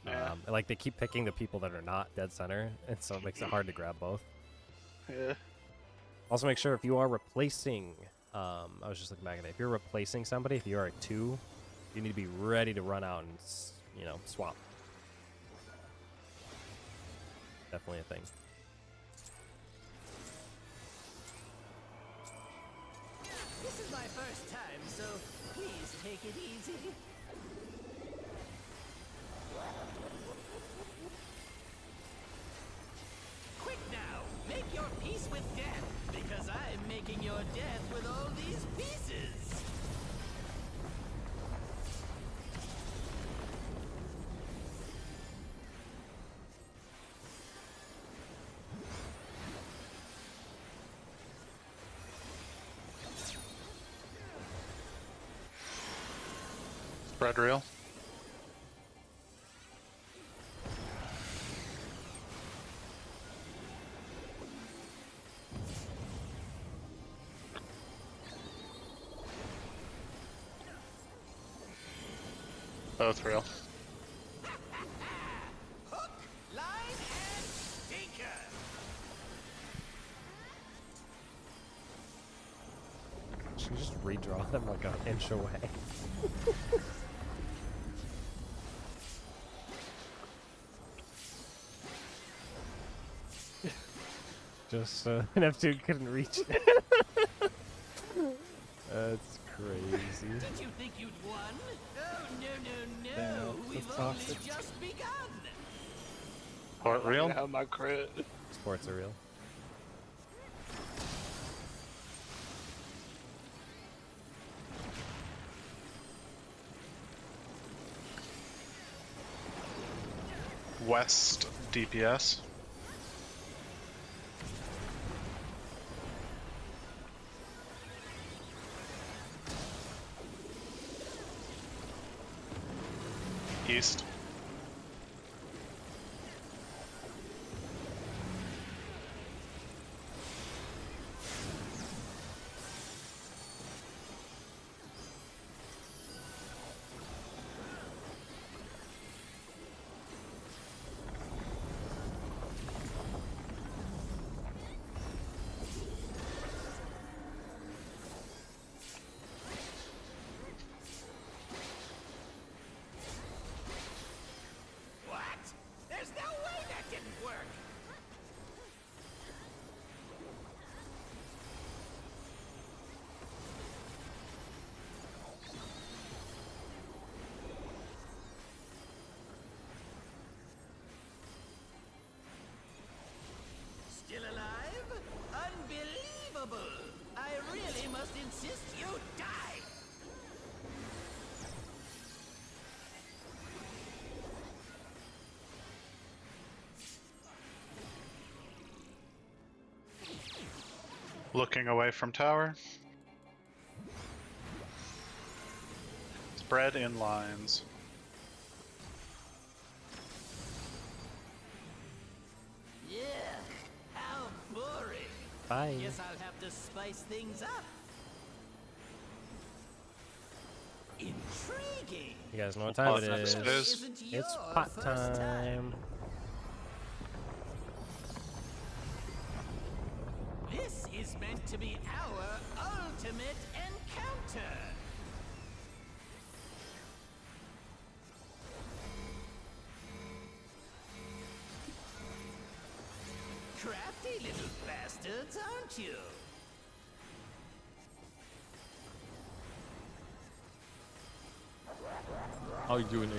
Yeah. And, like, they keep picking the people that are not dead center, and so it makes it hard to grab both. Yeah. Also, make sure if you are replacing, I was just looking back at it, if you're replacing somebody, if you are a 2, you need to be ready to run out and, you know, swap. Definitely a thing. This is my first time, so please take it easy. Quick now, make your peace with death, because I'm making your death with all these pieces. Spread real. Both real. Hook, line, and sinker. Should we just redraw them like an inch away? Just Neptune couldn't reach it. That's crazy. Did you think you'd won? Oh, no. Yeah, We've that's only toxic. just begun. Port I real. have my crit. Sports are real. West DPS. East. What? There's no way that didn't work. Still alive? Unbelievable! I really must insist you die! Looking away from tower. Spread in lines. Yeah, how boring. Bye. Guess I'll have to spice things up. Intriguing. You guys know what time it Pot is. episode. Isn't It's your pot first time. This is meant to be our ultimate encounter. Crafty little bastards, aren't you? How you doing,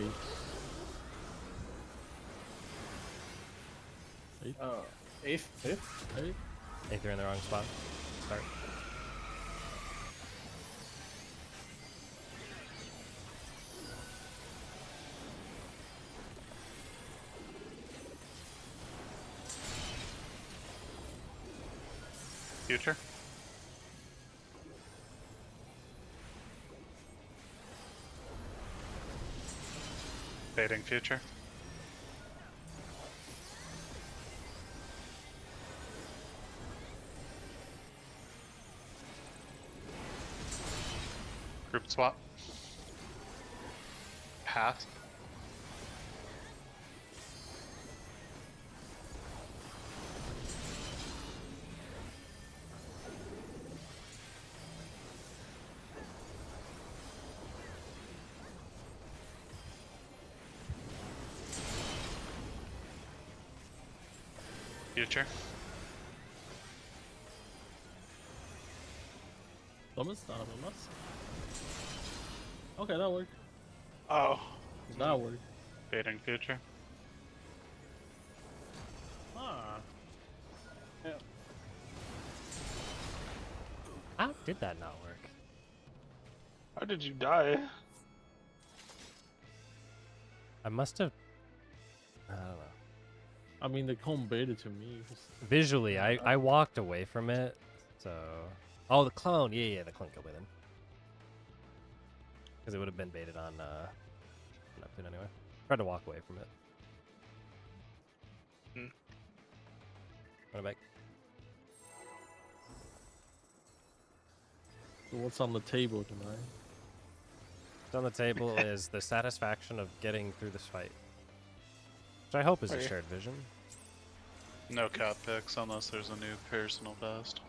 8? Oh, eighth? 8? I think they're in the wrong spot. Start. Future. Baiting future. Group swap. Path. Future. Thomas, not Thomas. Okay, that worked. Oh. That worked. Baiting future. Ah. How did that not work? How did you die? I must have. I don't know. I mean, the cone baited to me. Visually, I walked away from it, so. Oh, the clone. Yeah, the clone killed me then. Because it would have been baited on Neptune anyway. Tried to walk away from it. Run it back. So what's on the table tonight? What's on the table is the satisfaction of getting through this fight. Which I hope is a Okay. shared vision. No cat picks unless there's a new personal best.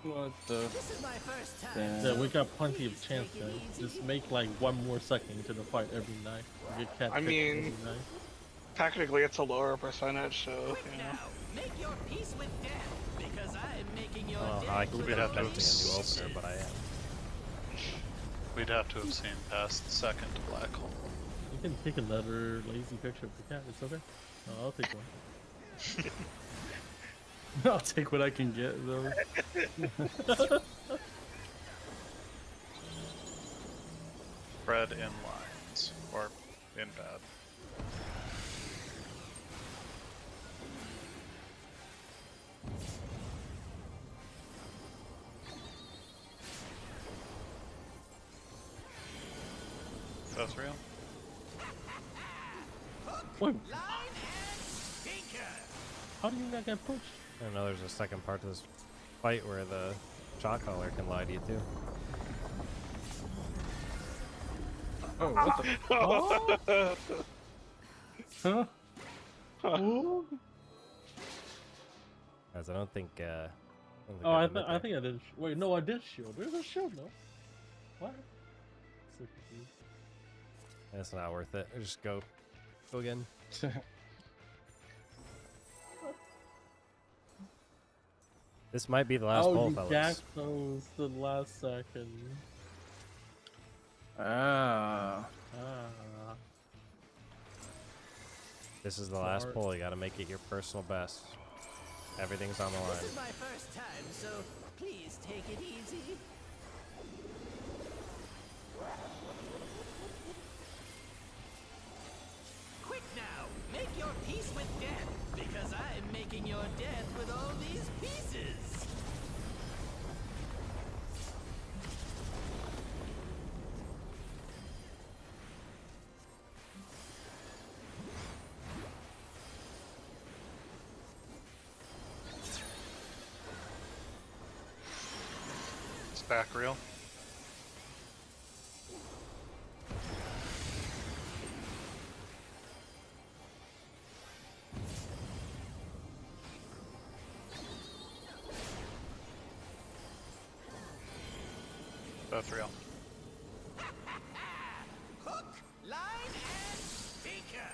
What the? This is my first time. Damn. Yeah, we got plenty of chance, guys. Just make like 1 more second to the fight every night. You get cat I picked mean- every night. Technically, it's a lower percentage, so Quick you know. now, make your peace with death, because I'm making your I don't know death how I keep with We'd have to all inventing these a new pieces. opener, but I am. We'd have to have seen past the second black hole. You can take another lazy picture of the cat. It's okay. Oh, I'll take one. I'll take what I can get, though. Spread in lines. Or in bad. That's real? Wait, Line and sinker. how do you not get pushed? I don't know, there's a second part to this fight where the shot caller can lie to you too. Oh, what the? Huh? As I don't think. Oh, I think I did. Wait, no, I did shield. There's a shield, no? What? So confused. It's not worth it. Just go again. This might be the last oh, poll, you fellas. jacked those the last second. Ah. Ah. This is the last Smart. poll. You got to make it your personal best. Everything's on the line. This is my first time, so please take it easy. Quick now, make your peace with death, because I'm making your death with all these pieces. It's back real. Both real. Hook, line, and sinker.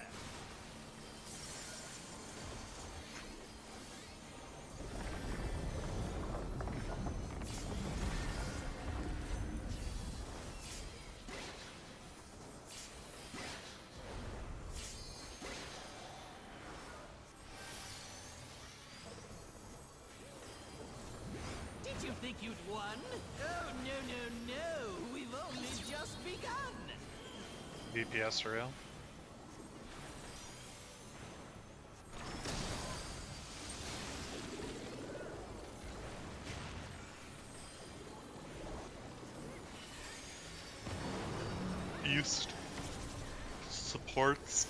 Did you think you'd won? Oh, no. We've only just begun. VPS real. East. Support. ports.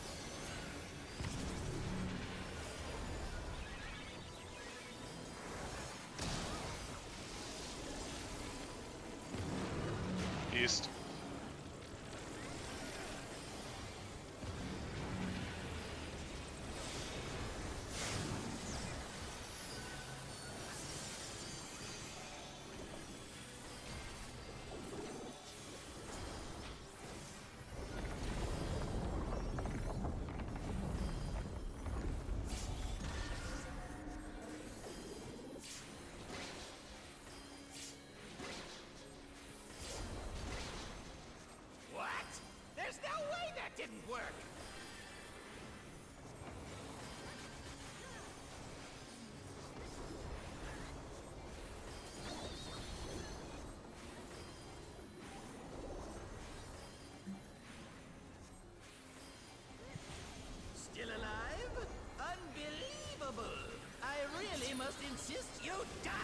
East. What? There's no way that didn't work! Still alive? Unbelievable! I really must insist you die!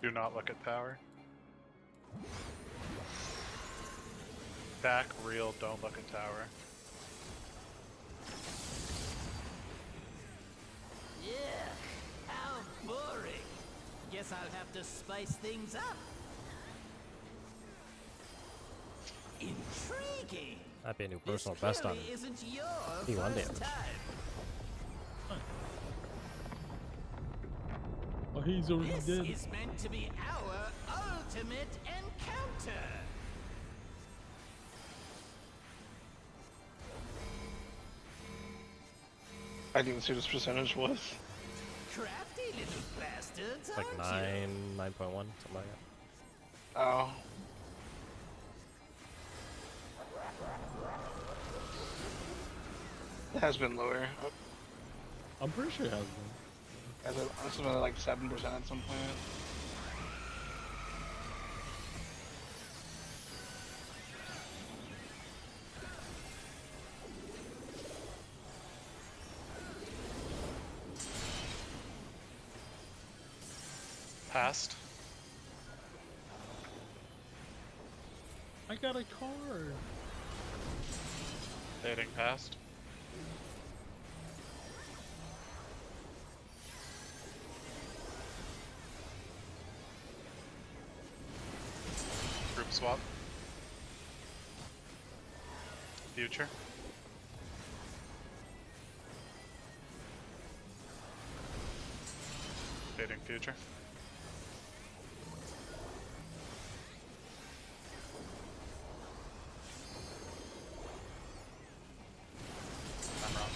Do not look at power. Back real, don't look at tower. Yeah, how boring. Guess I'll have to spice things up. Intriguing. That'd be a new This personal best on clearly isn't your P1 first damage. time. Oh, he's already This dead. is meant to be our ultimate encounter. I didn't see what his percentage was. Crafty little bastards, It's like aren't you? 9.1, something like that. Oh. It has been lower. I'm pretty sure it has been. This has been like 7% at some point. Past. I got a card. Dating past. Group swap. Future. Dating future. I'm wrong.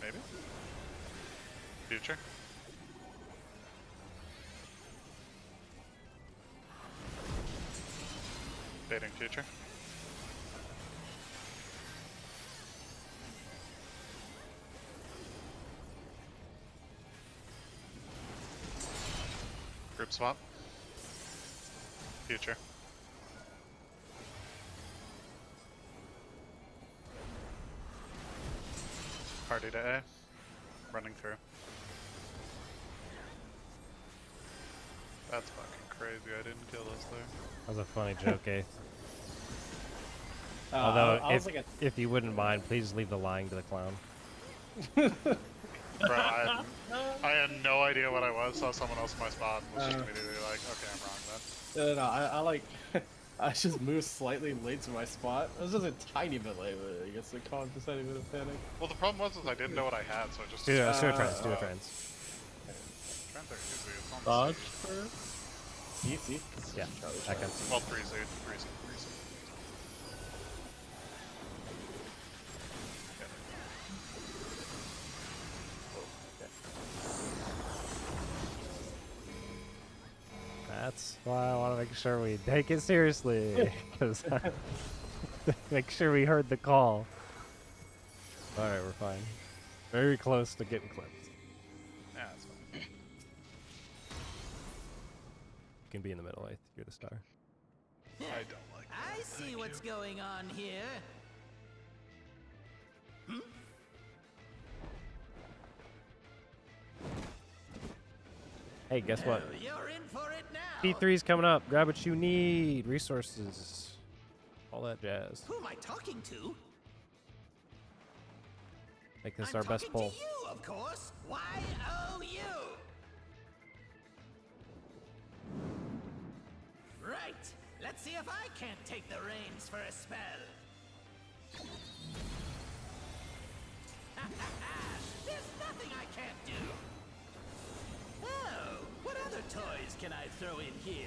Maybe? Future? Dating future? Group swap? Future. Party to A. Running through. That's fucking crazy. I didn't kill us there. That was a funny joke, eh? I Although, was like, if you wouldn't mind, please leave the lying to the clown. Bro, I had no idea what I was, saw someone else in my spot, and was just immediately like, okay, I'm wrong then. no, I like, I just moved slightly late to my spot. It was just a tiny bit late, but I guess the con decided to panic. Well, the problem was is I didn't know what I had, so I just... Do a trends, do a trends. Trends are easy, it's on Dodge C. first. Easy. Yeah, Charlie, that Charlie. counts. Well, 3 Z, 3 Z, 3 Z. That's why I want to make sure we take it seriously. Because make sure we heard the call. Alright, we're fine. Very close to getting clipped. Yeah, that's fine. You can be in the middle, you're the star. I don't like that. I see what's going on here. Hey, guess what? Oh, you're in for it now. P3's coming up. Grab what you need. Resources. All that jazz. Who am I talking to? Make this I'm our best talking pull. to you, of course. Y-O-U. Right. Let's see if I can't take the reins for a spell. There's nothing I can't do. Oh, what other toys can I throw in here?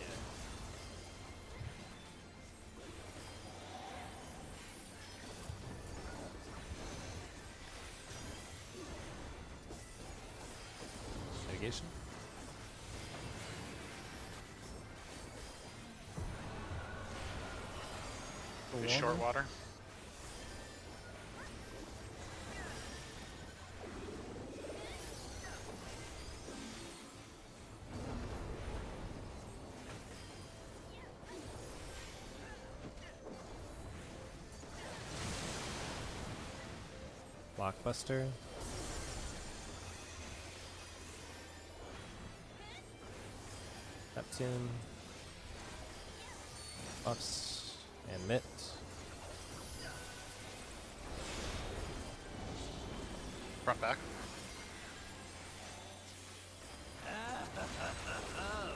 Mitigation. Be short water. Blockbuster. Neptune. Buffs and Mitt. Front back. Oh,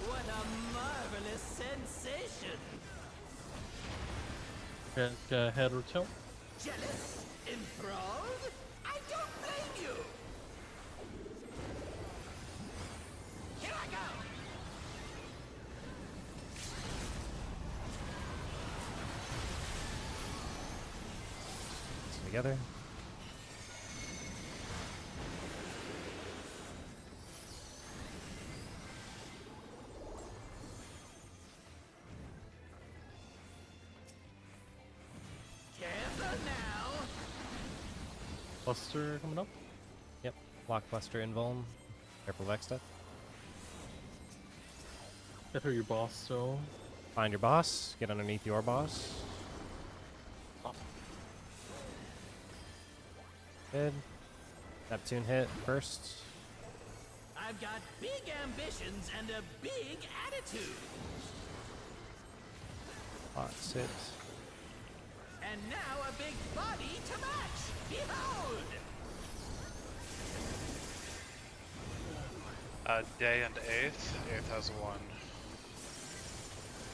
what a marvelous sensation! Head or tilt. Jealous? Enthralled? I don't blame you! Here I go! Put them together. Careful now! Buster coming up. Yep. Blockbuster invuln. Careful Vex stuff. Get through your boss, so. Find your boss. Get underneath your boss. Good. Neptune hit first. I've got big ambitions and a big attitude! Box hit. And now a big body to match! Behold! Day and 8th. 8th has 1.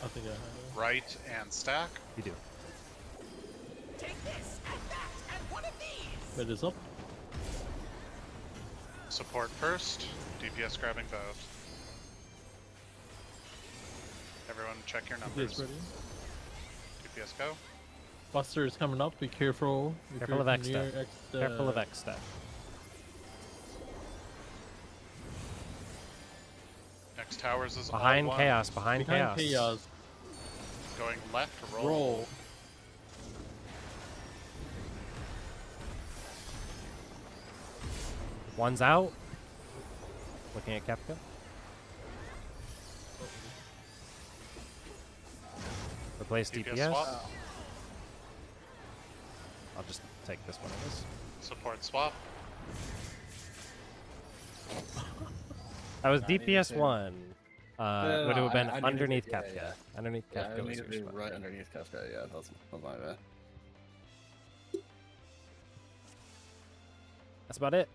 I think I have it. Right and stack. You do. Take this, and that, and one of these! Mid is up. Support first. DPS grabbing both. Everyone check your numbers. Is ready. DPS go. Buster is coming up. Be careful. Be Careful of X near stuff. Careful of X stuff. Next towers is Behind all one. chaos. Behind chaos. chaos. Going left, roll. Roll. One's out. Looking at Kefka. Replace DPS. swap. I'll just take this one, I guess. Support swap. That was I need DPS to- 1. No, Would no, have been I needed to- underneath yeah, Kefka. yeah. Underneath Yeah, Kefka I was need to your be spot. right underneath Kafka. Yeah, that's my bad. That's about it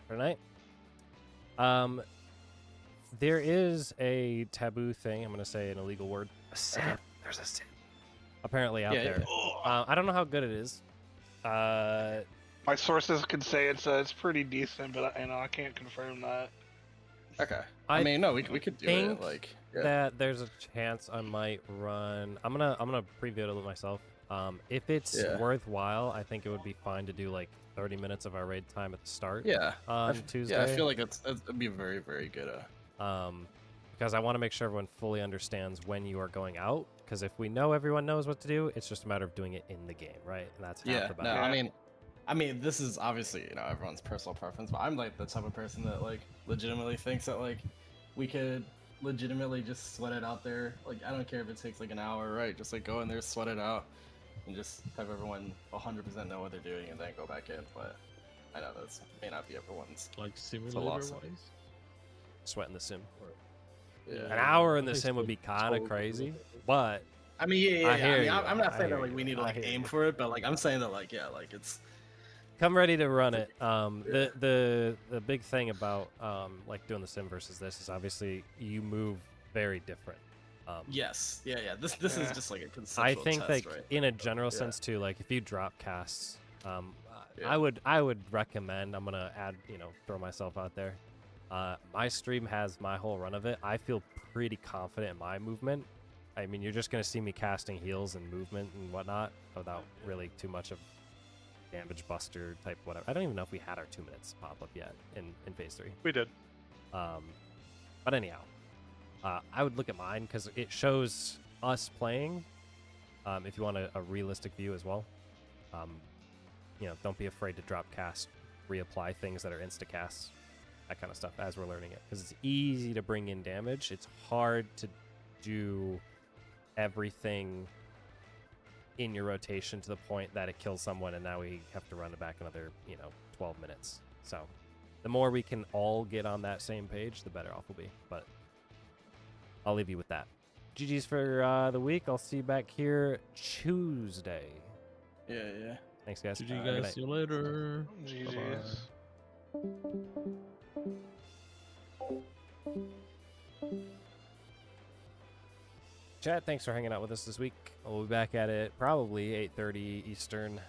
for tonight. There is a taboo thing. I'm gonna say an illegal word. A sin. There's a sin. Apparently out Yeah, there. I don't know how good it is. My sources can say it's pretty decent, but I can't confirm that. Okay. I I mean, no, we could do think it. Like, yeah. that there's a chance I might run. I'm gonna preview it myself. If it's Yeah. worthwhile, I think it would be fine to do like 30 minutes of our raid time at the start. Yeah. On Tuesday. Yeah, I feel like it'd be very, very good. Because I want to make sure everyone fully understands when you are going out. Because if we know everyone knows what to do, it's just a matter of doing it in the game, right? And that's half Yeah. the No, battle. I mean, this is obviously everyone's personal preference, but I'm like the type of person that like legitimately thinks that like we could legitimately just sweat it out there. Like, I don't care if it takes like an hour, right? Just like go in there, sweat it out, and just have everyone 100% know what they're doing, and then go back in. But I know that may not be everyone's Like simulator philosophy. wise. sweating the sim. Yeah, An hour in I the think sim would so. be kind of Totally. crazy, but I mean, yeah, I yeah. hear I mean, you. I'm not I saying that hear like we you. need to I like hear aim you. for it, but like I'm saying that like yeah, like it's come ready to run it. Yeah. The big thing about like doing the sim versus this is obviously you move very different. yes, yeah, yeah. This is Yeah. just like a I conceptual think test, like right? in a general Yeah. sense too, like if you drop casts, Yeah. I would recommend. I'm gonna add, throw myself out there. My stream has my whole run of it. I feel pretty confident in my movement. I mean, you're just gonna see me casting heals and movement and whatnot without really too much of damage buster type whatever. I don't even know if we had our 2 minutes pop up yet in phase 3. We did. But anyhow, I would look at mine because it shows us playing. If you want a realistic view as well, don't be afraid to drop cast, reapply things that are insta casts, that kind of stuff as we're learning it, because it's easy to bring in damage. It's hard to do everything in your rotation to the point that it kills someone, and now we have to run it back another 12 minutes. So the more we can all get on that same page, the better off we'll be. But I'll leave you with that. GG's for the week. I'll see you back here Tuesday. Yeah, yeah. Thanks, guys. GG Good guys, night. see you later. GG's. Chat, thanks for hanging out with us this week. We'll be back at it probably 8:30 Eastern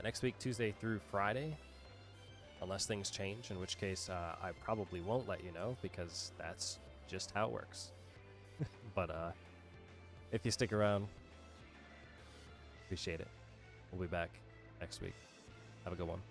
next week, Tuesday through Friday, unless things change, in which case I probably won't let you know because that's just how it works. But if you stick around, appreciate it. We'll be back next week. Have a good one.